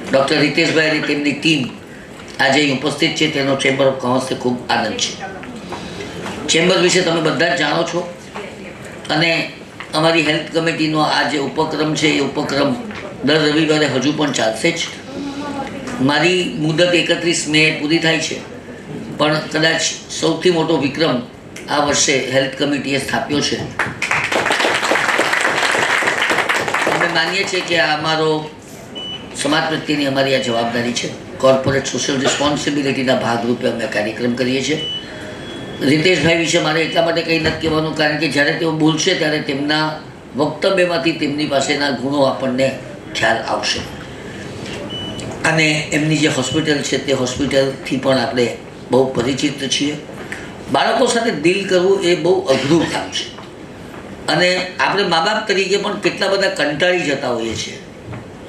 Doctor રિતેશભાઈ અને તેમની team આજે અહીં ઉપસ્થિત છે તેનો ચેમ્બર ઓફ કોમર્સથી ખૂબ આનંદ છે. ચેમ્બર વિશે તમે બધા જ જાણો છો અને અમારી હેલ્થ કમિટીનો આ જે ઉપક્રમ છે એ ઉપક્રમ દર રવિવારે હજુ પણ ચાલશે જ. મારી મુદત 31 મે પૂરી થાય છે, પણ કદાચ સૌથી મોટો વિક્રમ આ વર્ષે હેલ્થ કમિટીએ સ્થાપ્યો છે. અમે માનીએ છીએ કે આ અમારો સમાજ પ્રત્યેની અમારી આ જવાબદારી છે. કોર્પોરેટ સોશિયલ રિસ્પોન્સિબિલિટીના ભાગરૂપે અમે કાર્યક્રમ કરીએ છીએ. રીતેશભાઈ વિશે મારે એટલા માટે કંઈ નથી કહેવાનું, કારણ કે જ્યારે તેઓ બોલશે ત્યારે તેમના વક્તવ્યમાંથી તેમની પાસેના ગુણો આપણને ખ્યાલ આવશે. અને એમની જે હોસ્પિટલ છે તે હોસ્પિટલથી પણ આપણે બહુ પરિચિત છીએ. બાળકો સાથે ડીલ કરવું એ બહુ અઘરું કામ છે અને આપણે મા બાપ તરીકે પણ કેટલા બધા કંટાળી જતા હોઈએ છીએ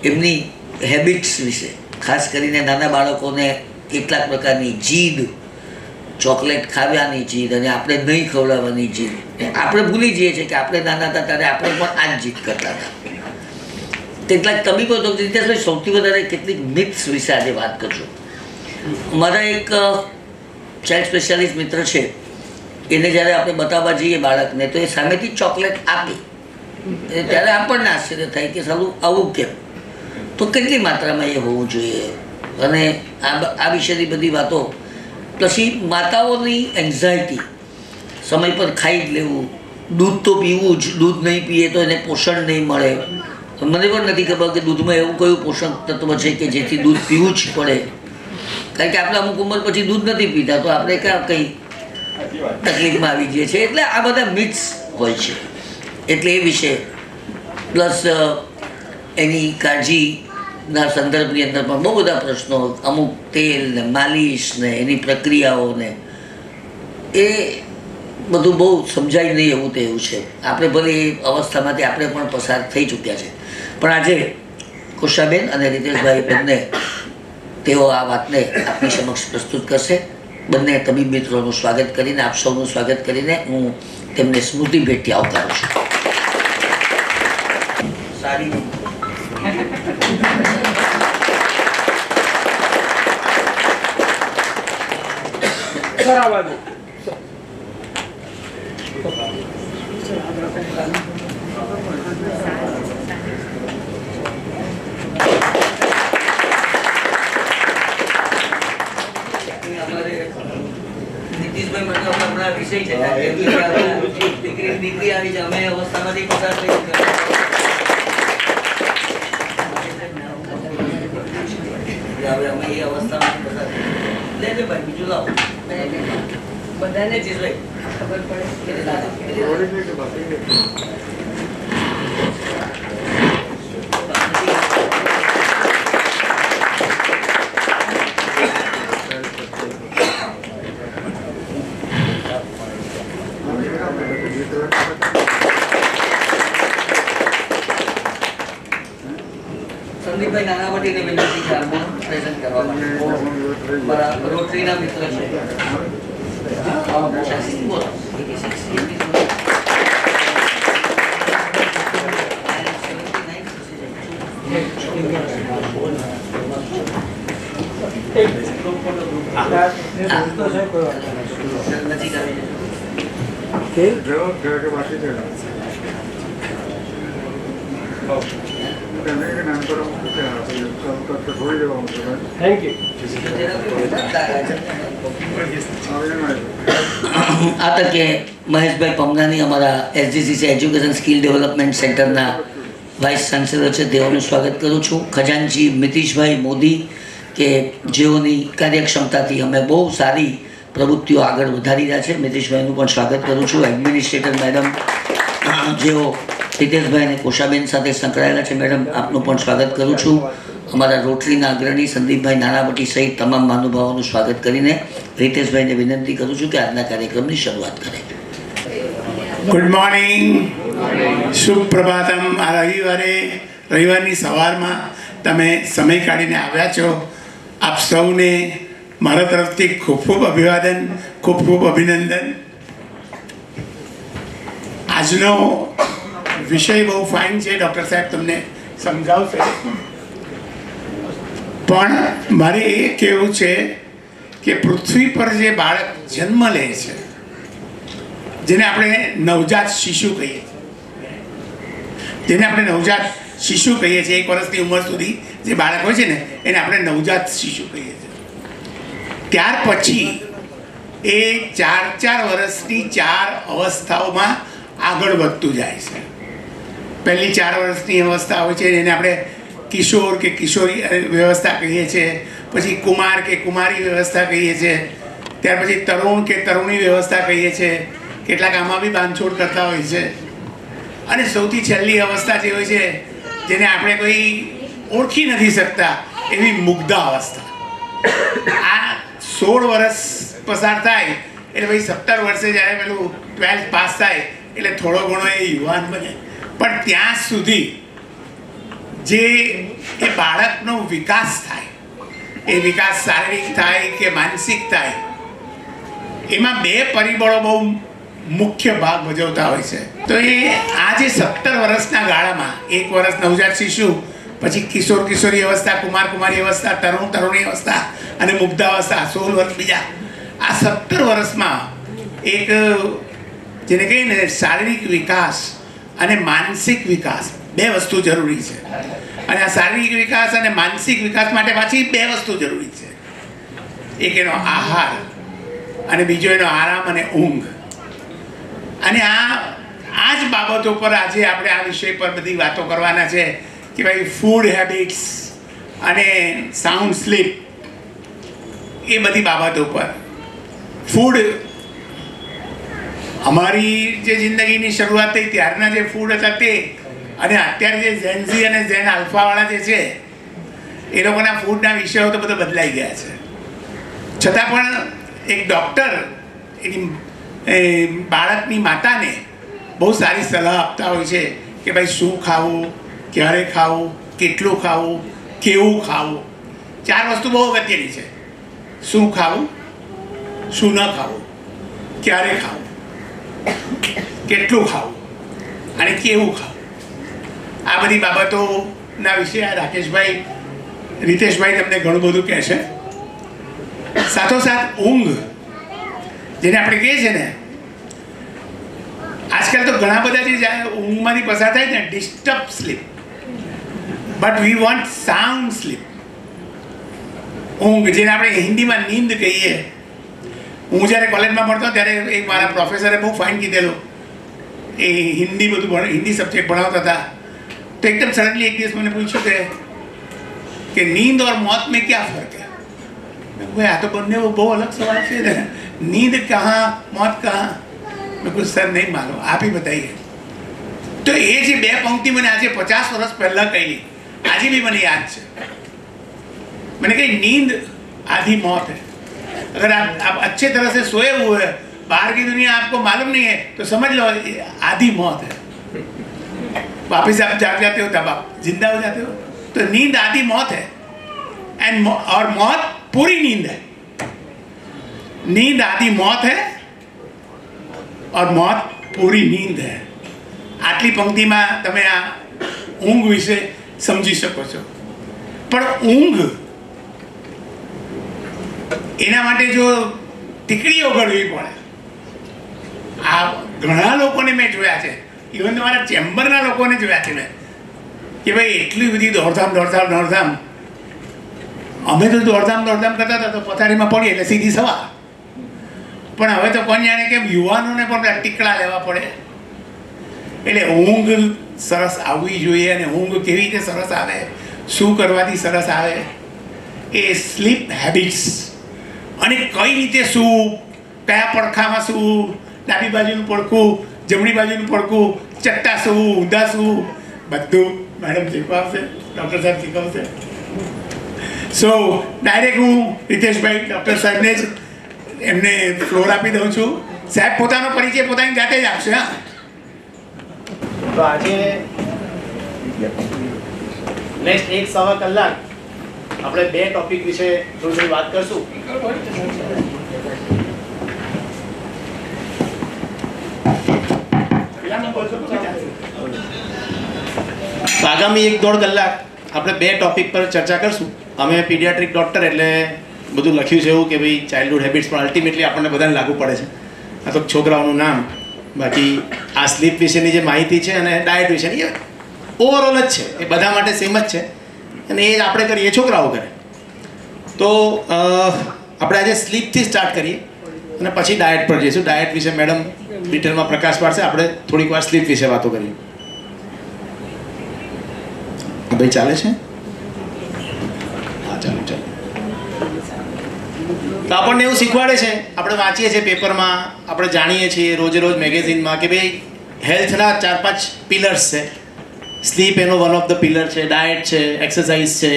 એમની હેબિટ્સ વિશે. ખાસ કરીને નાના બાળકોને કેટલાક પ્રકારની જીદ, ચોકલેટ ખાવાની જીદ અને આપણે નહીં ખવડાવવાની જીદ, આપણે ભૂલી જઈએ છીએ કે આપણે નાના હતા ત્યારે આપણે પણ આ જ જીદ કરતા હતા. કેટલાક તબીબો તો રીતેશભાઈ સૌથી વધારે કેટલીક મિથ્સ વિશે આજે વાત કરશું. મારા એક ચાઇલ્ડ સ્પેશિયાલિસ્ટ મિત્ર છે, એને જ્યારે આપણે બતાવવા જઈએ બાળકને તો એ સામેથી ચોકલેટ આપી ત્યારે આપણને આશ્ચર્ય થાય કે સારું આવું કેમ, તો કેટલી માત્રામાં એ હોવું જોઈએ. અને આ વિશેની બધી વાતો, પછી માતાઓની એન્ઝાયટી, સમય પર ખાઈ જ લેવું, દૂધ તો પીવું જ, દૂધ નહીં પીએ તો એને પોષણ નહીં મળે. મને પણ નથી ખબર કે દૂધમાં એવું કયું પોષક તત્વ છે કે જેથી દૂધ પીવું જ પડે, કારણ કે આપણે અમુક ઉંમર પછી દૂધ નથી પીતા તો આપણે ક્યાં કંઈ તકલીફમાં આવી જઈએ છીએ. એટલે આ બધા મિથ્સ હોય છે. એટલે એ વિશે પ્લસ એની કાળજીના સંદર્ભની અંદર પણ બહુ બધા પ્રશ્નો, અમુક તેલ ને માલિશ ને એની પ્રક્રિયાઓને એ બધું બહુ સમજાય નહીં એવું તે એવું છે. આપણે ભલે એ અવસ્થામાંથી આપણે પણ પસાર થઈ ચૂક્યા છે, પણ આજે કુશાબેન અને રીતેશભાઈ બંને તેઓ આ વાતને આપની સમક્ષ પ્રસ્તુત કરશે. બંને તબીબ મિત્રોનું સ્વાગત કરીને, આપ સૌનું સ્વાગત કરીને હું તેમને સ્મૃતિ ભેટથી આવકારું છું. સારી વિષય છે દીકરી આવી છે, અમે અવસ્થામાંથી પસાર થઈ હવે અમે એ અવસ્થામાંથી પસાર લેજે ભાઈ, બીજું લાવો બધાને ચીજ ખબર પડે. સંદીપભાઈ નાનાવટીને વિનંતી છે પ્રેઝન્ટ કરવા માટે. મારા રોટરીના મિત્ર છે. આ તકે મહેશભાઈ પમનાની અમારા એસજીસીસી એજ્યુકેશન સ્કિલ ડેવલપમેન્ટ સેન્ટરના વાઇસ ચાન્સેલર છે, તેઓનું સ્વાગત કરું છું. ખજાનચી મિતિશભાઈ મોદી કે જેઓની કાર્યક્ષમતાથી અમે બહુ સારી પ્રવૃત્તિઓ આગળ વધારી રહ્યા છે, મિતિશભાઈનું પણ સ્વાગત કરું છું. એડમિનિસ્ટ્રેટર મેડમ જેઓ રીતેશભાઈ અને કોશાબેન સાથે સંકળાયેલા છે, મેડમ આપનું પણ સ્વાગત કરું છું. અમારા રોટરીના અગ્રણી સંદીપભાઈ નાનાવટી સહિત તમામ મહાનુભાવોનું સ્વાગત કરીને રીતેશભાઈને વિનંતી કરું છું કે આજના કાર્યક્રમની શરૂઆત કરે. ગુડ મોર્નિંગ, સુપ્રભાતમ. આ રવિવારની સવારમાં તમે સમય કાઢીને આવ્યા છો. આપ સૌને મારા તરફથી ખૂબ ખૂબ અભિવાદન, ખૂબ ખૂબ અભિનંદન. આજનો વિષય બહુ ફાઇન છે, ડૉક્ટર સાહેબ તમને સમજાવશે. પણ મારે એ કહેવું છે કે પૃથ્વી પર જે બાળક જન્મ લે છે, જેને આપણે નવજાત શિશુ કહીએ છીએ, 1 વર્ષની ઉંમર સુધી જે બાળક હોય છે ને એને આપણે નવજાત શિશુ કહીએ છીએ. ત્યાર પછી એ 4 વર્ષની 4 અવસ્થાઓમાં આગળ વધતું જાય છે. પહેલી 4 વર્ષની અવસ્થા હોય છે એને આપણે કિશોર કે કિશોરી વ્યવસ્થા કહીએ છીએ, પછી કુમાર કે કુમારી વ્યવસ્થા કહીએ છીએ, ત્યાર પછી તરુણ કે તરુણી વ્યવસ્થા કહીએ છીએ. કેટલાક આમાં બી બાંધછોડ કરતા હોય છે. અને સૌથી છેલ્લી અવસ્થા જે હોય છે જેને આપણે કોઈ ઓળખી નથી શકતા એવી મુગ્ધા અવસ્થા. આ 16 વર્ષ પસાર થાય એટલે ભાઈ 17 વર્ષે જ્યારે પેલું 12th પાસ થાય એટલે થોડો ઘણો એ યુવાન બને. પણ ત્યાં સુધી જે એ બાળકનો વિકાસ થાય, એ વિકાસ શારીરિક થાય કે માનસિક થાય, એમાં 2 પરિબળો બહુ મુખ્ય ભાગ ભજવતા હોય છે. તો એ આ જે 17 વર્ષના ગાળામાં 1 વર્ષ નવજાત શિશુ, પછી કિશોર કિશોરી અવસ્થા, કુમાર કુમારી અવસ્થા, તરુણ તરુણી અવસ્થા અને મુગ્ધા અવસ્થા, 16 વર્ષ બીજા, આ 17 વર્ષમાં એક જેને કહીએ ને શારીરિક વિકાસ અને માનસિક વિકાસ 2 વસ્તુ જરૂરી છે. અને આ શારીરિક વિકાસ અને માનસિક વિકાસ માટે પાછી 2 વસ્તુ જરૂરી છે. એક એનો આહાર અને બીજો એનો આરામ અને ઊંઘ. અને આ જ બાબતો પર આજે આપણે આ વિષય પર બધી વાતો કરવાના છે કે ભાઈ ફૂડ હેબિટ્સ અને સાઉન્ડ સ્લીપ, એ બધી બાબતો પર. ફૂડ, અમારી જે જિંદગીની શરૂઆત થઈ ત્યારના જે ફૂડ હતા તે, અને અત્યારે જે ઝેનઝી અને ઝેન આલ્ફાવાળા જે છે એ લોકોના ફૂડના વિષયો તો બધા બદલાઈ ગયા છે. છતાં પણ એક ડૉક્ટર એની બાળકની માતાને બહુ સારી સલાહ આપતા હોય છે કે ભાઈ શું ખાવું, ક્યારે ખાવું, કેટલું ખાવું, કેવું ખાવું. 4 વસ્તુ બહુ અગત્યની છે: શું ખાવું, શું ન ખાવું, ક્યારે ખાવું, કેટલું ખાવું અને કેવું ખાવું. આ બધી બાબતોના વિશે આ રાકેશભાઈ, રીતેશભાઈ તમને ઘણું બધું કહેશે. સાથોસાથ ઊંઘ, જેને આપણે કહીએ છીએ ને, આજકાલ તો ઘણા બધા જે ઊંઘમાંથી પસાર થાય ને, disturb sleep, but we want sound sleep. ઊંઘ, જેને આપણે હિન્દીમાં નીંદ કહીએ. હું જ્યારે કોલેજમાં ભણતો ત્યારે એક મારા પ્રોફેસરે બહુ ફાઇન કીધેલું. એ હિન્દી બધું હિન્દી સબ્જેક્ટ ભણાવતા હતા. તો એકદમ સડનલી એક દિવસ મને પૂછ્યું કે નીંદ और मौत में क्या फर्क है? भाई आ तो बनने वो बहुत अलग सवाल है ना, नींद कहाँ मौत कहाँ. मैं कुछ सर नहीं मालूम, आप ही बताइए. तो ये जो 2 पंक्ति मैंने आज 50 वर्ष पहला कही, आज भी मैंने याद है. मैंने कही नींद आधी मौत है. अगर आप अच्छे तरह से सोए हुए हैं, बाहर की दुनिया आपको मालूम नहीं है, तो समझ लो आधी मौत है. वापिस आप जाग जाते हो तब आप जिंदा हो जाते हो. तो नींद आधी मौत है और मौत पूरी नींद है. नींद आधी मौत है और मौत पूरी નીંદ है. આટલી પંક્તિમાં તમે આ ઊંઘ વિશે સમજી શકો છો. પણ ઊંઘ, એના માટે જો ટીકડીઓ ઘડવી પડે. આ ઘણા લોકોને મેં જોયા છે, ઇવન મારા ચેમ્બરના લોકોને જોયા છે મેં, કે ભાઈ એટલી બધી દોડધામ. અમે તો દોડધામ કરતા હતા તો પથારીમાં પડીએ એટલે સીધી સવાર. પણ હવે તો કોણ જાણે કે યુવાનોને પણ ટીકડા લેવા પડે. એટલે ઊંઘ સરસ આવવી જોઈએ. અને ઊંઘ કેવી રીતે સરસ આવે, શું કરવાથી સરસ આવે, એ સ્લીપ હેબિટ્સ. અને કઈ રીતે સૂવું, કયા પડખામાં સૂવું, ડાબી બાજુનું પડખું, જમણી બાજુનું પડખું, ચટ્ટા સૂવું, ઊંધા સૂવું, બધું મેડમ શીખવાડશે, ડૉક્ટર સાહેબ શીખવશે. સો ડાયરેક્ટ હું રીતેશભાઈ ડૉક્ટર સાહેબને જ એમને ફ્લોર આપી દઉં છું. સાહેબ પોતાનો પરિચય પોતાની જાતે જ આપશે. હા, તો આજે નેક્સ્ટ 1-1.25 કલાક આપણે 2 ટોપિક વિશે થોડી વાત કરશું. આગામી 1-1.5 કલાક આપણે 2 ટોપિક પર ચર્ચા કરશું. અમે પીડિયાટ્રિક ડૉક્ટર એટલે બધું લખ્યું છે એવું કે ભાઈ ચાઇલ્ડહુડ હેબિટ્સ પણ અલ્ટિમેટલી આપણને બધાને લાગુ પડે છે. આ તો છોકરાઓનું નામ, બાકી આ સ્લીપ વિશેની જે માહિતી છે અને ડાયટ વિશેની એ ઓવરઓલ જ છે, એ બધા માટે સેમ જ છે અને એ આપણે કરીએ છોકરાઓ કરે. તો આપણે આજે સ્લીપથી સ્ટાર્ટ કરીએ અને પછી ડાયટ પર જઈશું. ડાયટ વિશે મેડમ ડિટેલમાં પ્રકાશ પાડશે, આપણે થોડીક વાર સ્લીપ વિશે વાતો કરીએ. ભાઈ ચાલે છે? હા ચાલો ચાલો. તો આપણને એવું શીખવાડે છે, આપણે વાંચીએ છીએ પેપરમાં, આપણે જાણીએ છીએ રોજે રોજ મેગેઝિનમાં કે ભાઈ હેલ્થના 4-5 પિલર્સ છે. સ્લીપ એનો વન ઓફ ધ પિલર છે, ડાયટ છે, એક્સરસાઇઝ છે,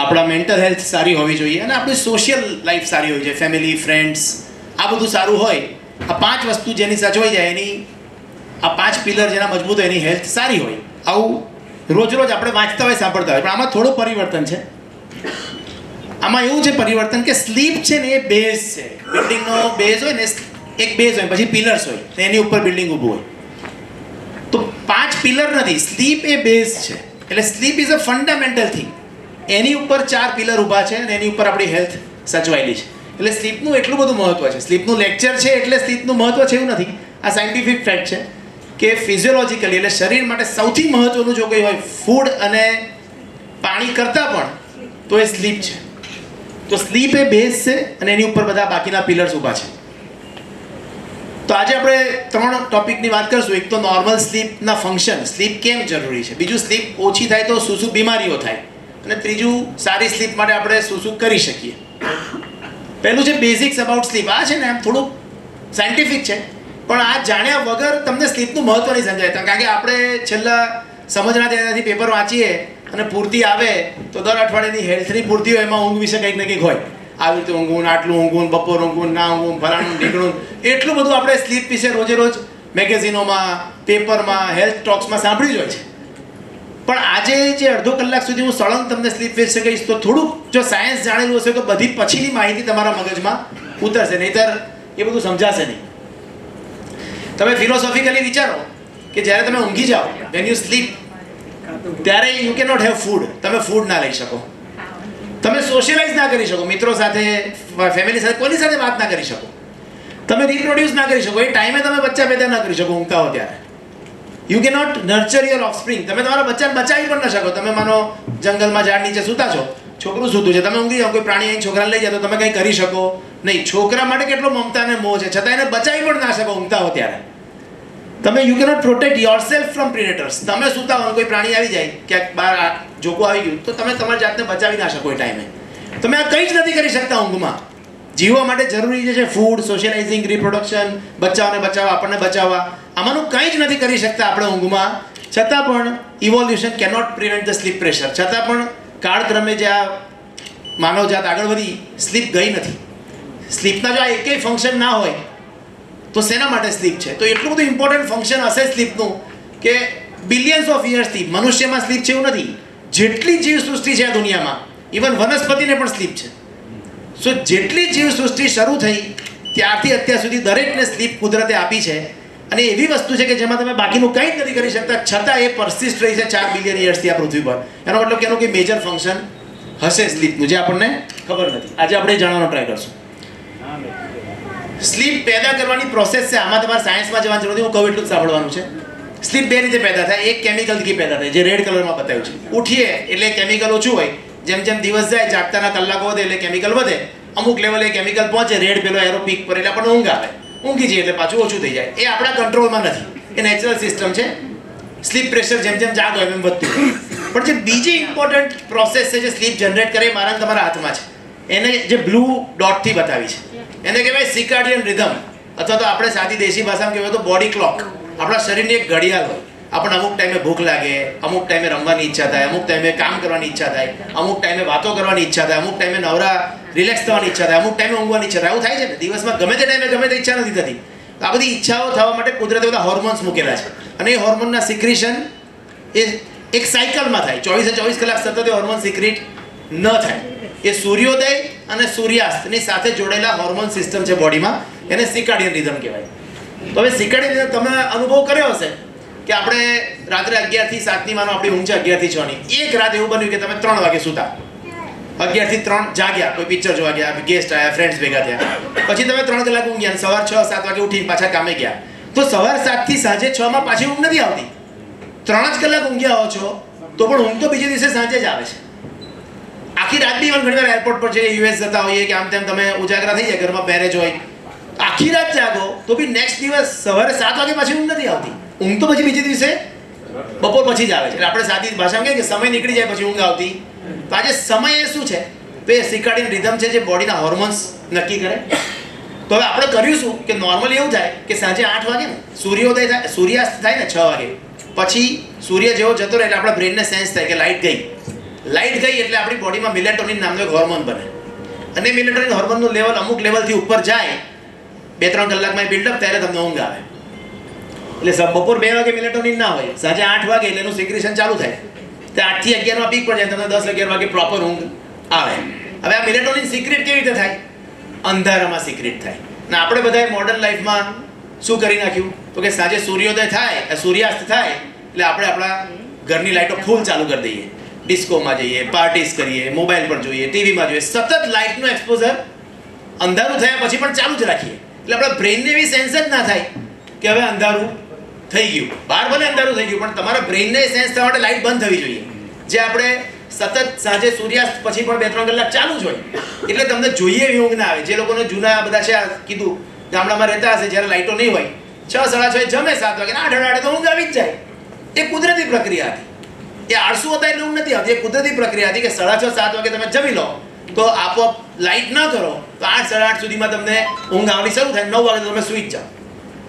આપણા મેન્ટલ હેલ્થ સારી હોવી જોઈએ અને આપણી સોશિયલ લાઈફ સારી હોવી જોઈએ, ફેમિલી, ફ્રેન્ડ્સ, આ બધું સારું હોય. આ 5 વસ્તુ જેની સચવાઈ જાય એની, આ 5 પિલર જેના મજબૂત હોય એની હેલ્થ સારી હોય. આવું રોજ રોજ આપણે વાંચતા હોય, સાંભળતા હોય. પણ આમાં થોડું પરિવર્તન છે. આમાં એવું છે પરિવર્તન કે સ્લીપ છે ને એ બેઝ છે. બિલ્ડિંગનો બેઝ હોય ને, એક બેઝ હોય પછી પિલર્સ હોય ને એની ઉપર બિલ્ડિંગ ઊભું હોય. તો 5 પિલર નથી, સ્લીપ એ બેઝ છે. એટલે sleep is a fundamental thing. એની ઉપર 4 પિલર ઊભા છે અને એની ઉપર આપણી હેલ્થ સચવાયેલી છે. એટલે સ્લીપનું એટલું બધું મહત્વ છે. સ્લીપનું લેક્ચર છે એટલે સ્લીપનું મહત્વ છે એવું નથી. આ સાયન્ટિફિક ફેક્ટ છે કે ફિઝિયોલોજીકલી એટલે શરીર માટે સૌથી મહત્વનું જો કંઈ હોય ફૂડ અને પાણી કરતાં પણ તો એ સ્લીપ છે. તો સ્લીપ એ બેઝ છે અને એની ઉપર બધા બાકીના પિલર્સ ઊભા છે. તો આજે આપણે 3 ટોપિકની વાત કરીશું. એક તો નોર્મલ સ્લીપના ફંક્શન, સ્લીપ કેમ જરૂરી છે. બીજું, સ્લીપ ઓછી થાય તો શું શું બીમારીઓ થાય. અને ત્રીજું, સારી સ્લીપ માટે આપણે શું શું કરી શકીએ. પહેલું છે બેઝિક્સ અબાઉટ સ્લીપ. આ છે ને એમ થોડુંક સાયન્ટિફિક છે પણ આ જાણ્યા વગર તમને સ્લીપનું મહત્વ નહીં સમજાય. કારણ કે આપણે છેલ્લા સમજના ત્યાંથી પેપર વાંચીએ અને પૂર્તિ આવે તો દર અઠવાડિયાની હેલ્થની પૂર્તિ હોય, એમાં ઊંઘ વિશે કંઈક ને કંઈક હોય. આવી રીતે ઊંઘવું, આટલું ઊંઘવું, બપોર ઊંઘવું, ના ઊંઘવું, ફલાણું ઢીકણું, એટલું બધું આપણે સ્લીપ વિશે રોજે રોજ મેગેઝિનોમાં, પેપરમાં, હેલ્થ ટોક્સમાં સાંભળ્યું જ હોય છે. પણ આજે જે અડધો કલાક સુધી હું સળંગ તમને સ્લીપ વિશે કહીશ તો થોડુંક જો સાયન્સ જાણેલું હશે તો બધી પછીની માહિતી તમારા મગજમાં ઉતરશે, નહીંતર એ બધું સમજાશે નહીં. તમે ફિલોસોફિકલી વિચારો કે જ્યારે તમે ઊંઘી જાઓ, વેન યુ સ્લીપ, ત્યારે you can not have food. તમે ફૂડ ના લઈ શકો, તમે સોશિયલાઇઝ ના કરી શકો, મિત્રો સાથે, ફેમિલી સાથે, કોની સાથે વાત ના કરી શકો, તમે રિપ્રોડ્યુસ ના કરી શકો, એ ટાઈમે તમે બચ્ચા પેદા ના કરી શકો ઊંઘતા હો ત્યારે. You can not nurture your offspring. તમે તમારા બચ્ચાને બચાવી પણ ન શકો. તમે માનો જંગલમાં ઝાડ નીચે સૂતા છો, છોકરું સૂતું છે, તમે ઊંઘી જાઓ, કોઈ પ્રાણી અહીં છોકરાને લઈ જાય તો તમે કંઈ કરી શકો નહીં. છોકરા માટે કેટલો મમતા અને મોહ છે, છતાં એને બચાવી પણ ના શકો ઊંઘતા હો ત્યારે. તમે you can not protect yourself from predators. તમે સૂતા હો, કોઈ પ્રાણી આવી જાય, ક્યાંક બહાર જોકો આવી ગયું તો તમે તમારી જાતને બચાવી ના શકો એ ટાઈમે. તમે આ કંઈ જ નથી કરી શકતા ઊંઘમાં. જીવવા માટે જરૂરી જે છે ફૂડ, સોશિયલાઇઝિંગ, રિપ્રોડક્શન, બચ્ચાઓને બચાવવા, આપણને બચાવવા, આમાંનું કંઈ જ નથી કરી શકતા આપણે ઊંઘમાં. છતાં પણ evolution cannot prevent the sleep pressure. છતાં પણ કાળક્રમે જે આ માનવજાત આગળ વધી, સ્લીપ ગઈ નથી. સ્લીપના જો આ એકેય ફંક્શન ના હોય તો શેના માટે સ્લીપ છે? તો એટલું બધું ઇમ્પોર્ટન્ટ ફંક્શન હશે સ્લીપનું કે બિલિયન્સ ઓફ યર્સથી મનુષ્યમાં સ્લીપ છે એવું નથી. જેટલી જીવસૃષ્ટિ છે આ દુનિયામાં, ઇવન વનસ્પતિને પણ સ્લીપ છે. સો જેટલી જીવસૃષ્ટિ શરૂ થઈ ત્યારથી અત્યાર સુધી દરેકને સ્લીપ કુદરતે આપી છે અને એવી વસ્તુ છે કે જેમાં તમે બાકીનું કંઈ જ નથી કરી શકતા, છતાં એ પરસિસ્ટ રહી છે 4 બિલિયન યર્સથી આ પૃથ્વી પર. એનો મતલબ કે એનું કોઈ મેજર ફંક્શન હશે સ્લીપનું, જે આપણને ખબર નથી. આજે આપણે જાણવાનો ટ્રાય કરશું. સ્લીપ પેદા કરવાની પ્રોસેસ છે, આમાં તમારે સાયન્સમાં જવાની જરૂર નથી, હું કહું એટલું જ સાંભળવાનું છે. સ્લીપ 2 રીતે પેદા થાય. એક કેમિકલથી પેદા થાય, જે રેડ કલરમાં બતાવ્યું છે. ઉઠીએ એટલે કેમિકલ ઓછું હોય, જેમ જેમ દિવસ જાય જાગતાના કલાકો વધે એટલે કેમિકલ વધે, અમુક લેવલે કેમિકલ પહોંચે, રેડ પેલો એરો પીક પર, એટલે આપણને ઊંઘ આવે. ઊંઘી જઈએ એટલે પાછું ઓછું થઈ જાય. એ આપણા કંટ્રોલમાં નથી, એ નેચરલ સિસ્ટમ છે. સ્લીપ પ્રેશર જેમ જેમ જાગો એમ વધતું. પણ જે બીજી ઇમ્પોર્ટન્ટ પ્રોસેસ છે જે સ્લીપ જનરેટ કરે, એ મારા તમારા હાથમાં છે. એને જે બ્લુ ડોટથી બતાવી છે, એને કહેવાય સિકાર્ડિયન રિધમ, અથવા તો આપણે સાદી દેશી ભાષામાં કહેવાય તો બોડી ક્લોક. આપણા શરીરની એક ઘડિયાળ હોય. આપણને અમુક ટાઈમે ભૂખ લાગે, અમુક ટાઈમે રમવાની ઈચ્છા થાય, અમુક ટાઈમે કામ કરવાની ઈચ્છા થાય, અમુક ટાઈમે વાતો કરવાની ઈચ્છા થાય, અમુક ટાઈમે નવરા રિલેક્સ થવાની ઈચ્છા થાય, અમુક ટાઈમે ઊંઘવાની ઈચ્છા થાય. આવું થાય છે ને દિવસમાં ગમે તે ટાઈમે ગમે તે ઈચ્છા નથી થતી. આ બધી ઈચ્છાઓ થવા માટે કુદરતે બધા હોર્મોન્સ મૂકેલા છે અને એ હોર્મોનના સિક્રેશન એ એક સાયકલમાં થાય. 24 કલાક સતત એ હોર્મોન સિક્રેટ ન થાય. એ સૂર્યોદય અને સૂર્યાસ્તની સાથે જોડેલા હોર્મોન સિસ્ટમ છે બોડીમાં, એને સિકાર્ડિયન રિધમ કહેવાય. તો હવે સિકાર્ડિયન રિધમ તમે અનુભવ કર્યો હશે કે આપણે રાત્રે 11 થી 7 ની માનો આપણી ઊંઘ છે 11 થી 6 ની. એક રાત એવું બન્યું કે તમે 3 વાગે સૂતા, 11 થી 3 જાગ્યા, કોઈ પિક્ચર જોવા ગયા, ગેસ્ટ આવ્યા, ફ્રેન્ડ્સ ભેગા થયા, પછી તમે 3 કલાક ઊંઘ્યા, સવાર 6-7 વાગે ઉઠીને પાછા કામે ગયા, તો સવાર 7 થી સાંજે 6 માં પાછી ઊંઘ નથી આવતી. 3 જ કલાક ઊંઘ્યા હો છો તો પણ ઊંઘ તો બીજે દિવસે સાંજે જ આવે છે. આખી રાત બી ઘણી વાર એરપોર્ટ પર છે, યુએસ જતા હોઈએ કે આમ તેમ તમે ઉજાગરા થઈ જાય, ઘરમાં મેરેજ હોય, આખી રાત જાગો તો બી નેક્સ્ટ દિવસ સવારે 7 વાગે પાછી ઊંઘ નથી આવતી. ઊંઘ તો પછી બીજે દિવસે બપોર પછી જ આવે છે. એટલે આપણે સાદી ભાષામાં કહીએ કે સમય નીકળી જાય પછી ઊંઘ આવતી. તો આજે સમય એ શું છે? તો એ સિર્કાડિયન રિધમ છે જે બોડીના હોર્મોન્સ નક્કી કરે. તો હવે આપણે કર્યું શું કે નોર્મલી એવું થાય કે સાંજે 8 વાગે ને સૂર્યોદય થાય, સૂર્યાસ્ત થાય ને 6 વાગે, પછી સૂર્ય જેવો જતો રહે એટલે આપણા બ્રેનને સેન્સ થાય કે લાઇટ ગઈ. લાઇટ ગઈ એટલે આપણી બોડીમાં મિલેટોનિન નામનો એક હોર્મોન બને, અને મિલેટોનિન હોર્મોનનું લેવલ અમુક લેવલથી ઉપર જાય, 2-3 કલાકમાં બિલ્ડઅપ ત્યારે તમને ઊંઘ આવે. એટલે બપોર 2 વાગે મિલેટોનિન ના હોય, સાંજે 8 વાગે એટલે એનું સિક્રેશન ચાલુ થાય, તે 8 થી 11 માં પીક પર જાય, તમને 10-11 વાગે પ્રોપર ઊંઘ આવે. હવે આ મિલેટોનિન સિક્રેટ કેવી રીતે થાય? અંધારામાં સિક્રેટ થાય. ને આપણે બધાએ મોડર્ન લાઈફમાં શું કરી નાખ્યું? તો કે સાંજે સૂર્યોદય થાય, સૂર્યાસ્ત થાય એટલે આપણે આપણા ઘરની લાઇટો ફૂલ ચાલુ કરી દઈએ, ડિસ્કોમાં જઈએ, પાર્ટીઝ કરીએ, મોબાઈલ પર જોઈએ, ટીવીમાં જોઈએ, સતત લાઇટનું એક્સપોઝર અંધારું થયા પછી પણ ચાલુ જ રાખીએ. એટલે આપણા બ્રેનને એવી સેન્સ જ ના થાય કે હવે અંધારું થઈ ગયું. બહાર ભલે અંધારું થઈ ગયું પણ તમારા બ્રેનને સેન્સ થવા માટે લાઇટ બંધ થવી જોઈએ. જે આપણે સતત સાંજે સૂર્યાસ્ત પછી પણ 2-3 કલાક ચાલુ જ હોય એટલે તમને જોઈએ એવી ઊંઘ ના આવે. જે લોકોને જૂના બધા છે, કીધું ગામડામાં રહેતા હશે, જ્યારે લાઇટો નહીં હોય 6-6:30 જમે, 7 વાગે 8-8 તો ઊંઘ આવી જ જાય. એ કુદરતી પ્રક્રિયા હતી. એ આળસુ હતા એટલે ઊંઘ નથી આવતી. એ કુદરતી પ્રક્રિયા હતી કે 6:30-7 વાગે તમે જમી લો તો આપોઆપ લાઇટ ન કરો તો 8-8:30 સુધીમાં તમને ઊંઘ આવવાની શરૂ થાય, 9 વાગે તમે સૂઈ જ જાઓ.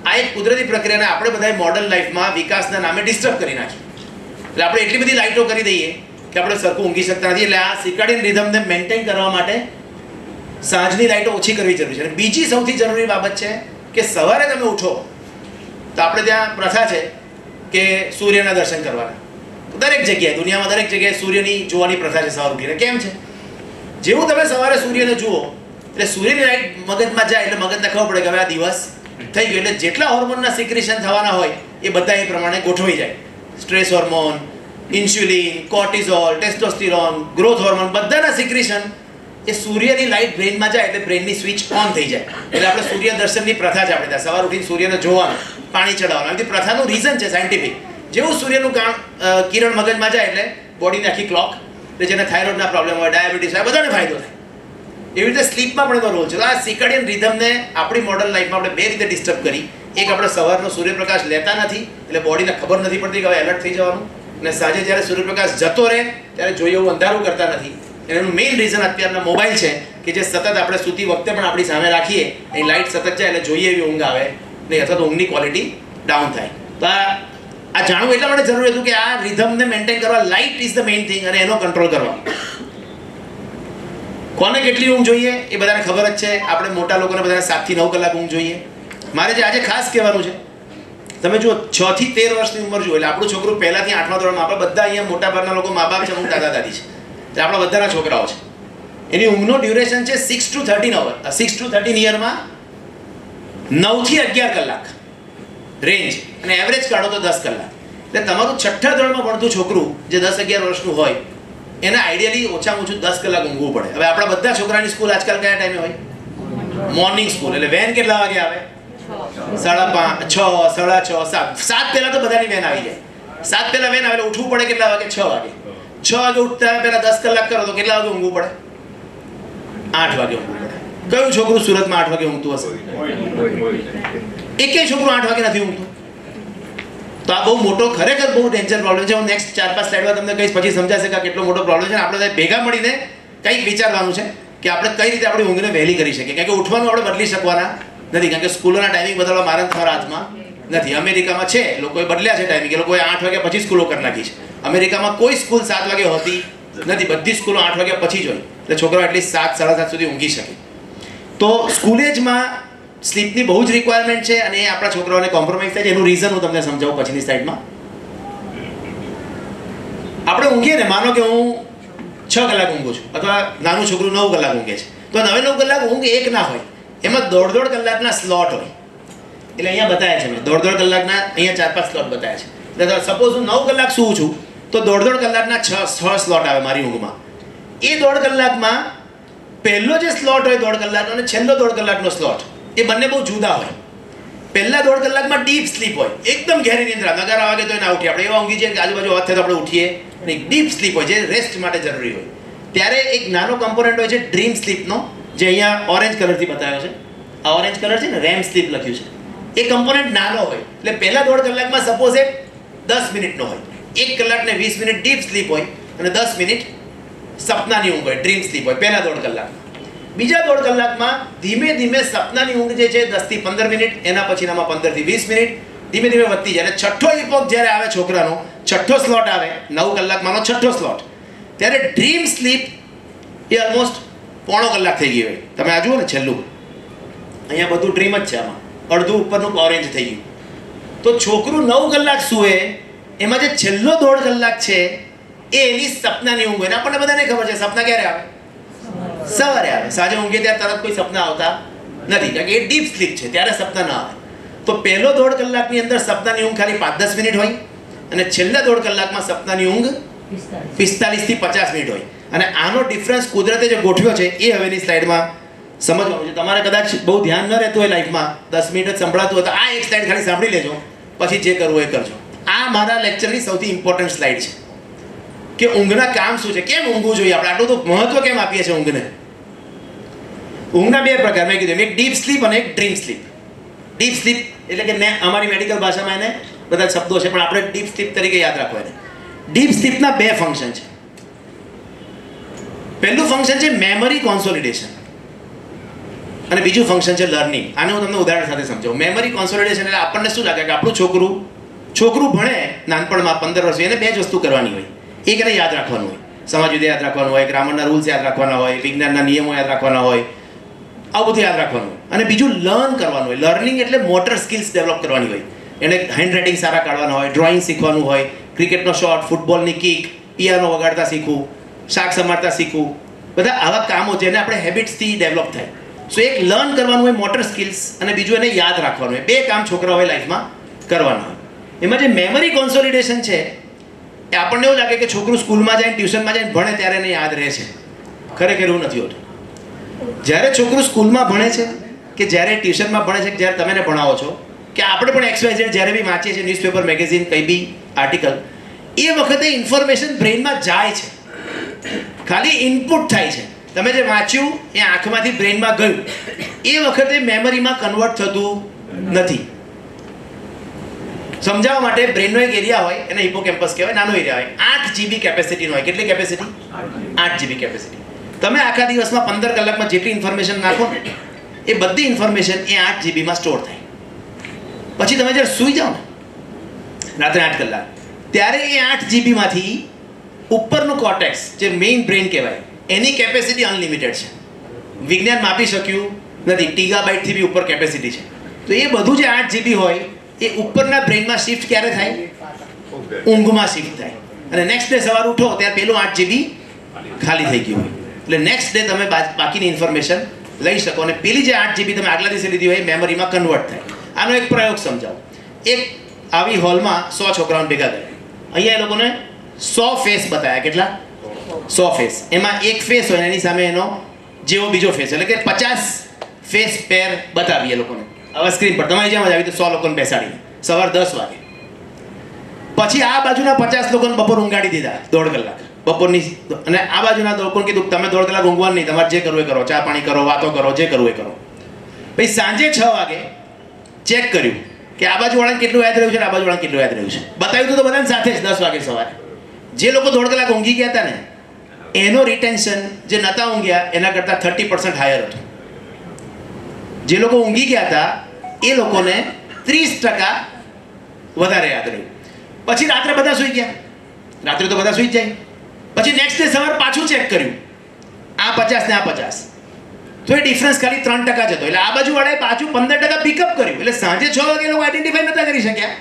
આ એક કુદરતી પ્રક્રિયાને આપણે બધાએ મોડર્ન લાઈફમાં વિકાસના નામે ડિસ્ટર્બ કરી નાખી. એટલે આપણે એટલી બધી લાઇટો કરી દઈએ કે આપણે સરખું ઊંઘી શકતા નથી. એટલે આ સિર્કાડિયન રિધમને મેન્ટેન કરવા માટે સાંજની લાઇટો ઓછી કરવી જરૂરી છે. અને બીજી સૌથી જરૂરી બાબત છે કે સવારે તમે ઉઠો તો આપણે ત્યાં પ્રથા છે કે સૂર્યના દર્શન કરવાના. દરેક જગ્યાએ, દુનિયામાં દરેક જગ્યાએ સૂર્યની જોવાની પ્રથા છે સવાર ઉઠીને. કેમ છે? જેવું તમે સવારે સૂર્યને જુઓ એટલે સૂર્યની લાઇટ મગજમાં જાય એટલે મગજને ખબર પડે કે હવે આ દિવસ થઈ ગયો. એટલે જેટલા હોર્મોનના સિક્રેશન થવાના હોય એ બધા એ પ્રમાણે ગોઠવાઈ જાય. Stress hormone, insulin, cortisol, testosterone, growth hormone, બધાના સિક્રેશન એ સૂર્યની લાઇટ બ્રેનમાં જાય એટલે બ્રેનની સ્વિચ ઓન થઈ જાય. એટલે આપણે સૂર્ય દર્શનની પ્રથા છે આપણે ત્યાં. સવાર ઉઠીને સૂર્યને જોવાનું, પાણી ચડાવવાનું. આ બધી પ્રથાનું રીઝન છે સાયન્ટિફિક. જેવું સૂર્યનું કિરણ મગજમાં જાય એટલે બોડીની આખી ક્લોક, એટલે જેને થાઇરોઇડના પ્રોબ્લેમ હોય, ડાયાબિટીસ હોય, બધાને ફાયદો થાય. એવી રીતે સ્લીપમાં પણ એનો રોલ છે. આ સિર્કાડિયન રિધમને આપણી મોડર્ન લાઈફમાં આપણે 2 રીતે ડિસ્ટર્બ કરી. એક, આપણે સવારનો સૂર્યપ્રકાશ લેતા નથી એટલે બોડીને ખબર નથી પડતી કે હવે એલર્ટ થઈ જવાનું. અને સાંજે જ્યારે સૂર્યપ્રકાશ જતો રહે ત્યારે જોઈએ એવું અંધારું કરતા નથી. એનું મેઇન રીઝન અત્યારના મોબાઈલ છે કે જે સતત આપણે સૂતી વખતે પણ આપણી સામે રાખીએ, એ લાઇટ સતત જાય એટલે જોઈએ એવી ઊંઘ આવે નહીં, અથવા તો ઊંઘની ક્વોલિટી ડાઉન થાય. તો આ જાણવું એટલા માટે જરૂરી હતું કે આ રિધમને મેન્ટેન કરવા light is the main thing, અને એનો કંટ્રોલ કરવા. કોને કેટલી ઊંઘ જોઈએ એ બધાને ખબર જ છે. આપણે મોટા લોકોને બધાને 7 થી 9 કલાક ઊંઘ જોઈએ. મારે જે આજે ખાસ કહેવાનું છે, તમે જુઓ 6 થી 13 વર્ષની ઉંમર જુઓ એટલે આપણું છોકરું પહેલાથી 8મા ધોરણમાં, આપણે બધા અહીંયા મોટા ભાગના લોકો મા બાપ છે, અમુક દાદા દાદી છે, એટલે આપણા બધાના છોકરાઓ છે. એની ઊંઘનો ડ્યુરેશન છે 6 to 13 અવર. 6 to 13 યરમાં 9 થી 11 કલાક રેન્જ, અને એવરેજ કાઢો તો 10 કલાક. એટલે તમારું 6ઠા ધોરણમાં ભણતું છોકરું જે 10-11 વર્ષનું હોય એને આઈડિયલી ઓછામાં ઓછું 10 કલાક ઊંઘવું પડે. હવે આપણા બધા છોકરાની સ્કૂલ આજકાલ કયા ટાઈમે હોય? Morning school. એટલે વેન કેટલા વાગે આવે? 5:30, 6, 6:30, 7 પહેલા તો બધાની વેન આવી જાય. 7 પહેલા વેન આવે એટલે ઉઠવું પડે કેટલા વાગે? 6 વાગે. 6 વાગે ઉઠતા પહેલા 10 કલાક કરો તો કેટલા વાગે ઊંઘવું પડે? 8 વાગે ઊંઘવું પડે. કયું છોકરું સુરતમાં 8 વાગે ઊંઘતું હશે? એકેય છોકરું 8 વાગે નથી ઊંઘતું. તો આ બહુ મોટો, ખરેખર બહુ ડેન્જર પ્રોબ્લેમ છે. હું નેક્સ્ટ 4-5 સ્લાઇડમાં તમને કહીશ, પછી સમજાશે કે કેટલો મોટો પ્રોબ્લેમ છે. આપણે ભેગા મળીને કંઈક વિચારવાનું છે કે આપણે કઈ રીતે આપણી ઊંઘને વહેલી કરી શકીએ. કારણ કે ઉઠવાનું આપણે બદલી શકવાના નથી, કારણ કે સ્કૂલોના ટાઈમિંગ બદલવા મારા તમારા હાથમાં નથી. અમેરિકામાં છે, લોકોએ બદલ્યા છે ટાઈમિંગ, એ લોકોએ 8 વાગ્યા પછી સ્કૂલો કરી નાખી છે. અમેરિકામાં કોઈ સ્કૂલ 7 વાગે હોતી નથી, બધી સ્કૂલો 8 વાગ્યા પછી જ હોય, એટલે છોકરાઓ એટલીસ્ટ 7-7:30 સુધી ઊંઘી શકે. તો સ્કૂલેજમાં સ્લીપની બહુ જ રિક્વાયરમેન્ટ છે, અને એ આપણા છોકરાઓને કોમ્પ્રોમાઇઝ થાય છે. એનું રીઝન હું તમને સમજાવું પછીની સ્લાઇડમાં. આપણે ઊંઘીએ ને, માનો કે હું 6 કલાક ઊંઘું છું, અથવા નાનું છોકરું 9 કલાક ઊંઘે છે, તો 9 કલાક ઊંઘ એક ના હોય, એમાં 1.5 કલાકના સ્લોટ હોય. એટલે અહીંયા બતાવ્યા છે મેં 1.5 કલાકના, અહીંયા 4-5 સ્લોટ બતાવ્યા છે. સપોઝ હું 9 કલાક સૂવું છું તો 1.5 કલાકના 6 સ્લોટ આવે મારી ઊંઘમાં. એ 1.5 કલાકમાં પહેલો જે સ્લોટ હોય 1.5 કલાકનો અને છેલ્લો 1.5 કલાકનો સ્લોટ એ બંને બહુ જુદા હોય. પહેલા 1.5 કલાકમાં ડીપ સ્લીપ હોય, એકદમ ઘેરી નિંદ્રા, નગારા વાગે તો ના ઉઠીએ આપણે, એવા ઊંઘી જઈએ કે આજુબાજુ અવાજ થાય તો આપણે ઉઠીએ. અને ડીપ સ્લીપ હોય જે રેસ્ટ માટે જરૂરી હોય. ત્યારે એક નાનો કમ્પોનન્ટ હોય છે ડ્રીમ સ્લીપનો, જે અહીંયા ઓરેન્જ કલરથી બતાવ્યો છે. આ ઓરેન્જ કલર છે ને, રેમ સ્લીપ લખ્યું છે. એ કમ્પોનન્ટ નાનો હોય એટલે પહેલા 1.5 કલાકમાં સપોઝ એ 10 મિનિટનો હોય, 1 કલાક ને 20 મિનિટ ડીપ સ્લીપ હોય અને 10 મિનિટ સપનાની ઊંઘ હોય, ડ્રીમ સ્લીપ હોય પહેલા 1.5 કલાકમાં. બીજા 1.5 કલાકમાં ધીમે ધીમે સપનાની ઊંઘ જે છે 10 થી 15 મિનિટ, એના પછીનામાં 15 થી 20 મિનિટ, ધીમે ધીમે વધતી જાય. અને છઠ્ઠો ઇપોક જ્યારે આવે છોકરાનો, છઠ્ઠો સ્લોટ આવે 9 કલાકમાંનો છઠ્ઠો સ્લોટ, ત્યારે ડ્રીમ સ્લીપ એ ઓલમોસ્ટ 1.5 કલાક થઈ ગઈ હોય. તમે આ જુઓ ને છેલ્લું, અહીંયા બધું ડ્રીમ જ છે, આમાં અડધું ઉપરનું ઓરેન્જ થઈ ગયું. તો છોકરું 9 કલાક સૂવે, એમાં જે છેલ્લો 1.5 કલાક છે એ એની સપનાની ઊંઘ હોય. ને આપણને બધાને ખબર છે સપના ક્યારે આવે, સવારે આવે. સાંજે ઊંઘે ત્યારે તરત કોઈ સપના આવતા નથી, કારણ કે એ ડીપ સ્લીપ છે, ત્યારે સપના ના આવે. તો પહેલો 1.5 કલાકની અંદર સપનાની ઊંઘ ખાલી 5-10 મિનિટ હોય અને છેલ્લા 1.5 કલાકમાં સપનાની ઊંઘ 45 થી 50 મિનિટ હોય. અને આનો ડિફરન્સ કુદરતે જે ગોઠવ્યો છે એ હવેની સ્લાઇડમાં સમજવાનું છે. તમારે કદાચ બહુ ધ્યાન ન રહેતું હોય લાઈફમાં, 10 મિનિટ જ સંભળાતું હોય તો આ એક સ્લાઇડ ખાલી સાંભળી લેજો, પછી જે કરવું એ કરજો. આ મારા લેક્ચરની સૌથી ઇમ્પોર્ટન્ટ સ્લાઇડ છે કે ઊંઘના કામ શું છે, કેમ ઊંઘવું જોઈએ આપણે, આટલું તો મહત્વ કેમ આપીએ છીએ ઊંઘને. ઊંઘના 2 પ્રકાર મેં કીધું, એક ડીપ સ્લીપ અને એક ડ્રીમ સ્લીપ. ડીપ સ્લીપ એટલે કે અમારી મેડિકલ ભાષામાં એને બધા શબ્દો છે, પણ આપણે ડીપ સ્લીપ તરીકે યાદ રાખો એને. ડીપ સ્લીપના 2 ફંક્શન છે. પહેલું ફંક્શન છે મેમરી કોન્સોલિડેશન અને બીજું ફંક્શન છે લર્નિંગ. આને હું તમને ઉદાહરણ સાથે સમજાવું. મેમરી કોન્સોલિડેશન એટલે આપણને શું લાગે કે આપણું છોકરું ભણે નાનપણમાં 15 વર્ષ, એને 2 જ વસ્તુ કરવાની હોય. એક એને યાદ રાખવાનું હોય, સમાજવિદ્યા યાદ રાખવાનું હોય, ગ્રામરના રૂલ્સ યાદ રાખવાના હોય, વિજ્ઞાનના નિયમો યાદ રાખવાના હોય, આવું બધું યાદ રાખવાનું હોય. અને બીજું લર્ન કરવાનું હોય. લર્નિંગ એટલે મોટર સ્કિલ્સ ડેવલપ કરવાની હોય. એને હેન્ડ રાઇટિંગ સારા કાઢવાના હોય, ડ્રોઈંગ શીખવાનું હોય, ક્રિકેટનો શોટ, ફૂટબોલની કિક, પિયાનો વગાડતા શીખવું, શાક સમારતા શીખવું, બધા આવા કામો જેને આપણે હેબિટ્સથી ડેવલપ થાય. સો એક લર્ન કરવાનું હોય મોટર સ્કિલ્સ, અને બીજું એને યાદ રાખવાનું હોય. 2 કામ છોકરાઓએ લાઈફમાં કરવાના હોય. એમાં જે મેમરી કોન્સોલિડેશન છે એ આપણને એવું લાગે કે છોકરું સ્કૂલમાં જાય, ટ્યુશનમાં જાય, ભણે ત્યારે એને યાદ રહે છે. ખરેખર એવું નથી હોતું. જ્યારે છોકરું સ્કૂલમાં ભણે છે કે જ્યારે ટ્યુશનમાં ભણે છે કે જ્યારે તમે એને ભણાવો છો કે આપણે પણ XYZ જ્યારે બી વાંચીએ છીએ ન્યૂઝપેપર, મેગેઝિન, કંઈ બી આર્ટિકલ, એ વખતે ઇન્ફોર્મેશન બ્રેઇનમાં જાય છે, ખાલી ઇનપુટ થાય છે. તમે જે વાંચ્યું એ આંખમાંથી બ્રેઇનમાં ગયું, એ વખતે મેમરીમાં કન્વર્ટ થતું નથી. સમજાવવા માટે બ્રેઇનનો એક એરિયા હોય, એને હિપોકેમ્પસ કહેવાય, નાનો એરિયા હોય, 8 GB કેપેસિટીનો હોય. કેટલી કેપેસિટી? 8 GB capacity. તમે આખા દિવસમાં 15 કલાકમાં જેટલી ઇન્ફોર્મેશન નાખો ને એ બધી ઇન્ફોર્મેશન એ 8 GBમાં સ્ટોર થાય. પછી તમે જ્યારે સૂઈ જાઓ ને રાત્રે 8 કલાક, ત્યારે એ 8 GBમાંથી ઉપરનું કોર્ટેક્સ જે મેઇન બ્રેઇન કહેવાય, એની કેપેસિટી અનલિમિટેડ છે. વિજ્ઞાન માપી શક્યું નથી, ગીગાબાઇટથી બી ઉપર કેપેસિટી છે. તો એ બધું જે 8 GB હોય એ ઉપરના બ્રેઇનમાં શિફ્ટ ક્યારે થાય? ઊંઘમાં શિફ્ટ થાય. અને નેક્સ્ટ ડે સવાર ઉઠો ત્યારે પેલું 8 GB ખાલી થઈ ગયું હોય. એટલે નેક્સ્ટ ડે તમે બાકીની ઇન્ફોર્મેશન લઈ શકો અને પેલી જે 8 GB તમે આગલા દિવસે લીધી હોય એ મેમરીમાં કન્વર્ટ થાય. આનો એક પ્રયોગ સમજાવો. એક આવી હોલમાં 100 છોકરાઓને ભેગા કર્યા. અહીંયા એ લોકોને 100 ફેસ બતાવ્યા. કેટલા? 100 ફેસ. એમાં એક ફેસ હોય એની સામે એનો જેવો બીજો ફેસ, એટલે કે 50 ફેસ પેર બતાવી એ લોકોને. હવે સ્ક્રીન પર તમારી જેમ જ આવી તો 100 લોકોને બેસાડીને સવાર 10 વાગે. પછી આ બાજુના 50 લોકોને બપોર ઊંઘાડી દીધા 1.5 કલાક બપોરની, અને આ બાજુના લોકોને કીધું તમે 1.5 કલાક ઊંઘવાનું નહીં, તમારે જે કરવું એ કરો, ચા પાણી કરો, વાતો કરો, જે કરવું એ કરો. પછી સાંજે 6 વાગે ચેક કર્યું કે આ બાજુવાળાને કેટલું યાદ રહ્યું છે અને આ બાજુવાળાને કેટલું યાદ રહ્યું છે. બતાવ્યું તો બધાને સાથે જ 10 વાગે સવારે. જે લોકો 1.5 કલાક ઊંઘી ગયા હતા ને એનો રિટેન્શન જે નહોતા ઊંઘ્યા એના કરતાં 30% હાયર હતું. જે લોકો ઊંઘી ગયા હતા એ લોકોને 30% વધારે યાદ રહ્યું. પછી રાત્રે બધા સૂઈ ગયા. રાત્રે તો બધા સૂઈ જ જાય. પછી નેક્સ્ટ ડે સવાર પાછું ચેક કર્યું, આ 50 ને આ 50, તો એ ડિફરન્સ ખાલી 3% જ હતો. એટલે આ બાજુવાળાએ પાછું 15% પિકઅપ કર્યું. એટલે સાંજે 6 વાગે લોકો આઈડેન્ટિફાઈ નહોતા કરી શક્યા.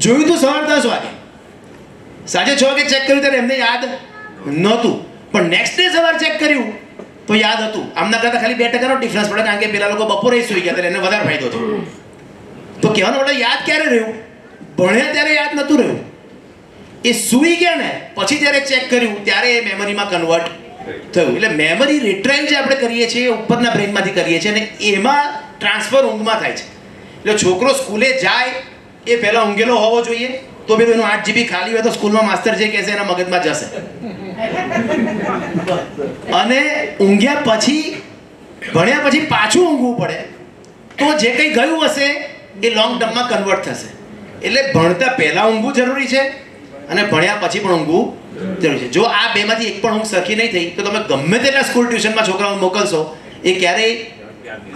જોયું તું સવાર 10 વાગે, સાંજે 6 વાગે ચેક કર્યું ત્યારે એમને યાદ નહોતું. પણ નેક્સ્ટ ડે સવાર ચેક કર્યું તો યાદ હતું. આમના કરતાં ખાલી 2%નો ડિફરન્સ પડે, કારણ કે પેલા લોકો બપોરે સૂઈ ગયા ત્યારે એને વધારે ફાયદો થયો. તો કહેવાનો મતલબ યાદ ક્યારે રહ્યું? ભણ્યા ત્યારે યાદ નહોતું રહ્યું. એ સૂઈ ગયા ને પછી જ્યારે ચેક કર્યું ત્યારે એ મેમરીમાં કન્વર્ટ થયું. એટલે મેમરી રિટ્રાઈવ જે આપણે કરીએ છીએ એ ઉપરના બ્રેઇનમાંથી કરીએ છીએ અને એમાં ટ્રાન્સફર ઊંઘમાં થાય છે. એટલે છોકરો સ્કૂલે જાય એ પહેલાં ઊંઘેલો હોવો જોઈએ, તો પેલું એનું 8 GB ખાલી હોય તો સ્કૂલમાં માસ્તર જે કહેશે એના મગજમાં જશે. અને ઊંઘ્યા પછી ભણ્યા પછી પાછું ઊંઘવું પડે તો જે કંઈ ગયું હશે એ લોંગ ટર્મમાં કન્વર્ટ થશે. એટલે ભણતા પહેલાં ઊંઘવું જરૂરી છે અને ભણ્યા પછી પણ ઊંઘવું જરૂરી છે. જો આ બેમાંથી એક પણ ઊંઘ સરખી નહીં થઈ તો તમે ગમે તેટલા સ્કૂલ ટ્યુશનમાં છોકરાઓને મોકલશો એ ક્યારેય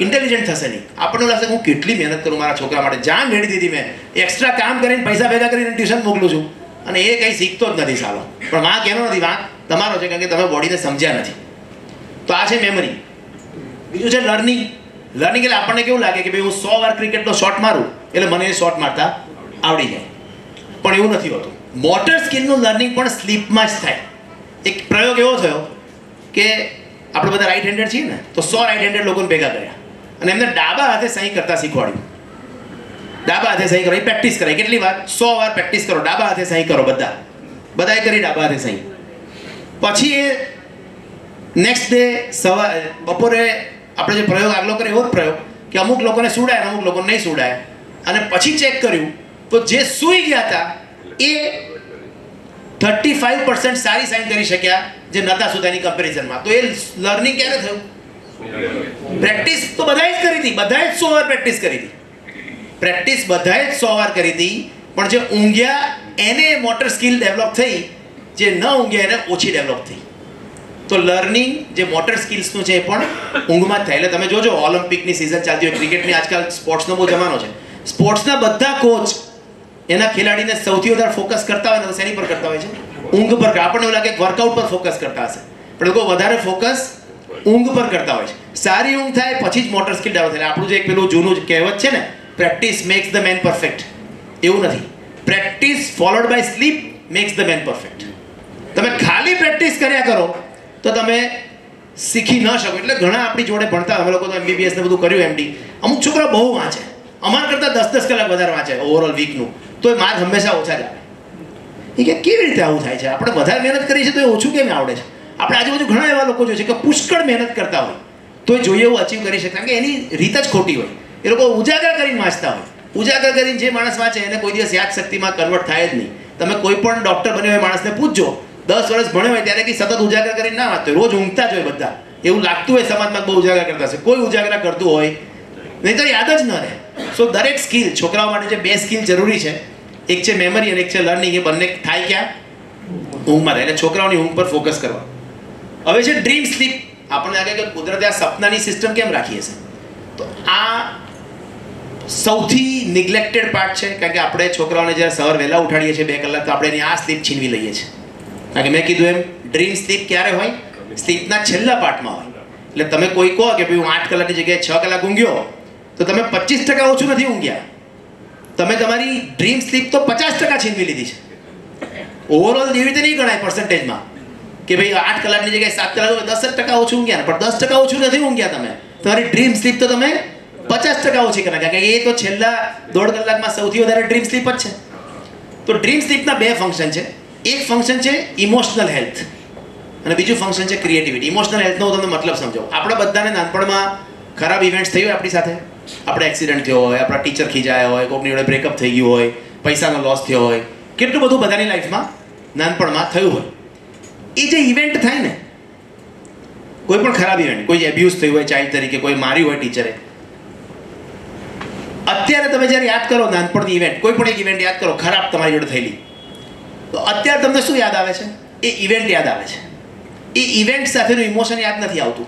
ઇન્ટેલિજન્ટ થશે નહીં. આપણને લાગશે હું કેટલી મહેનત કરું મારા છોકરા માટે, જાન મેળવી દીધી મેં, એક્સ્ટ્રા કામ કરીને પૈસા ભેગા કરીને ટ્યુશન મોકલું છું અને એ કંઈ શીખતો જ નથી સાલો. પણ વાંક એનો નથી, વાંક તમારો છે કારણ કે તમે બોડીને સમજ્યા નથી. તો આ છે મેમરી. બીજું છે લર્નિંગ. લર્નિંગ એટલે આપણને કેવું લાગે કે ભાઈ હું 100 વાર ક્રિકેટનો શોટ મારું એટલે મને એ શોટ મારતા આવડી જાય, પણ એવું નથી હોતું. મોટર સ્કિલનું લર્નિંગ પણ સ્લીપમાં જ થાય. એક પ્રયોગ એવો થયો કે આપણે બધા રાઈટ હેન્ડેડ છીએ ને, તો 100 રાઈટ હેન્ડેડ લોકોને ભેગા કર્યા અને એમને ડાબા હાથે સહી કરતા શીખવાડ્યું. ડાબા હાથે સહી કરો, એ પ્રેક્ટિસ કરાય. કેટલી વાર? 100 વાર પ્રેક્ટિસ કરો, ડાબા હાથે સહી કરો. બધાએ કરી ડાબા હાથે સહી. પછી એ નેક્સ્ટ ડે બપોરે આપણે જે પ્રયોગ આગલો કરે એવો જ પ્રયોગ કે અમુક લોકોને સુડાય અમુક લોકોને નહીં સુડાય. અને પછી ચેક કર્યું તો જે સૂઈ ગયા હતા એ 35% સારી સાઇન કરી શક્યા જે નતા સુધાની કમ્પેરિઝનમાં. તો એ લર્નિંગ ક્યારે થયું? પ્રેક્ટિસ તો બધાએ જ કરી હતી, બધાએ જ 100 વાર પ્રેક્ટિસ કરી હતી. પ્રેક્ટિસ બધાએ જ 100 વાર કરી હતી, પણ જે ઊંઘ્યા એને મોટર સ્કિલ ડેવલપ થઈ, જે ન ઊંઘ્યા એને ઓછી ડેવલપ થઈ. તો લર્નિંગ જે મોટર સ્કિલ્સનું છે એ પણ ઊંઘમાં જ થાય. એટલે તમે જોજો ઓલિમ્પિકની સિઝન ચાલતી હોય, ક્રિકેટની આજકાલ સ્પોર્ટ્સનો બહુ જમાનો છે. સ્પોર્ટ્સના બધા કોચ એના ખેલાડીને સૌથી વધારે ફોકસ કરતા હોય ને તો શેની પર કરતા હોય છે? ઊંઘ પર. આપણને એવું લાગે વર્કઆઉટ પર ફોકસ કરતા હશે, પણ લોકો વધારે ફોકસ ઊંઘ પર કરતા હોય છે. સારી ઊંઘ થાય પછી જ મોટર સ્કિલ ડેવલપ થાય. આપણું જે એક પેલું જૂનું કહેવત છે ને, practice makes the man perfect, એવું નથી. Practice followed by sleep makes the man perfect. તમે ખાલી પ્રેક્ટિસ કર્યા કરો તો તમે શીખી ન શકો. એટલે ઘણા આપણી જોડે ભણતા, અમે લોકો તો MBBS ને બધું કર્યું, MD, અમુક છોકરા બહુ વાંચે, અમારા કરતાં 10-10 કલાક વધારે વાંચે ઓવરઓલ વીકનું, તો એ માર્ક હંમેશા ઓછા જ આવે. એ કે કેવી રીતે આવું થાય છે? આપણે વધારે મહેનત કરીએ છીએ તો એ ઓછું કેમ આવડે છે? આપણે આજુબાજુ ઘણા એવા લોકો જોઈએ છે કે પુષ્કળ મહેનત કરતા હોય તો એ જોઈએ એવું અચીવ કરી શકતા, કે એની રીત જ ખોટી હોય. એ લોકો ઉજાગર કરીને વાંચતા હોય. ઉજાગર કરીને જે માણસ વાંચે એને કોઈ દિવસ યાદશક્તિમાં કન્વર્ટ થાય જ નહીં. તમે કોઈ પણ ડૉક્ટર બન્યો હોય માણસને પૂછજો, 10 વર્ષ ભણ્યો હોય ત્યારે કે સતત ઉજાગર કરીને ના વાંચતો, રોજ ઊંઘતા જ હોય બધા. એવું લાગતું હોય સમાજમાં બહુ ઉજાગર કરતા હશે, કોઈ ઉજાગર કરતું હોય નહીં તો યાદ જ ન રહે. સો દરેક સ્કિલ, છોકરાઓ માટે જે 2 સ્કિલ જરૂરી છે, એક છે મેમરી અને એક છે લર્નિંગ, એ બંને થાય ક્યાં? ઊંઘમાં થાય. એટલે છોકરાઓની ઊંઘ પર ફોકસ કરવા. હવે છે ડ્રીમ સ્લીપ. આપણને લાગે કે કુદરતે આ સપનાની સિસ્ટમ કેમ રાખી હશે? તો આ સૌથી નિગ્લેક્ટેડ પાર્ટ છે, કારણ કે આપણે છોકરાઓને જ્યારે સવાર વહેલા ઉઠાડીએ છીએ 2 કલાક, તો આપણે એની આ સ્લીપ છીનવી લઈએ છીએ. કારણ કે મેં કીધું એમ, ડ્રીમ સ્લીપ ક્યારે હોય? સ્લીપના છેલ્લા પાર્ટમાં હોય. એટલે તમે કોઈ કહો કે ભાઈ હું 8 કલાકની જગ્યાએ 6 કલાક ઊંઘ્યો, તો તમે 25% ઓછું નથી ઊંઘ્યા, તમે તમારી ડ્રીમ સ્લીપ તો 50% છીનવી લીધી છે. ઓવરઓલ એવી રીતે નહીં ગણાય પર્સન્ટેજમાં કે ભાઈ 8 કલાકની જગ્યાએ 7 કલાક, 10% ઓછું ઊંઘ્યા, પણ 10% ઓછું નથી ઊંઘ્યા તમે. તમારી ડ્રીમ સ્લીપ તો તમે 50% ઓછી કરી નાખ્યા, કારણ કે એ તો છેલ્લા 1.5 કલાકમાં સૌથી વધારે ડ્રીમ સ્લીપ જ છે. તો ડ્રીમ સ્લીપના 2 ફંક્શન છે. એક ફંક્શન છે ઇમોશનલ હેલ્થ અને બીજું ફંક્શન છે ક્રિએટિવિટી. ઇમોશનલ હેલ્થનો હું તમને મતલબ સમજાવું. આપણા બધાને નાનપણમાં ખરાબ ઇવેન્ટ્સ થઈ હોય આપણી સાથે, આપણે એક્સિડન્ટ થયો હોય, આપણા ટીચર ખીજાયા હોય, કોઈકની જોડે બ્રેકઅપ થઈ ગયું હોય, પૈસાનો લોસ થયો હોય, કેટલું બધું બધાની લાઈફમાં નાનપણમાં થયું હોય. એ જે ઇવેન્ટ થાય ને, કોઈ પણ ખરાબ ઇવેન્ટ, કોઈ એબ્યુઝ થયું હોય ચાઇલ્ડ તરીકે, કોઈ માર્યું હોય ટીચરે, અત્યારે તમે જ્યારે યાદ કરો નાનપણની ઇવેન્ટ, કોઈ પણ એક ઇવેન્ટ યાદ કરો ખરાબ તમારી જોડે થયેલી, તો અત્યારે તમને શું યાદ આવે છે? એ ઇવેન્ટ યાદ આવે છે. એ ઇવેન્ટ સાથેનું ઇમોશન યાદ નથી આવતું.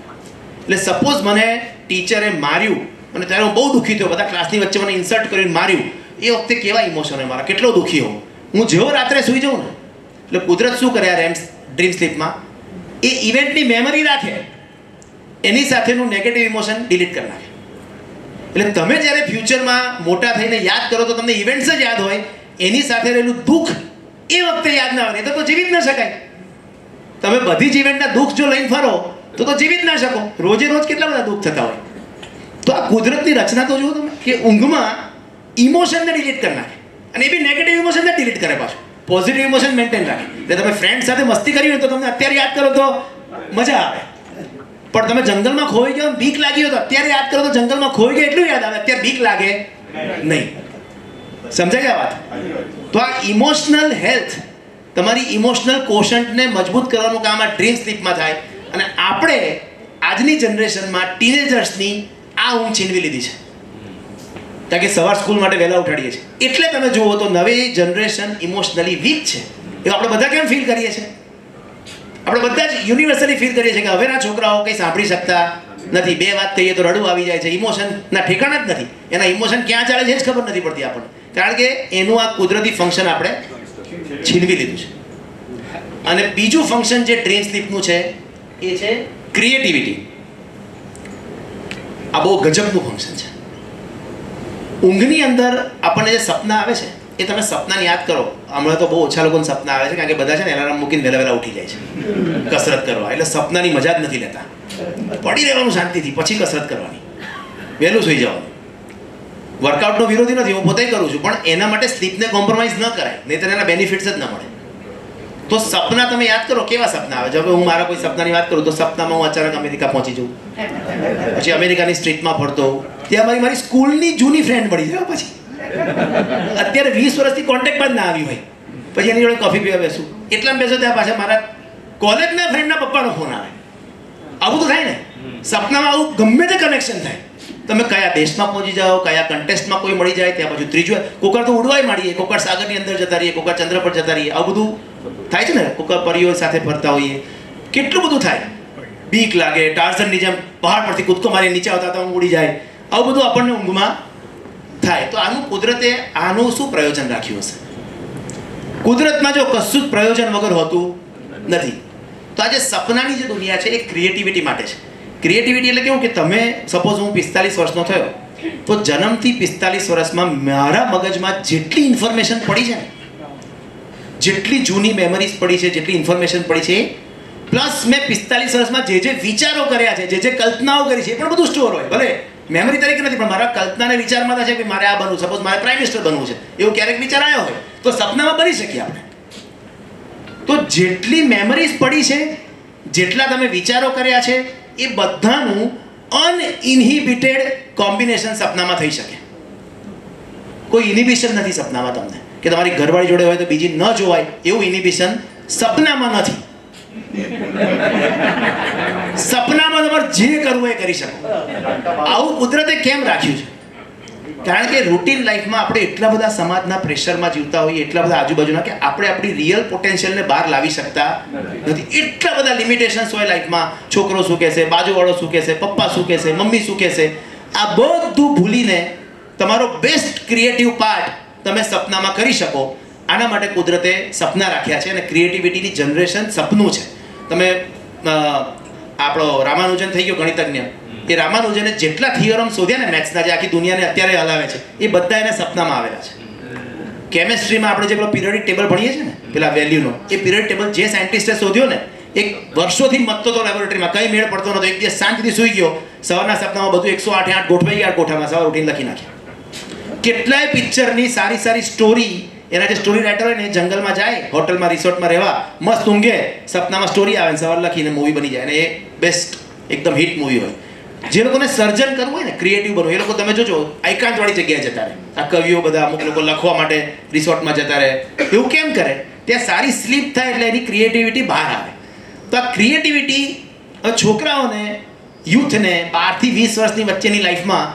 એટલે સપોઝ મને ટીચરે માર્યું અને ત્યારે હું બહુ દુઃખી થયો, બધા ક્લાસની વચ્ચે મને ઇન્સલ્ટ કરીને માર્યું, એ વખતે કેવા ઇમોશન હોય મારા, કેટલો દુઃખી હોઉં હું. જેવો રાત્રે સૂઈ જાઉં ને, એટલે કુદરત શું કરે આ ડ્રીમ સ્લીપમાં, એ ઇવેન્ટની મેમરી રાખે, એની સાથેનું નેગેટિવ ઇમોશન ડિલીટ કરી નાખે. એટલે તમે જ્યારે ફ્યુચરમાં મોટા થઈને યાદ કરો તો તમને ઇવેન્ટ્સ જ યાદ હોય, એની સાથે રહેલું દુઃખ એ વખતે યાદ ના આવે, તો જીવી જ ન શકાય. તમે બધી જ ઇવેન્ટના દુઃખ જો લઈને ફરો તો જીવી જ ના શકો. રોજે રોજ કેટલા બધા દુઃખ થતા હોય. તો આ કુદરતની રચના તો જુઓ તમે, કે ઊંઘમાં ઇમોશનને ડિલીટ કરી નાખે. અને એ બી નેગેટિવ ઇમોશનને ડિલીટ કરે પાછું, પોઝિટિવ ઇમોશન મેન્ટેન રાખે. એટલે તમે ફ્રેન્ડ સાથે મસ્તી કરી હોય તો તમને અત્યારે યાદ કરો તો મજા આવે, પણ તમે જંગલમાં ખોવાઈ ગયો બીક લાગી હોય તો અત્યારે યાદ કરો તો જંગલમાં ખોવાઈ ગયા એટલું યાદ આવે, અત્યારે બીક લાગે નહીં. સમજાય આ વાત? તો આ ઇમોશનલ હેલ્થ, તમારી ઇમોશનલ કોશન્ટને મજબૂત કરવાનું કામ આ ડ્રીમ સ્લીપમાં થાય. અને આપણે આજની જનરેશનમાં ટીનેજર્સની આ ઊંઘ છીનવી લીધી છે, કારણ કે સવાર સ્કૂલ માટે વહેલા ઉઠાડીએ છીએ. એટલે તમે જુઓ તો નવી જનરેશન ઇમોશનલી વીક છે. એવું આપણે બધા કેમ ફીલ કરીએ છીએ? આપણે બધા જ યુનિવર્સલી ફીલ કરીએ છીએ કે હવેના છોકરાઓ કંઈ સાંભળી શકતા નથી. બે વાત કહીએ તો રડવું આવી જાય છે, ઇમોશનના ઠેકાણા જ નથી, એના ઇમોશન ક્યાં ચાલે છે જ ખબર નથી પડતી આપણને, કારણ કે એનું આ કુદરતી ફંક્શન આપણે છીનવી લીધું છે. અને બીજું ફંક્શન જે ડ્રીમ સ્લીપનું છે એ છે ક્રિએટિવિટી. આ બહુ ગજબનું ફંક્શન છે. ઊંઘની અંદર આપણને જે સપના આવે છે એ તમે સપનાને યાદ કરો. હમણાં તો બહુ ઓછા લોકોને સપના આવે છે, કારણ કે બધા છે ને એલાર્મ મૂકીને વહેલા ઉઠી જાય છે કસરત કરવા, એટલે સપનાની મજા જ નથી લેતા. પડી રહેવાનું શાંતિથી, પછી કસરત કરવાની, વહેલું સુઈ જવાનું. વર્કઆઉટનો વિરોધી નથી, હું પોતે કરું છું, પણ એના માટે સ્લીપને કોમ્પ્રોમાઇઝ ન કરાય, નહીં તો એના બેનિફિટ્સ જ ન મળે. તો સપના તમે યાદ કરો, કેવા સપના આવે છે. હવે હું મારા કોઈ સપનાની વાત કરું તો સપનામાં હું અચાનક અમેરિકા પહોંચી જાઉં, પછી અમેરિકાની સ્ટ્રીટમાં ફરતો હોઉં, ત્યાં મારી સ્કૂલની જૂની ફ્રેન્ડ મળી જાય, પછી અત્યારે 20 વર્ષથી કોન્ટેક્ટમાં જ ના આવી હોય, પછી એની જોડે કોફી પીવા બેસું, એટલામાં બેસો ત્યાં પાછા મારા કોલેજના ફ્રેન્ડના પપ્પાનો ફોન આવે. આવું તો થાય ને સપનામાં, આવું ગમે તે કનેક્શન થાય. તમે કયા દેશમાં પહોંચી જાઓ, કયા કન્ટેસ્ટમાં કોઈ મળી જાય, ત્યાં પછી ત્રીજું કોકર તો ઉડવાય માંડીએ, કોકર સાગરની અંદર જતા રહીએ, કોકર ચંદ્ર પર જતા રહીએ. આવું બધું થાય છે ને, કોકર પરીઓ સાથે ફરતા હોઈએ, કેટલું બધું થાય. બીક લાગે, ટાર્ઝનની જેમ પહાડ પરથી કૂદકો મારી નીચે આવતા હતા ઊંઘ ઉડી જાય, આવું બધું આપણને ઊંઘમાં થાય. તો આનું કુદરતે આનું શું પ્રયોજન રાખ્યું હશે? કુદરતમાં જો કશું જ પ્રયોજન વગર હોતું નથી. તો આજે સપનાની જે દુનિયા છે એ ક્રિએટિવિટી માટે છે. ક્રિએટિવિટી એટલે કેવું કે તમે સપોઝ હું 45 વર્ષનો થયો, તો જન્મથી 45 વર્ષમાં મારા મગજમાં જેટલી ઇન્ફોર્મેશન પડી છે ને, જેટલી જૂની મેમરીઝ પડી છે, જેટલી ઇન્ફોર્મેશન પડી છે, પ્લસ મેં 45 વર્ષમાં જે વિચારો કર્યા છે, જે કલ્પનાઓ કરી છે, એ પણ બધું સ્ટોર હોય. ભલે મેમરી તરીકે નથી, પણ મારા કલ્પનાને વિચારમાં છે કે મારે આ બનવું, સપોઝ મારે પ્રાઇમ મિનિસ્ટર બનવું છે, એવું ક્યારેક વિચાર આવ્યો હોય તો સપનામાં બની શકીએ આપણે. તો જેટલી મેમરીઝ પડી છે, જેટલા તમે વિચારો કર્યા છે, એ બધાનું અનઇન્હિબિટેડ કોમ્બિનેશન સપનામાં થઈ શકે. કોઈ ઇનિબિશન નથી સપનામાં તમને, કે તમારી ઘરવાળી જોડે હોય તો બીજી ન જોવાય, એવું ઇનિબિશન સપનામાં નથી. સપનામાં તમારે જે કરવું એ કરી શકો. આવું કુદરતે કેમ રાખ્યું છે? કારણ કે રૂટીન લાઈફમાં આપણે એટલા બધા સમાજના પ્રેશરમાં જીવતા હોઈએ, એટલા બધા આજુબાજુના, કે આપણે આપણી રિયલ પોટેન્શિયલને બહાર લાવી શકતા નથી. એટલા બધા લિમિટેશન્સ હોય લાઈફમાં. છોકરો શું કહેશે, બાજુવાળો શું કહેશે, પપ્પા શું કહેશે, મમ્મી શું કહેશે, આ બધું ભૂલીને તમારો બેસ્ટ ક્રિએટિવ પાર્ટ તમે સપનામાં કરી શકો. આના માટે કુદરતે સપના રાખ્યા છે, અને ક્રિએટિવિટીની જનરેશન સપનું છે. તમે આપણો રામાનુજન થઈ ગયો ગણિતજ્ઞ, એ રામાનુજને જેટલા થિયરમ શોધ્યા ને મેથ્સના, જે આખી દુનિયાને અત્યારે હલાવે છે, એ બધા એના સપનામાં આવેલા છે. કેમેસ્ટ્રીમાં આપણે જે પેલો પિરિયોડિક ટેબલ ભણીએ છીએ ને, પેલા વેલ્યુનો, એ પિરિયોડિક ટેબલ જે સાયન્ટિસ્ટે શોધ્યો ને, એક વર્ષોથી મતતો હતો લેબોરેટરીમાં, કંઈ મેળ પડતો નતો. એક દિવસ શાંતિથી સૂઈ ગયો, સવારના સપનામાં બધું 108 ગોઠવાઈ ગયા કોઠામાં, સવાર ઉઠીને લખી નાખ્યા. કેટલાય પિક્ચરની સારી સારી સ્ટોરી, એના જે સ્ટોરી રાઇટર હોય ને, એ જંગલમાં જાય, હોટલમાં રિસોર્ટમાં રહેવા, મસ્ત ઊંઘે, સપનામાં સ્ટોરી આવે, સવાર લખીને મૂવી બની જાય, અને એ બેસ્ટ એકદમ હિટ મૂવી હોય. જે લોકોને સર્જન કરવું હોય ને, ક્રિએટિવ બનવું, એ લોકો તમે જોજો એકાંતવાળી જગ્યાએ જતા રહે. આ કવિઓ બધા અમુક લોકો લખવા માટે રિસોર્ટમાં જતા રહે. એવું કેમ કરે? ત્યાં સારી સ્લીપ થાય એટલે એની ક્રિએટિવિટી બહાર આવે. તો આ ક્રિએટિવિટી છોકરાઓને, યુથને 12 થી 20 વર્ષની વચ્ચેની લાઈફમાં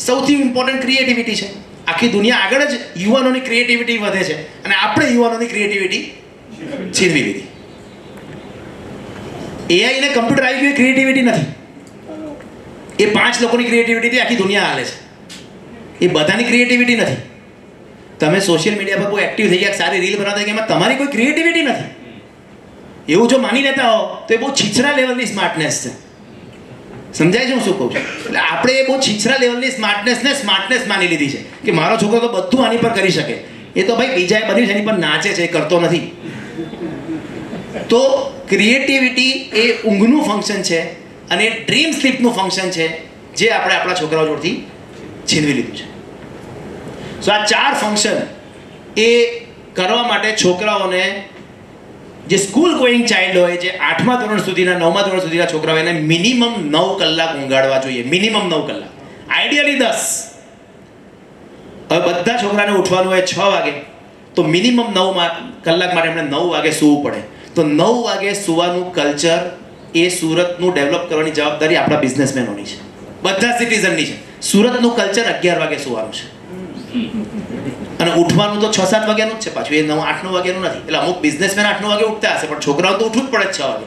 સૌથી ઇમ્પોર્ટન્ટ ક્રિએટિવિટી છે. આખી દુનિયા આગળ જ યુવાનોની ક્રિએટિવિટી વધે છે, અને આપણે યુવાનોની ક્રિએટિવિટી છીનવી લીધી. એઆઈ ને કમ્પ્યુટર આવી ગયું, ક્રિએટિવિટી નથી. એ 5 લોકોની ક્રિએટિવિટીથી આખી દુનિયા હાલે છે. એ બધાની ક્રિએટિવિટી નથી. તમે સોશિયલ મીડિયા પર કોઈ એક્ટિવ થઈ ગયા, સારી રીલ બનાવતા ગયા, એમાં તમારી કોઈ ક્રિએટિવિટી નથી. એવું જો માની લેતા હો તો એ બહુ છીછરા લેવલની સ્માર્ટનેસ છે. સમજાય છે હું શું કહું છું? એટલે આપણે એ બહુ છીછરા લેવલની સ્માર્ટનેસ માની લીધી છે કે મારો છોકરો તો બધું આની પર કરી શકે. એ તો ભાઈ બીજાએ બન્યું છે, એની પર નાચે છે, એ કરતો નથી. તો ક્રિએટિવિટી એ ઊંઘનું ફંક્શન છે, અને ડ્રીમ સ્લીપનું ફંક્શન છે, જે આપણે આપણા છોકરાઓ જોડથી છીનવી લીધું છે. સો આ 4 ફંક્શન એ કરવા માટે છોકરાઓને જે સ્કૂલ ગોઈંગ ચાઇલ્ડ હોય, જે 8મા ધોરણ સુધીના 9મા ધોરણ સુધીના છોકરાઓ, એને મિનિમમ 9 કલાક ઊંઘાડવા જોઈએ. મિનિમમ 9 કલાક, આઈડિયલી 10. હવે બધા છોકરાને ઉઠવાનું હોય 6 વાગે, તો મિનિમમ 9 કલાક માટે એમણે 9 વાગે સૂવું પડે. તો 9 વાગે સૂવાનું કલ્ચર એ સુરતનું ડેવલપ કરવાની જવાબદારી આપણા બિઝનેસમેનોની છે, બધા સિટીઝનની છે. સુરતનું કલ્ચર 11 વાગે સૂવાનું છે અને ઉઠવાનું તો 6-7 વાગ્યાનું જ છે પાછું, એ 8-9 વાગ્યાનું નથી. એટલે અમુક બિઝનેસમેન 8-9 વાગે ઉઠતા હશે, પણ છોકરાઓ તો ઉઠવું જ પડે 6 વાગે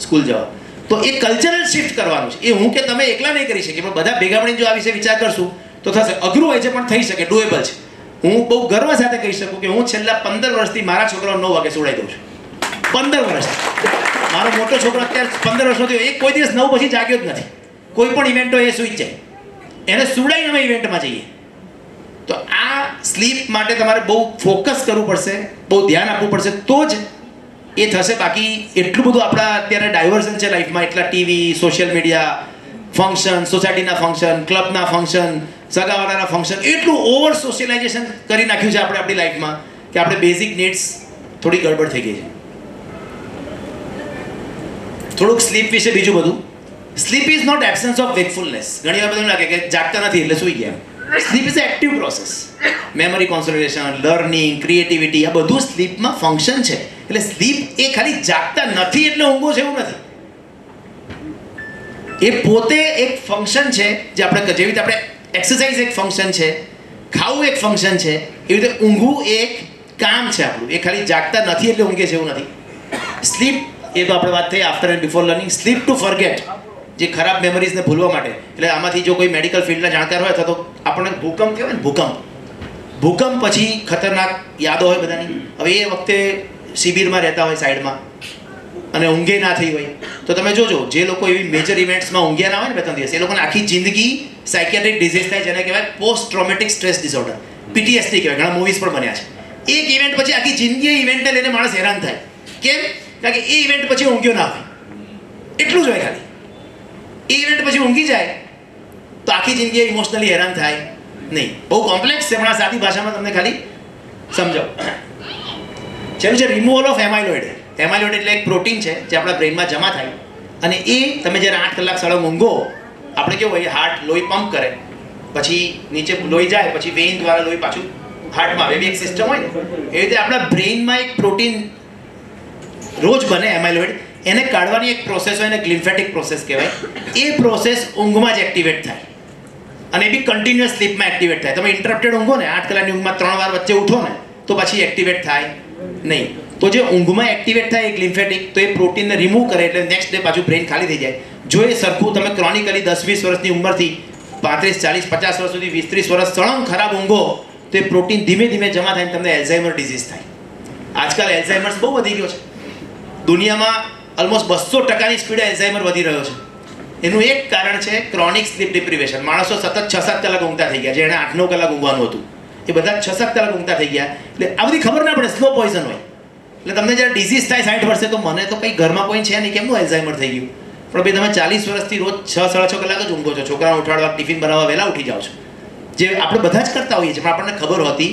સ્કૂલ જવા. તો એ કલ્ચરલ શિફ્ટ કરવાનું છે. એ હું કે તમે એકલા નહીં કરી શકીએ, પણ બધા ભેગા મળીને જો આ વિશે વિચાર કરશું તો થશે. અઘરું હોય છે પણ થઈ શકે, ડુએબલ છે. હું બહુ ગર્વ સાથે કહી શકું કે હું છેલ્લા 15 વર્ષથી મારા છોકરાઓ 9 વાગે સુવડાવી દઉં છું. 15 વર્ષ. મારો મોટો છોકરો અત્યારે 15 વર્ષનો થયો, એ કોઈ દિવસ 9 પછી જાગ્યો જ નથી. કોઈ પણ ઇવેન્ટ હોય એ સૂઈ જ જાય, એને સુવડાવીને અમે ઇવેન્ટમાં જઈએ. તો આ સ્લીપ માટે તમારે બહુ ફોકસ કરવું પડશે, બહુ ધ્યાન આપવું પડશે, તો જ એ થશે. બાકી એટલું બધું આપણા અત્યારે ડાયવર્ઝન છે લાઈફમાં, એટલા ટીવી, સોશિયલ મીડિયા, ફંક્શન, સોસાયટીના ફંક્શન, ક્લબના ફંક્શન, સગાવાલાના ફંક્શન, એટલું ઓવર સોશિયલાઇઝેશન કરી નાખ્યું છે આપણે આપણી લાઈફમાં કે આપણે બેઝિક નીડ્સ થોડી ગડબડ થઈ ગઈ છે. થોડુંક સ્લીપ વિશે બીજું બધું. Sleep is not absence of wakefulness. ઘણી વાર બધું લાગે કે જાગતા નથી એટલે સૂઈ ગયા. Sleep is active process. Memory consolidation, learning, creativity, આ બધું સ્લીપમાં ફંક્શન છે. એટલે સ્લીપ એ ખાલી જાગતા નથી એટલે ઊંઘો છે એવું નથી. એ પોતે એક ફંક્શન છે જે આપણે જેવી રીતે આપણે એક્સરસાઇઝ એક ફંક્શન છે, ખાવું એક ફંક્શન છે, એવી રીતે ઊંઘવું એક કામ છે આપણું. એ ખાલી જાગતા નથી એટલે ઊંઘે છે એવું નથી. સ્લીપ એ તો આપણે વાત થઈ after and before learning. Sleep to forget, જે ખરાબ મેમરીઝને ભૂલવા માટે. એટલે આમાંથી જો કોઈ મેડિકલ ફિલ્ડના જાણકાર હોય અથવા તો આપણને ભૂકંપ કહેવાય ને, ભૂકંપ પછી ખતરનાક યાદો હોય બધાની. હવે એ વખતે શિબિરમાં રહેતા હોય સાઈડમાં અને ઊંઘે ના થઈ હોય, તો તમે જોજો જે લોકો એવી મેજર ઇવેન્ટ્સમાં ઊંઘ્યા ના હોય ને 2-3 દિવસ, એ લોકોને આખી જિંદગી સાયકિયાટ્રિક ડિઝીઝ થાય, જેને કહેવાય post traumatic stress disorder, PTSD કહેવાય. ઘણા મૂવીઝ પણ બન્યા છે. એક ઇવેન્ટ પછી આખી જિંદગી ઇવેન્ટને લઈને માણસ હેરાન થાય. કેમ? કારણ કે એ ઇવેન્ટ પછી ઊંઘ્યો ના હોય, એટલું જ હોય ખાલી. એ ઇવેન્ટ પછી ઊંઘી જાય તો આખી જિંદગી ઇમોશનલી હેરાન થાય નહીં. બહુ કોમ્પ્લેક્સ છે, પણ આ સાદી ભાષામાં તમને ખાલી સમજાવું. છેલ્લું છે રિમૂવલ ઓફ એમાઇલોઇડ. એમાઇલોઇડ એટલે એક પ્રોટીન છે જે આપણા બ્રેઇનમાં જમા થાય, અને એ તમે જ્યારે 8 કલાક સાડા ઊંઘો, આપણે કેવું હોય, હાર્ટ લોહી પંપ કરે, પછી નીચે લોહી જાય, પછી વેઇન દ્વારા લોહી પાછું હાર્ટમાં આવે, એવી એક સિસ્ટમ હોય ને. એવી રીતે આપણા બ્રેઇનમાં એક પ્રોટીન રોજ બને એમાઇલોઇડ. એને કાઢવાની એક પ્રોસેસ હોય, એને ગ્લિમ્ફેટિક પ્રોસેસ કહેવાય. એ પ્રોસેસ ઊંઘમાં જ એક્ટિવેટ થાય, અને એ બી કન્ટિન્યુઅસ સ્લીપમાં એક્ટિવેટ થાય. તમે ઇન્ટરપ્ટેડ ઊંઘો ને, 8 કલાકની ઊંઘમાં 3 વાર વચ્ચે ઉઠો ને, તો પછી એક્ટિવેટ થાય નહીં. તો જે ઊંઘમાં એક્ટિવેટ થાય એ ગ્લિમ્ફેટિક, તો એ પ્રોટીનને રિમૂવ કરે એટલે નેક્સ્ટ ડે પાછું બ્રેઇન ખાલી થઈ જાય. જો એ સરખું તમે ક્રોનિકલી 10-20 વર્ષની ઉંમરથી 35-40-50 વર્ષ સુધી 20-30 વર્ષ સળંગ ખરાબ ઊંઘો, તો એ પ્રોટીન ધીમે ધીમે જમા થાય, તમને એલ્ઝાઇમર ડિઝીઝ થાય. આજકાલ એલ્ઝાઇમર્સ બહુ વધી ગયો છે દુનિયામાં. ઓલમોસ્ટ 200%ની સ્પીડે એલ્ઝાઇમર વધી રહ્યો છે. એનું એક કારણ છે ક્રોનિક સ્લીપ ડિપ્રિવેશન. માણસો સતત 6-7 કલાક ઊંઘતા થઈ ગયા, જેણે 8-9 કલાક ઊંઘવાનું હતું એ બધા 6-7 કલાક ઊંઘતા થઈ ગયા. એટલે આ બધી ખબર ના પડે, સ્લો પોઈઝન હોય. એટલે તમને જ્યારે ડિઝીઝ થાય 60 વર્ષે, તો મને તો કંઈ ઘરમાં કોઈ છે નહીં, કેમનું એલ્ઝાઇમર થઈ ગયું? પણ ભાઈ તમે 40 વર્ષથી રોજ 6-6.5 કલાક જ ઊંઘો છો, છોકરાઓને ઉઠાડવા, ટિફિન બનાવવા વહેલા ઉઠી જાઓ છો, જે આપણે બધા જ કરતા હોઈએ છીએ, પણ આપણને ખબર હોતી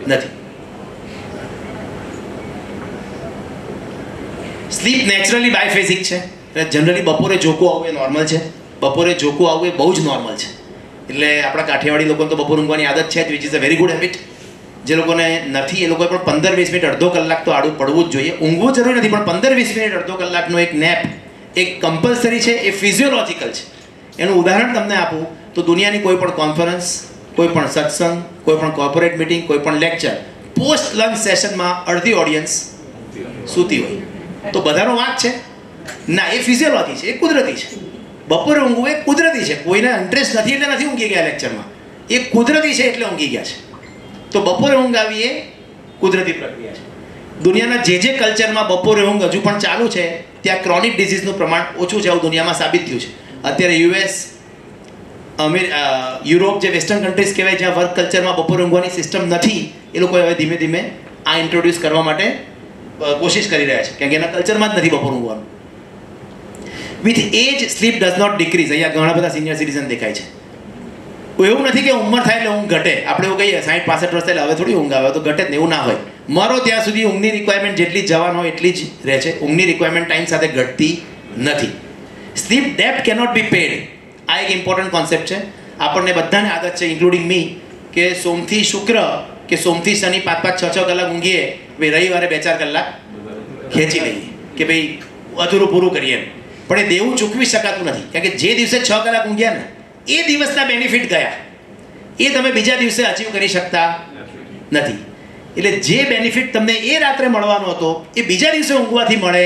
નથી. સ્લીપ નેચરલી બાયફેઝિક છે. એટલે જનરલી બપોરે જોકું આવવું એ નોર્મલ છે. બપોરે જોકું આવવું એ બહુ જ નોર્મલ છે. એટલે આપણા કાઠિયાવાડી લોકોને તો બપોર ઊંઘવાની આદત છે જ, which is a very good habit. જે લોકોને નથી એ લોકોએ પણ 15-20 મિનિટ, અડધો કલાક તો આડું પડવું જ જોઈએ. ઊંઘવું જરૂરી નથી, પણ 15-20 મિનિટ, અડધો કલાકનો એક નેપ એક કમ્પલસરી છે. એ ફિઝિયોલોજિકલ છે. એનું ઉદાહરણ તમને આપું તો દુનિયાની કોઈ પણ કોન્ફરન્સ, કોઈ પણ સત્સંગ, કોઈ પણ કોર્પોરેટ મિટિંગ, કોઈ પણ લેક્ચર, પોસ્ટ લંચ સેશનમાં અડધી ઓડિયન્સ સૂતી હોય. તો બધાનો વાંક છે? ના, એ ફિઝિયોલોજી છે, એ કુદરતી છે. બપોરે ઊંઘવું એ કુદરતી છે. કોઈને ઇન્ટરેસ્ટ નથી એટલે નથી ઊંઘી ગયા લેક્ચરમાં, એ કુદરતી છે એટલે ઊંઘી ગયા છે. તો બપોરે ઊંઘ આવી એ કુદરતી પ્રક્રિયા છે. દુનિયાના જે કલ્ચરમાં બપોરે ઊંઘ હજુ પણ ચાલુ છે, ત્યાં ક્રોનિક ડિઝીઝનું પ્રમાણ ઓછું છે, એવું દુનિયામાં સાબિત થયું છે. અત્યારે US, યુરોપ, જે વેસ્ટર્ન કન્ટ્રીઝ કહેવાય, જ્યાં વર્ક કલ્ચરમાં બપોરે ઊંઘવાની સિસ્ટમ નથી, એ લોકો હવે ધીમે ધીમે આ ઇન્ટ્રોડ્યુસ કરવા માટે કોશિશ કરી રહ્યા છે, કારણ કે એના કલ્ચરમાં જ નથી બપોર ઊંઘવાનું. With age sleep does not decrease. અહીંયા ઘણા બધા સિનિયર સિટીઝન દેખાય છે. એવું નથી કે ઉંમર થાય એટલે ઊંઘ ઘટે. આપણે એવું કહીએ 60-65 વર્ષ થાય હવે થોડી ઊંઘ આવે, તો ઘટે જ ને, એવું ના હોય. મરો ત્યાં સુધી ઊંઘની રિક્વાયરમેન્ટ જેટલી જવાન હોય એટલી જ રહે છે. ઊંઘની રિક્વાયરમેન્ટ ટાઈમ સાથે ઘટતી નથી. સ્લીપ ડેપ્ટ કેનોટ બી પેડ. આ એક ઇમ્પોર્ટન્ટ કોન્સેપ્ટ છે. આપણને બધાને આદત છે, ઇન્ક્લુડિંગ મી, કે સોમથી શુક્ર કે સોમથી શનિ 5-5, 6-6 કલાક ઊંઘીએ, ભાઈ રવિવારે 2-4 કલાક ખેંચી લઈએ કે ભાઈ અધૂરું પૂરું કરીએ. પણ એ દેવું ચૂકવી શકાતું નથી, કારણ કે જે દિવસે 6 કલાક ઊંઘ્યા ને એ દિવસના બેનિફિટ ગયા, એ તમે બીજા દિવસે અચીવ કરી શકતા નથી. એટલે જે બેનિફિટ તમને એ રાત્રે મળવાનો હતો એ બીજા દિવસે ઊંઘવાથી મળે